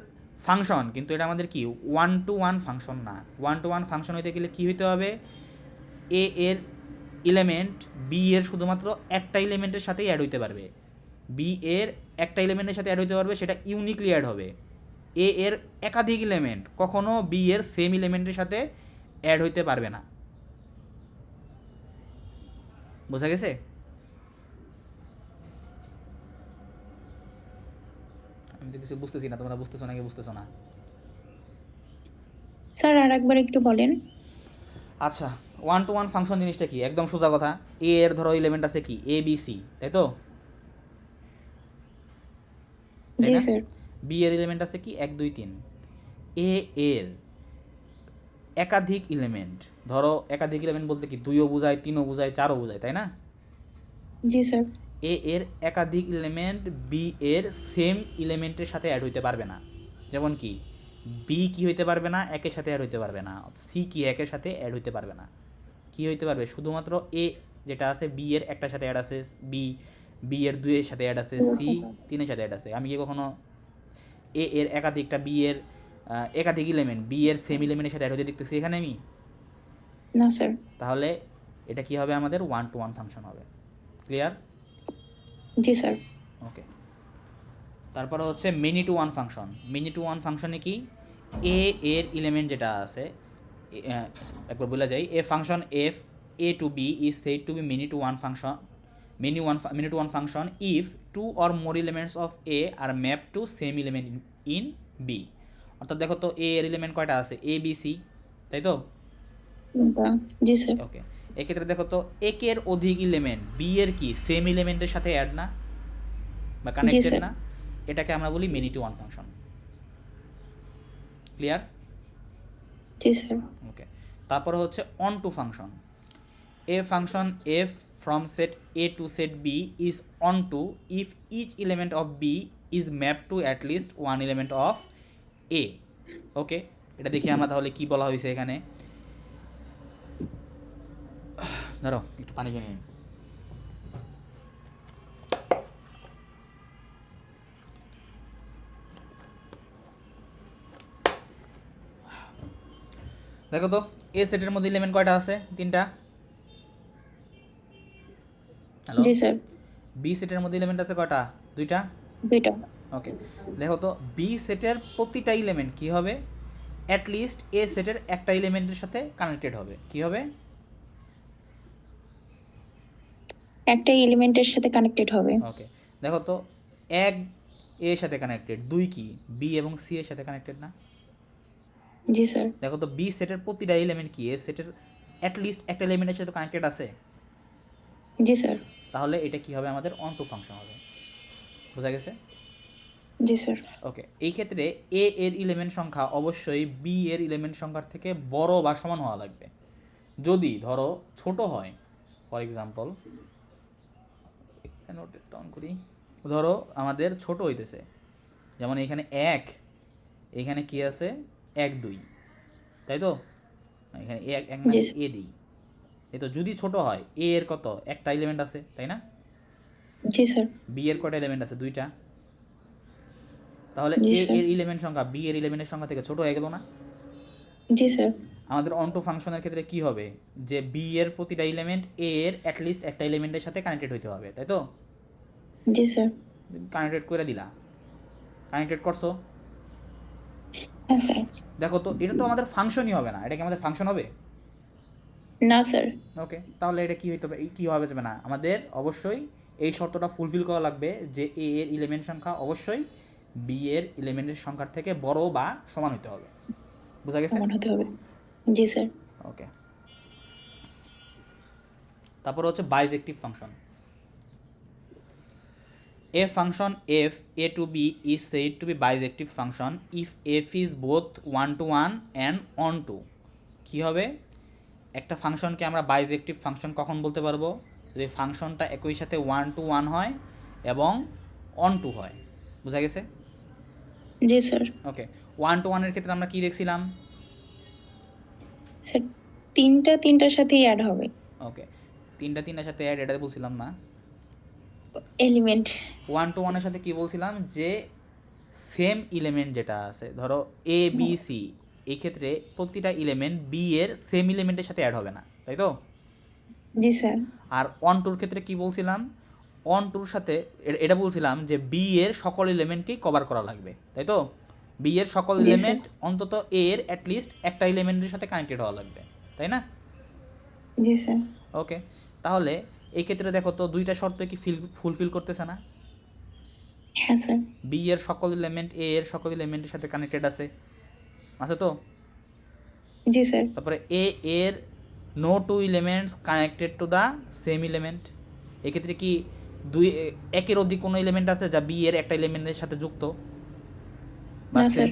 ফাংশন, কিন্তু এটা আমাদের কি 1-to-1 ফাংশন না। 1-to-1 ফাংশন হইতে গেলে কী হইতে হবে, এ এর এলিমেন্ট বি এর শুধুমাত্র একটা এলিমেন্টের সাথেই অ্যাড হইতে পারবে, বি এর একটা এলিমেন্টের সাথে অ্যাড হইতে পারবে, সেটা ইউনিকলি অ্যাড হবে। এ এর একাধিক এলিমেন্ট কখনো বি এর সেম এলিমেন্টের সাথে অ্যাড হইতে পারবে না। বোঝা গেছে? আমি তো কিছু বুঝতেছি না, তোমরা বুঝতেছো নাকি বুঝতেছো না? স্যার আরেকবার একটু বলেন। আচ্ছা, 1-to-1 ফাংশন জিনিসটা কি? একদম সোজা কথা, এ এর ধরো এলিমেন্ট আছে কি এ বি সি, তাই তো? তাই জি না? স্যার। বি এর এলিমেন্ট আছে কি 1 2 3। এ এর একাধিক এলিমেন্ট, ধরো একাধিক এলিমেন্ট বলতে কি 2ও বোঝায়, 3ও বোঝায়, 4ও বোঝায়, তাই না? জি স্যার। এ এর একাধিক এলিমেন্ট বি এর সেম এলিমেন্টের সাথে অ্যাড হইতে পারবে না। যেমন কি বি কি হইতে পারবে না, একের সাথে অ্যাড হইতে পারবে না, সি কি একের সাথে অ্যাড হইতে পারবে না। কি হইতে পারবে, শুধুমাত্র এ যেটা আছে বি এর একটার সাথে অ্যাড আছে, বি এর 2 এর সাথে অ্যাড আছে, সি 3 এর সাথে অ্যাড আছে। আমি কি কখনো এ এর একাধিকটা বি এর একাধিক এলিমেন্ট বি এর সেম এলিমেন্টের সাথে অ্যাড হতে দেখতেছি এখানে আমি? না স্যার। তাহলে এটা কি হবে, আমাদের 1-to-1 ফাংশন হবে। ক্লিয়ার? জি স্যার। ওকে, তারপরে হচ্ছে many to one function. Many to one ফাংশনে কি এ এর এলিমেন্ট যেটা আছে, একবার বলা যায় a function F A to B is said to be many to one function, many to one function if 2 or more elements of A are mapped to same element in B। অর্থাৎ দেখো তো এ এর element কয়টা আছে, এ B C, তাই তো? জি sir. ওকে, এক্ষেত্রে দেখো তো একের অধিক এলিমেন্ট বি এর কি সেম এলিমেন্টের সাথে অ্যাড না বা কানেক্টেড স্যার। না, এটাকে আমরা বলি many to one function. Clear? জি স্যার। ওকে, তারপরে হচ্ছে onto function. A function F from set A to set B is onto if each element of B is map to at least one element of A. Okay, এটা দেখি আমরা তাহলে কি বলা হয়েছে এখানে। ধরো একটু পানি কিনে নিন। দেখো তো এ সেটের মধ্যে এলিমেন্ট কয়টা আছে, 3টা। হ্যালো, জি স্যার। বি সেটের মধ্যে এলিমেন্ট আছে কয়টা, 2টা। 2টা। ওকে, দেখো তো বি সেটের প্রতিটা এলিমেন্ট কি হবে, অ্যাট লিস্ট এ সেটের একটা এলিমেন্টের সাথে কানেক্টেড হবে। কি হবে? একটা এলিমেন্টের সাথে কানেক্টেড হবে। ওকে, দেখো তো 1 এ এর সাথে কানেক্টেড, 2 কি বি এবং সি এর সাথে কানেক্টেড না? জি স্যার। দেখো তো বি সেটের প্রতিটা এলিমেন্ট কি এ সেটের অ্যাট লিস্ট একটা এলিমেন্টের সাথে কানেক্টেড আছে। জি স্যার। তাহলে এটা কি হবে, আমাদের অন টু ফাংশন হবে। বোঝা গেছে? জি স্যার। ওকে, এই ক্ষেত্রে এ এর এলিমেন্ট সংখ্যা অবশ্যই বি এর এলিমেন্ট সংখ্যার থেকে বড় বা সমান হওয়া লাগবে। যদি ধরো ছোট হয়, ফর এক্সাম্পল নোট ডাউন করি, ধরো আমাদের ছোট হইতেছে, যেমন এখানে 1, এখানে কি আছে 1 2, তাই তো? এখানে এক জি মানে স্যার। এ দিই, এই তো। যদি ছোট হয় এ এর কত, একটা এলিমেন্ট আছে, তাই না? জি স্যার। বি এর কয়টা এলিমেন্ট আছে, 2টা। তাহলে জি এ স্যার। এর এলিমেন্ট সংখ্যা বি এর এলিমেন্টের সংখ্যা থেকে ছোট হয়ে গেল না? জি স্যার। আমাদের অন টু ফাংশনের ক্ষেত্রে কি হবে, যে বি এর প্রতিটা এলিমেন্ট এ এর অ্যাটলিস্ট একটা এলিমেন্টের সাথে কানেক্টেড হইতে হবে, তাই তো? জি স্যার। কানেক্টেড করে দিলা, কানেক্টেড করছো। হ্যাঁ স্যার। দেখো তো এটা তো আমাদের ফাংশনই হবে না, এটা কি আমাদের ফাংশন হবে? না স্যার। ওকে, তাহলে এটা কি হইতে হবে, কি হবে যাবে না, আমাদের অবশ্যই এই শর্তটা ফুলফিল করা লাগবে যে এ এর এলিমেন্ট সংখ্যা অবশ্যই বি এর এলিমেন্টের সংখ্যার থেকে বড় বা সমান হতে হবে। বোঝা গেছে? সমান হতে হবে। জি স্যার। ওকে, তারপর হচ্ছে bijective function. A function f a to b is said to be bijective function if f is both 1-to-1 and on-to। কি হবে, একটা ফাংশনকে আমরা বাইজেক্টিভ ফাংশন কখন বলতে পারবো, যদি ফাংশনটা একই সাথে 1-to-1 হয় এবং অন টু হয়। বোঝা গেছে? জি স্যার। ওকে, 1 to 1 এর ক্ষেত্রে আমরা কি দেখছিলাম? স্যার তিনটার সাথেই অ্যাড হবে ওকে, তিনটার সাথে অ্যাড, এটা বলছিলাম না। এলিমেন্ট। 1 to 1 এর সাথে কি বলছিলাম? যে সেম এলিমেন্ট যেটা আছে, ধরো এ বি সি, এই ক্ষেত্রে প্রতিটা এলিমেন্ট বি এর সেম এলিমেন্টের সাথে অ্যাড হবে না, তাই তো? জি স্যার। আর অন টুর ক্ষেত্রে কি বলছিলাম? অন টুর সাথে এটা বলছিলাম যে বি এর সকল এলিমেন্টকেই কভার করা লাগবে, তাই তো? বি এর সকল জি, এলিমেন্ট অন্তত এ এর অ্যাটলিস্ট একটা এলিমেন্টের সাথে কানেক্টেড হওয়া লাগবে, তাই না? জি স্যার। ওকে, তাহলে এই ক্ষেত্রে দেখো তো দুইটা শর্ত কি ফুলফিল করতেছে না? হ্যাঁ স্যার। বি এর সকল এলিমেন্ট এ এর সকল এলিমেন্টের সাথে কানেক্টেড আছে তো? জি স্যার। তারপরে এ এর no two elements connected to the same element. এক্ষেত্রে কি একের অধিক কোনো এলিমেন্ট আছে যা বি এর একটা এলিমেন্টের সাথে যুক্ত বা না সেম? স্যার।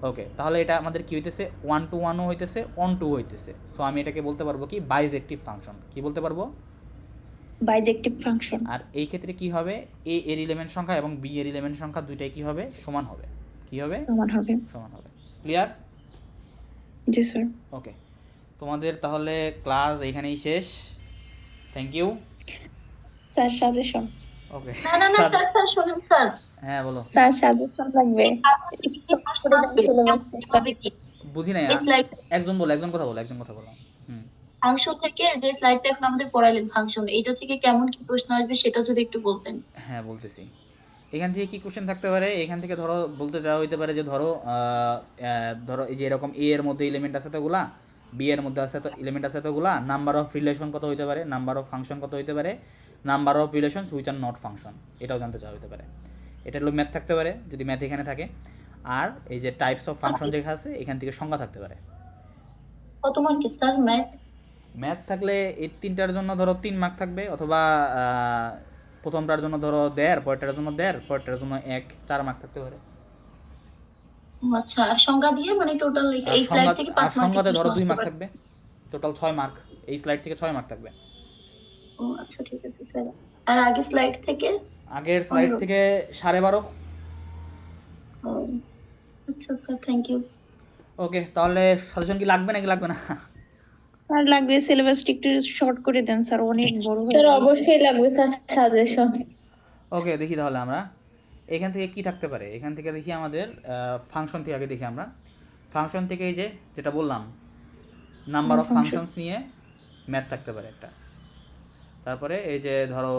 ওকে, তাহলে এটা আমাদের কি হইতেছে? 1 to 1ও হইতেছে, অন টু হইতেছে। সো আমি এটাকে বলতে পারবো কি? বাইজেক্টিভ ফাংশন। কি বলতে পারবো? বাইজেক্টিভ ফাংশন। আর এই ক্ষেত্রে কি হবে? এ এর এলিমেন্ট সংখ্যা এবং বি এর এলিমেন্ট সংখ্যা দুইটাই কি হবে? সমান হবে। কি হবে? সমান হবে। সমান হবে। ক্লিয়ার? জি স্যার। ওকে, তোমাদের তাহলে ক্লাস এখানেই শেষ। Thank you. Sir suggestion. Okay, না না না স্যার, স্যার শুনুন স্যার, হ্যাঁ বলো। স্যার সাজেশন লাগবে। বুঝি নাই, এই স্লাইড একজন কথা বলো। হুম, ফাংশন থেকে যে স্লাইডটা এখন আমাদের পড়াইলেন ফাংশন, এইটা থেকে কেমন কি প্রশ্ন আসবে সেটা যদি একটু বলতেন। হ্যাঁ বলতেছি। এখান থেকে কি কোশ্চেন থাকতে পারে? এখান থেকে ধরো বলতে চাওয়া হইতে পারে যে ধরো ধরো এই যে এরকম এ এর মধ্যে এলিমেন্ট আছে এতগুলা, বি এর মধ্যে আছে তো এলিমেন্ট আছে এতগুলা, নাম্বার অফ রিলেশন কত হইতে পারে, নাম্বার অফ ফাংশন কত হইতে পারে, number of relations which are not function, এটাও জানতে চাওয়া হইতে পারে। এটা হলো ম্যাথ থাকতে পারে যদি ম্যাথ এখানে থাকে। আর এই যে টাইপস অফ ফাংশন যেটা আছে এখান থেকে সংজ্ঞা থাকতে পারে। কত মার্ক স্যার ম্যাথ? ম্যাথ থাকলে এই তিনটার জন্য ধরো 3 মার্ক থাকবে, অথবা প্রথমটার জন্য ধরো 1.5, পরেরটার জন্য 1.5, পরেরটার জন্য 1, 4 মার্ক থাকতে পারে। আচ্ছা, আর সংজ্ঞা দিয়ে মানে টোটাল আর এই স্লাইড থেকে 5 মার্ক সংজ্ঞাতে ধরো 2 আসতে মার্ক পারে। থাকবে, টোটাল 6 মার্ক। এই স্লাইড থেকে 6 মার্ক থাকবে। ও আচ্ছা, ঠিক আছে স্যার। আর আগে স্লাইড থেকে? আগের স্লাইড থেকে 12.5। ও আচ্ছা স্যার, থ্যাংক ইউ। ওকে, তাহলে সাজেশন কি লাগবে নাকি লাগবে না? স্যার লাগবে, সিলেবাসটা একটু শর্ট করে দেন স্যার, অনেক বড় হয়ে স্যার গেছে। অবশ্যই লাগবে স্যার সাজেশন। ওকে, দেখি তাহলে আমরা এখান থেকে কি থাকতে পারে। এখান থেকে দেখি আমাদের ফাংশন থেকে আগে দেখি আমরা। ফাংশন থেকে এই যে যেটা বললাম, নাম্বার অফ ফাংশনস নিয়ে ম্যাথ থাকতে পারে একটা। তারপরে এই যে ধরো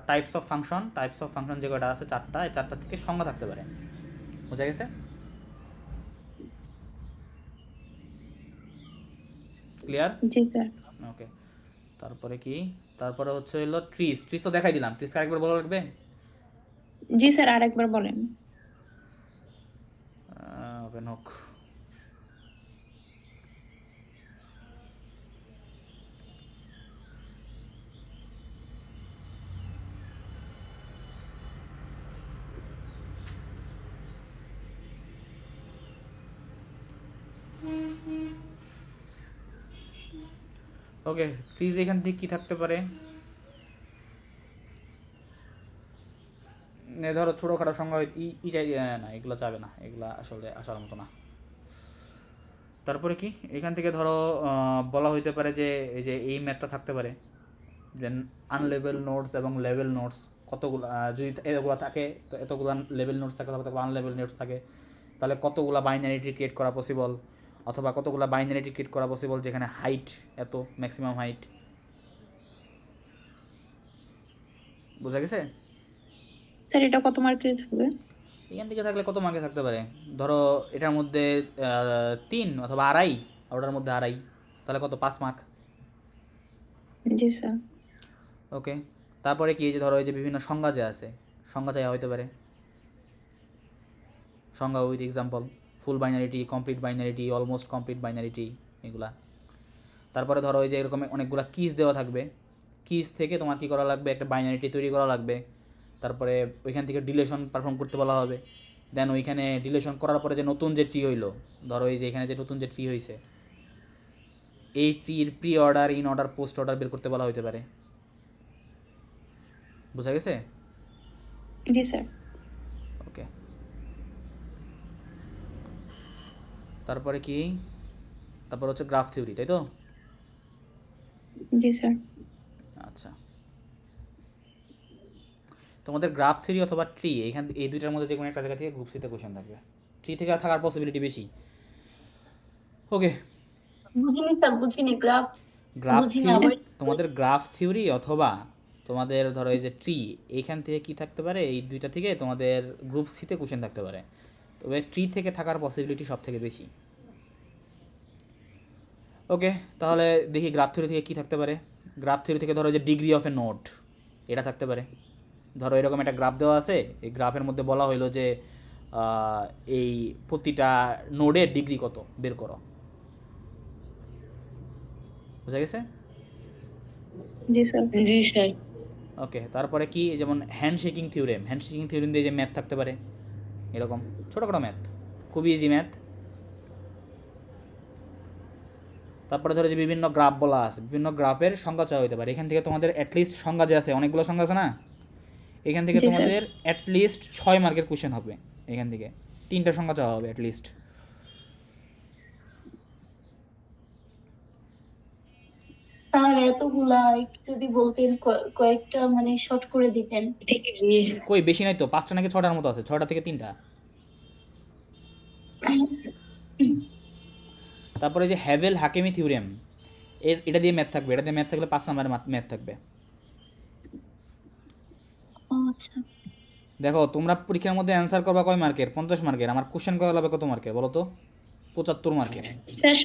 টাইপস অফ ফাংশন যে কটা আছে 4টা, এই 4টা থেকে সংজ্ঞা থাকতে পারে। বোঝা গেছে? ক্লিয়ার? জি স্যার। ওকে, তারপরে হচ্ছে হলো ট্রিজ তো দেখাই দিলাম। ট্রিজ আরেকবার বলা লাগবে? জি স্যার, আরেকবার বলেন। ওপেন হোক। ওকে, ট্রিজ এখান থেকে কি থাকতে পারে? ধরো ছোটোখাটো সংখ্যা ই চাই না, এগুলো চাবে না, এগুলা আসলে আসার মতো না। তারপরে কি এখান থেকে ধরো বলা হইতে পারে যে এই যে এই ম্যাথটা থাকতে পারে যে আনলেভেল নোটস এবং লেভেল নোটস কতগুলো, যদি এতগুলো থাকে তো এতগুলো লেভেল নোটস থাকে, কতগুলো আনলেভেল নোটস থাকে, তাহলে কতগুলো বাইনারি ট্রি ক্রিয়েট করা পসিবল, অথবা কতগুলো বাইনারি ট্রি ক্রিয়েট করা পসিবল যেখানে হাইট এত, ম্যাক্সিমাম হাইট। বোঝা গেছে? স্যার এটা কত মার্কের থাকবে? এখান থেকে থাকলে কত মার্কে থাকতে পারে? ধরো এটার মধ্যে 3 অথবা 2.5, আর ওটার মধ্যে 2.5, তাহলে কত? 5 মার্ক। জি স্যার। ওকে, তারপরে কি এই যে ধরো এই যে বিভিন্ন সংজ্ঞা যে আছে, সংজ্ঞা চাইয়া হইতে পারে, সংজ্ঞা with example, full binary tree, complete binary tree, almost complete binary tree, এগুলা। তারপরে ধরো এই যে এরকম অনেকগুলা কিজ দেওয়া থাকবে, কিজ থেকে তোমার কী করা লাগবে? একটা বাইনারিটি তৈরি করা লাগবে। তারপরে ওইখান থেকে ডিলেশন পারফর্ম করতে বলা হবে। দেন ওইখানে ডিলেশন করার পরে যে নতুন যে ট্রি হইলো, ধরো এই যে এখানে যে নতুন যে ট্রি হয়েছে, এই ট্রির pre order, in order, post order বের করতে বলা হইতে পারে। বোঝা গেছে? জি স্যার। ওকে, তারপরে কি, তারপর হচ্ছে গ্রাফ থিওরি, তাই তো? জি স্যার। আচ্ছা, তোমাদের গ্রাফ থিওরি অথবা ট্রি, এই দুইটার মধ্যে যে কোনো একটা জায়গা থেকে গ্রুপ সিতে কোশ্চেন থাকবে। ট্রি থেকে থাকার পসিবিলিটি বেশি। ওকে, বুঝিনি স্যার, বুঝিনি গ্রাফ গ্রাফ বুঝিনি থিওরি, আবার। তোমাদের গ্রাফ থিওরি অথবা তোমাদের ধরো এই যে ট্রি, এইখান থেকে কি থাকতে পারে, এই দুইটা থেকে তোমাদের গ্রুপ সিতে কোশ্চেন থাকতে পারে, তবে ট্রি থেকে থাকার পসিবিলিটি সব থেকে বেশি। ওকে, তাহলে দেখি গ্রাফ থিওরি থেকে কি থাকতে পারে। গ্রাফ থিওরি থেকে ধরো যে ডিগ্রি অফ এ নোড, এটা থাকতে পারে। ধরো এরকম একটা গ্রাফ দেওয়া আছে, এই গ্রাফের মধ্যে বলা হইলো যে এই প্রতিটা নোডের ডিগ্রি কত বের করো। বুঝা গেছে? জি স্যার। জি স্যার। ওকে, তারপরে কি, যেমন হ্যান্ডশেকিং থিওরেম, হ্যান্ডশেকিং থিওরেম দিয়ে যে ম্যাথ থাকতে পারে, এরকম ছোটোখাটো ম্যাথ, খুবই ইজি ম্যাথ। তারপরে ধরো যে বিভিন্ন গ্রাফ বলা আছে, বিভিন্ন গ্রাফের সংজ্ঞা চাওয়া হতে পারে। এখান থেকে তোমাদের অ্যাটলিস্ট সংজ্ঞা যে আছে, অনেকগুলো সংজ্ঞা আছে না, এখান থেকে জি স্যার। তোমাদের অ্যাটলিস্ট 6 মার্কের কোশ্চেন হবে। এখান থেকে 3টা সংখ্যা চাওয়া হবে অ্যাটলিস্ট। স্যার এতগুলা একটু যদি বলতেন, কয়েকটা মানে শর্ট করে দিতেন। কই বেশি নাই তো, 5টা নাকি 6টার মতো আছে, 6টা থেকে 3টা। তারপরে যে হ্যাভেল হাকেমি থিওরেম, এটা দিয়ে ম্যাথ থাকবে, এটা দিয়ে ম্যাথ থাকলে 5 নাম্বারের ম্যাথ থাকবে। ও আচ্ছা। দেখো তোমরা পরীক্ষার মধ্যে অ্যান্সার করবা কয় মার্কের? 50 মার্কের। আমার কোশ্চেন করা লাগবে কত মার্কের বলো তো? 75 মার্কের। স্যার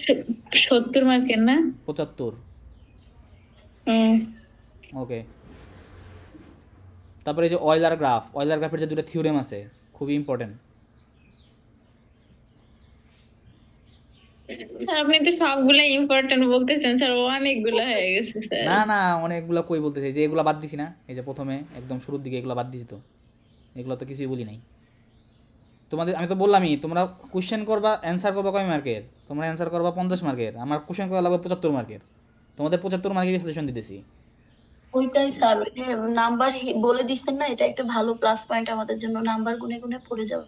70 মার্কের না? 75। হুম। ওকে, তারপরে এই যে অয়েলার গ্রাফ, অয়েলার গ্রাফের যে দুটো থিওরেম আছে, খুবই ইম্পর্টেন্ট। স্যার আপনি তো সবগুলা ইম্পর্টেন্ট বলতেছেন স্যার, অনেকগুলো হয়ে গেছে স্যার। না না, অনেকগুলো কই বলতেছি, যে এগুলো বাদ দিছি না, এই যে প্রথমে একদম শুরুর দিকে এগুলো বাদ দিছি তো, এগুলো তো কিছুই বলি নাই তোমাদের। আমি তো বললামই, তোমরা কোশ্চেন করবা, অ্যান্সার করবা কয় মার্কের? তোমরা অ্যান্সার করবা 50 মার্কের, আমার কোশ্চেন করা লাগবে 75 মার্কের। তোমাদের 75 মার্কের সাজেশন দিতেছি। ওইটাই স্যার, ওই যে নাম্বার বলে দিচ্ছেন না, এটা একটা ভালো প্লাস পয়েন্ট আমাদের জন্য, নাম্বার গুনে গুনে পড়ে যাবে।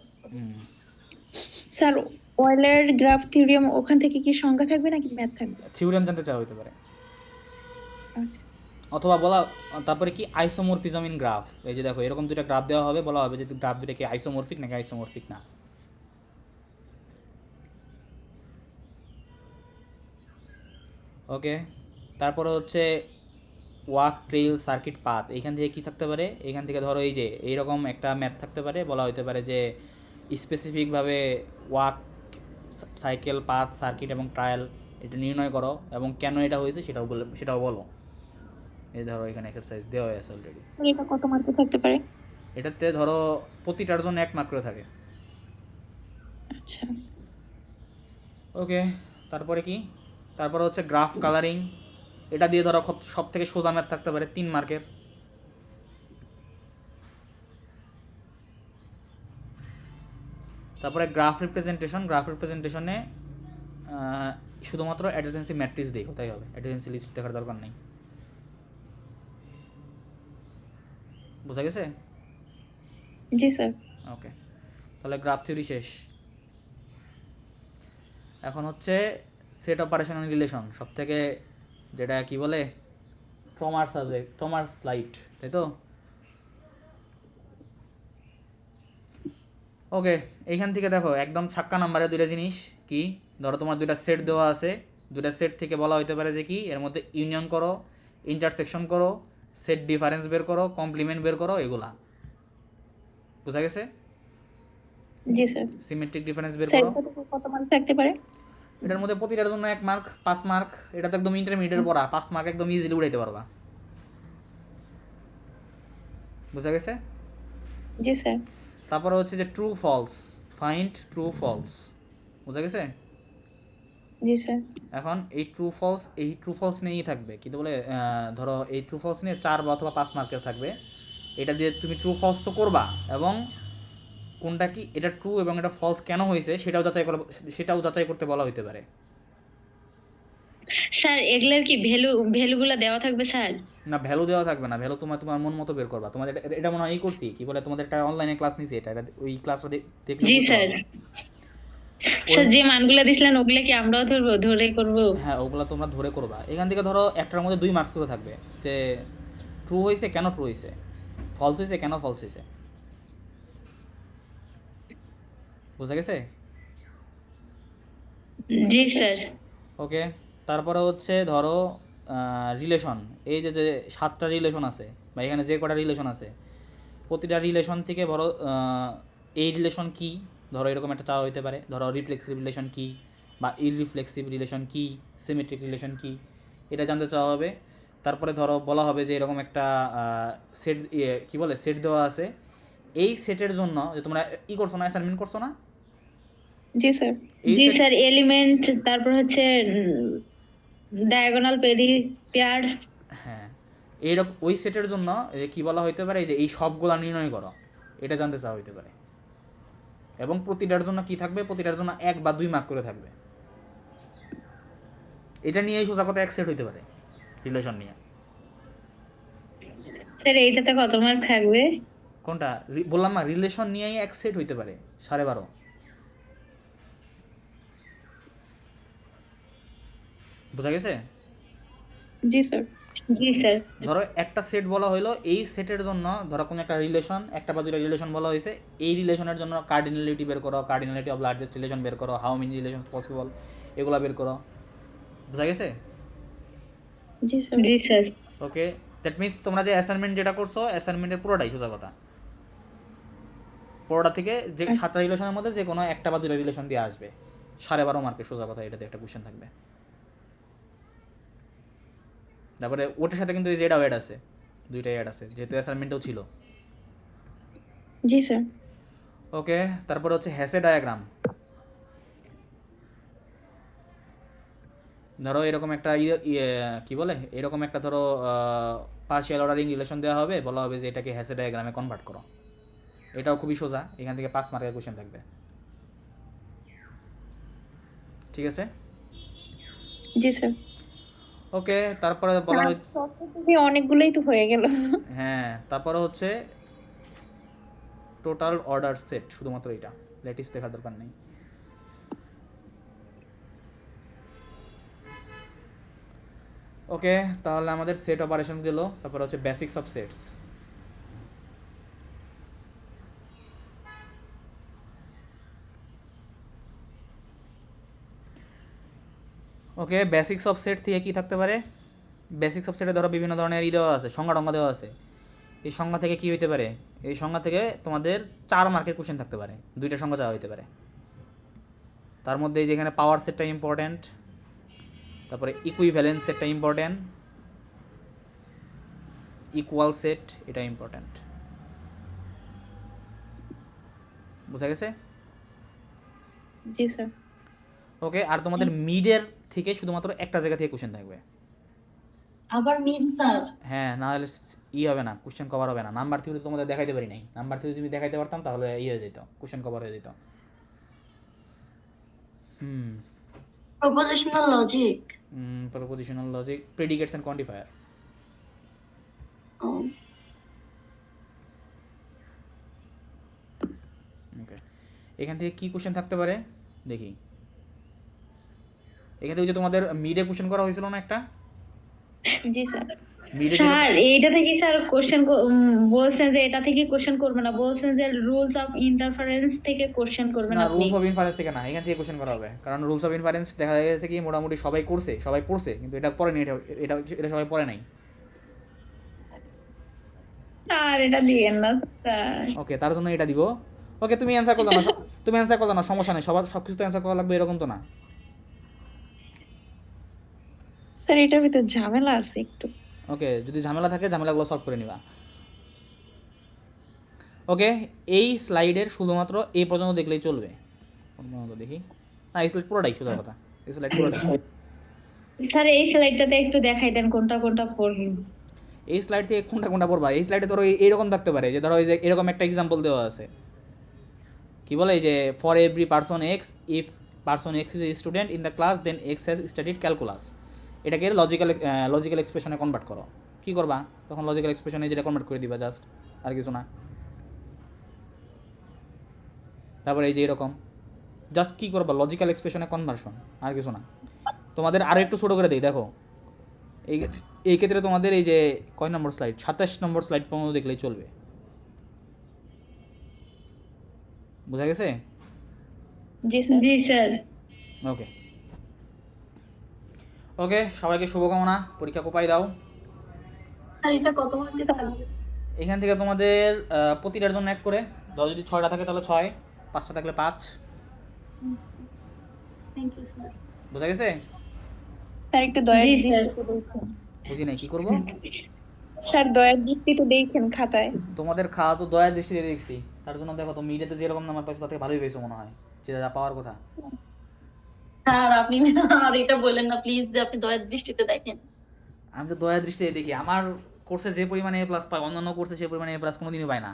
স্যার অয়েলার গ্রাফ থিওরিয়াম, ওখান থেকে কি সংখ্যা থাকবে নাকি ম্যাথ থাকবে? থিওরেম জানতে চাওয়া হতে পারে, আচ্ছা। অথবা বলা, তারপরে কি আইসোমরফিজম ইন গ্রাফ। এই যে দেখো এরকম দুটো গ্রাফ দেওয়া হবে, বলা হবে যে গ্রাফ দুটো কি আইসোমরফিক নাকি আইসোমরফিক না। ওকে, তারপরে হচ্ছে ওয়াক ট্রেইল সার্কিট পাথ, এইখান থেকে কি থাকতে পারে? এইখান থেকে ধরো এই যে এইরকম একটা ম্যাথ থাকতে পারে, বলা হতে পারে যে স্পেসিফিকভাবে ওয়াক, সাইকেল, পাথ, সার্কিট এবং ট্রায়াল এটা নির্ণয় করো, এবং কেন এটা হয়েছে সেটাও বলো। এই ধরো এখানে এক্সারসাইজ দেওয়া আছে অলরেডি। এটা কত মার্কে থাকতে পারে? এটাতে ধরো প্রতিটার জন্য 1 মার্ক করে থাকে। আচ্ছা। ওকে, তারপরে কি, তারপরে হচ্ছে গ্রাফ কালারিং, এটা দিয়ে ধরো সব থেকে সোজা ম্যাথ থাকতে পারে 3 মার্কের। তারপরে গ্রাফ রিপ্রেজেন্টেশন, গ্রাফ রিপ্রেজেন্টেশনে শুধুমাত্র অ্যাডজেন্সি ম্যাট্রিক্স দেখো, তাই হবে, অ্যাডজেন্সি লিস্ট দেখার দরকার নেই। বোঝা গেছে? জি স্যার। ওকে, তাহলে গ্রাফ থিওরি শেষ। এখন হচ্ছে সেট অপারেশন অ্যান্ড রিলেশন, সব থেকে যেটা কি বলে ট্রমার সাবজেক্ট, ট্রমার স্লাইড, তাই তো? ওকে, এইখান থেকে দেখো একদম ছাক্কা নাম্বারে দুইটা জিনিস কি, ধরো তোমার দুইটা সেট দেওয়া আছে, দুইটা সেট থেকে বলা হইতে পারে যে কি এর মধ্যে ইউনিয়ন করো, ইন্টারসেকশন করো, সেট ডিফারেন্স বের করো, কমপ্লিমেন্ট বের করো, এগুলা। বুঝা গেছে? জি স্যার। সিমেট্রিক ডিফারেন্স বের স্যার করো। কত মার্ক থাকতে পারে? এটার মধ্যে প্রতিটার জন্য 1 মার্ক, 5 মার্ক। এটা তো একদম ইন্টারমিডিয়েট পড়া, 5 মার্ক একদম ইজিলি উঠাইতে পারবা। বুঝা গেছে? জি স্যার। তারপরে হচ্ছে যে true false, find true false. বুঝা গেছে? জি স্যার। এখন এই ট্রু ফলস নিয়েই থাকবে, কিন্তু বলে ধরো এই ট্রু ফলস নিয়ে 4 বা অথবা 5 মার্কের থাকবে। এটা দিয়ে তুমি ট্রু ফলস তো করবা, এবং কোনটা কি এটা ট্রু এবং এটা ফলস কেন হয়েছে সেটাও যাচাই করতে বলা হইতে পারে। স্যার এগুলোর কি ভ্যালুগুলো দেওয়া থাকবে স্যার? না, ভ্যালু দেওয়া থাকবে না, ভ্যালু তোমার মন মতো বের করবা। তোমাদের এটা মনে হয় ই করছি, কি বলে, তোমাদের একটা অনলাইনে ক্লাস নিছি, এটা ওই ক্লাসটা দেখলে জি বুঝতে স্যার। পারবা। স্যার যে মানগুলো দিছিলেন ওগুলা কি আমরাও ধরে করব? হ্যাঁ, ওগুলো তোমরা ধরে করবা। এখান থেকে ধরো একটার মধ্যে 2 মার্কস করে থাকবে, যে ট্রু হয়েছে কেন ট্রু হয়েছে, ফলস হয়েছে কেন ফলস হয়েছে। বুঝা গেছে? জি স্যার। ওকে, তারপরে হচ্ছে ধরো রিলেশন, এই যে 7টা রিলেশন আছে বা এখানে যে কটা রিলেশন আছে, প্রতিটা রিলেশন থেকে ধরো এই রিলেশন কি, ধরো এরকম একটা চাওয়া হইতে পারে, ধরো রিফ্লেক্সিভ রিলেশন কি বা ইররিফ্লেক্সিভ রিলেশন কি, সিমেট্রিক রিলেশন কি, এটা জানতে চাওয়া হবে। তারপরে ধরো বলা হবে যে এরকম একটা সেট, কি বলে, সেট দেওয়া আছে, এই সেটের জন্য যে তোমরা করছো না, অ্যাসাইনমেন্ট করছো না, জি স্যার। এই জি set- স্যার, এলিমেন্ট, তারপর হচ্ছে ডায়াগোনাল পেয়ার। হ্যাঁ, এইরকম ওই সেটের জন্য কি বলা হইতে পারে, এই যে এই সবগুলা নির্ণয় করো, এটা জানতে চাওয়া হইতে পারে। এবং প্রতিটার জন্য কি থাকবে, প্রতিটার জন্য 1 বা 2 মার্ক করে থাকবে। এটা নিয়েই সোজা কথা 1 সেট হইতে পারে, রিলেশন নিয়ে। স্যার এইটাতে কত মার্ক থাকবে? কোনটা বললাম না, রিলেশন নিয়েই 1 সেট হইতে পারে 12.5। বোঝা গেছে? জি স্যার। জি স্যার। ধরো একটা সেট বলা হইলো, এই সেটের জন্য ধরো কোনো একটা রিলেশন, একটা বা দুইটা রিলেশন বলা হয়েছে, এই রিলেশনের জন্য কার্ডিনালিটি বের করো, কার্ডিনালিটি অফ লার্জেস্ট রিলেশন বের করো, হাউ মেনি রিলেশনস পসিবল, এগুলা বের করো। বুঝা গেছে? জি স্যার। জি স্যার। ওকে, দ্যাট মিনস তোমরা যে অ্যাসাইনমেন্ট যেটা করছো, অ্যাসাইনমেন্টের পুরোটাই সোজা কথা, পুরোটা থেকে যে 7টা রিলেশনের মধ্যে যে কোনো একটা বা দুইটা রিলেশন দিয়ে আসবে, 12.5 মার্কের সোজা কথা, এটাতে একটা কোশ্চেন থাকবে। তারপরে ওটার সাথে কিন্তু এই যে এটাও অ্যাড আছে, দুইটাই অ্যাড আছে, যেহেতু অ্যাসাইনমেন্টেও ছিল। জি স্যার। ওকে, তারপরে হচ্ছে হ্যাসে ডায়াগ্রাম। ধরো এরকম একটা কি বলে, এরকম একটা ধরো পার্শিয়াল অর্ডারিং রিলেশন দেওয়া হবে, বলা হবে যে এটাকে হ্যাসে ডায়াগ্রামে কনভার্ট করো। এটাও খুবই সোজা, এখান থেকে 5 মার্কের কোশ্চেন থাকবে। ঠিক আছে? জি স্যার। ওকে, তারপরে বলা হয়, অনেকগুলোই তো হয়ে গেল। হ্যাঁ, তারপরে হচ্ছে টোটাল অর্ডার সেট, শুধুমাত্র এটা, ল্যাটিস দেখার দরকার নেই। ওকে, তাহলে আমাদের সেট অপারেশনস গেল, তারপর হচ্ছে basics of sets. Okay, basics of set থেকে কি থাকতে পারে, বেসিক্স অফ সেটে ধরো বিভিন্ন ধরনের দেওয়া আছে, সংজ্ঞা টঙ্গা দেওয়া আছে। এই সংজ্ঞা থেকে কি হইতে পারে, এই সংজ্ঞা থেকে তোমাদের 4 মার্কের কোশ্চেন থাকতে পারে, 2টা সংজ্ঞা চাওয়া হইতে পারে। তার মধ্যে এই যেখানে পাওয়ার সেটটা ইম্পর্ট্যান্ট, তারপরে ইকুইভ্যালেন্স সেটটা ইম্পর্ট্যান্ট, ইকুয়াল সেট এটা ইম্পর্ট্যান্ট। বুঝা গেছে? জি স্যার। ওকে, আর তোমাদের মিডের থেকে শুধুমাত্র একটা জায়গা থেকে কোশ্চেন থাকবে। আবার মিড স্যার? হ্যাঁ, না হলে হবে না, কোশ্চেন কভার হবে না। নাম্বার থিওরি তোমাদের দেখাইতে পারি নাই, নাম্বার থিওরি যদি দেখাইতে পারতাম তাহলে হয়ে যেত, কোশ্চেন কভার হয়ে যেত। Propositional logic? Propositional logic, predicates and quantifier. Okay, এখান থেকে কি কোশ্চেন থাকতে পারে দেখি। এখান থেকে যে তোমাদের মিডে কোশ্চেন করা হয়েছিল না একটা, জি স্যার। মিডে স্যার এইটা থেকে স্যার কোশ্চেন বলছেন যে এটা থেকে কোশ্চেন করবে না, বলছেন যে রুলস অফ ইন্টারফারেন্স থেকে কোশ্চেন করবেন না, আপনি। রুলস অফ ইনফারেন্স থেকে না, এখান থেকে কোশ্চেন করা হবে। কারণ রুলস অফ ইনফারেন্স দেখা গেছে কি মোটামুটি সবাই করছে, সবাই পড়ছে, কিন্তু এটা পড়েনি, এটা সবাই পড়ে নাই। স্যার এটা দিয়েন না স্যার। ওকে, তার জন্য এটা দিব। ওকে, তুমি অ্যান্সার করলে না, তুমি অ্যান্সার করলে না, সমস্যা নেই, সব কিছু তো অ্যান্সার করা লাগবে এরকম তো না। স্যার এটার ভিতর ঝামেলা আছে একটু। ওকে, যদি ঝামেলা থাকে ঝামেলাগুলো সলভ করে নিবা। ওকে, এই স্লাইডের শুধুমাত্র এই পর্যন্ত দেখলেই চলবে। দেখি না, এই স্লাইড পুরোটাই সোজা কথা, এই স্লাইড পুরোটাই। স্যার এই স্লাইডটাতে একটু দেখাই দেন কোনটা কোনটা পড়বেন। এই স্লাইড থেকে কোনটা কোনটা পড়বা, এই স্লাইডে ধরো এইরকম থাকতে পারে, যে ধরো এই যে এরকম একটা এক্সাম্পল দেওয়া আছে, কি বলে, এই যে for every person X, if person X is a student in the class then X has studied calculus. এটাকে লজিক্যাল এক্সপ্রেশনে কনভার্ট করো। কি করবা তখন? লজিক্যাল এক্সপ্রেশনে যেটা কনভার্ট করে দিবা জাস্ট, আর কিছু না। তারপরে এই যে এরকম জাস্ট কি করবা, লজিক্যাল এক্সপ্রেশনে কনভার্সন, আর কিছু না। তোমাদের আরও একটু ছোটো করে দিই, দেখো এই ক্ষেত্রে তোমাদের এই যে কয় নম্বর স্লাইড, 27 নম্বর স্লাইড পর্যন্ত দেখলেই চলবে। বোঝা গেছে? জি স্যার। জি স্যার। ওকে ওকে, সবাইকে শুভকামনা, পরীক্ষা কোপাই দাও। আর এটা কত মার্কে থাকবে? এখান থেকে তোমাদের প্রতিটার জন্য 1 করে, ধরো যদি 6টা থাকে তাহলে 6, 5টা থাকলে 5। Thank you sir. বোঝা গেছে? স্যার একটু দয়ার জি, দৃষ্টিতে দেখেন। বুঝি নাই, কি করবো? স্যার দয়ার দৃষ্টিতে দেখেন খাতায়। তোমাদের খাওয়া তো দয়ার দৃষ্টিতে দেখছি, তার জন্য দেখো তুমি মিডিয়াতে যেরকম নাম্বার পাইছো তার থেকে ভালোই পেয়েছো মনে হয়, যেটা যা পাওয়ার কথা। স্যার আপনি আর এটা বলেন না প্লিজ যে আপনি দয়ার দৃষ্টিতে দেখেন। আমি তো দয়ার দৃষ্টিতে দেখি, আমার কোর্সে যে পরিমাণে এ প্লাস পায় অন্যান্য কোর্সে সে পরিমাণে এ প্লাস কোনোদিনই পায় না।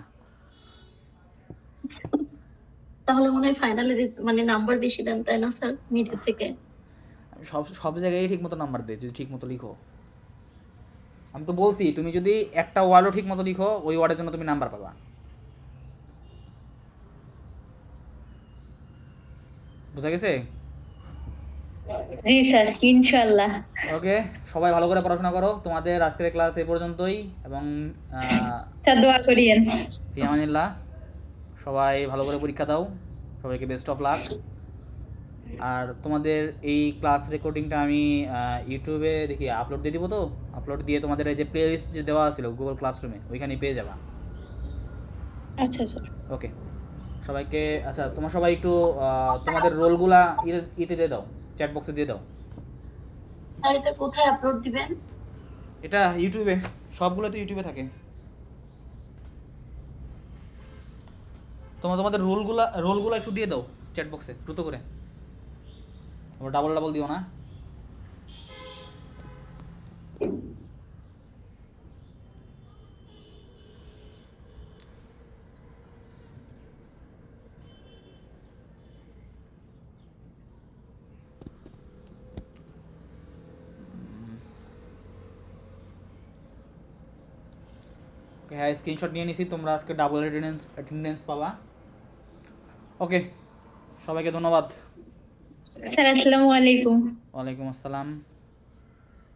তাহলে মনে হয় ফাইনালে মানে নাম্বার বেশি দেন, তাই না স্যার, মিডিয়া থেকে? আমি সব জায়গায় ঠিক মতো নাম্বার দেয় যদি ঠিক মতো লিখো। আমি তো বলছি তুমি যদি একটা ওয়ার্ডও ঠিক মতো লিখো ওই ওয়ার্ডের জন্য তুমি নাম্বার পাবা। বুঝা গেছে? জি স্যার, ইনশাআল্লাহ। ওকে, সবাই ভালো করে পড়াশোনা করো। তোমাদের আজকের ক্লাস এই পর্যন্তই, এবং স্যার দোয়া করিয়েন। ফি আমানিল্লাহ। সবাই ভালো করে পরীক্ষা দাও, সবাইকে বেস্ট অফ লাক। আর তোমাদের এই ক্লাস রেকর্ডিংটা আমি ইউটিউবে দেখি আপলোড দিয়ে দিব, তো আপলোড দিয়ে তোমাদের এই যে প্লে লিস্ট যে দেওয়া ছিল গুগল ক্লাসরুমে ওইখানে পেয়ে যাবা। আচ্ছা স্যার। ওকে সবাইকে, আচ্ছা তোমরা সবাই একটু তোমাদের রোলগুলা ইতে দিয়ে দাও, চ্যাট বক্সে দিয়ে দাও। স্যার এটা কোথায় আপলোড দিবেন? এটা ইউটিউবে, সবগুলো তো ইউটিউবে থাকে। তোমাদের রোলগুলা একটু দিয়ে দাও চ্যাট বক্সে দ্রুত করে, ডাবল দিও না। হ্যাঁ, স্ক্রিনশট নিয়ে নিছি, তোমরা আজকে ডাবল অ্যাটেন্ডেন্স পাবা। ওকে, সবাইকে ধন্যবাদ। স্যার আসসালামু আলাইকুম। ওয়ালাইকুম আসসালাম।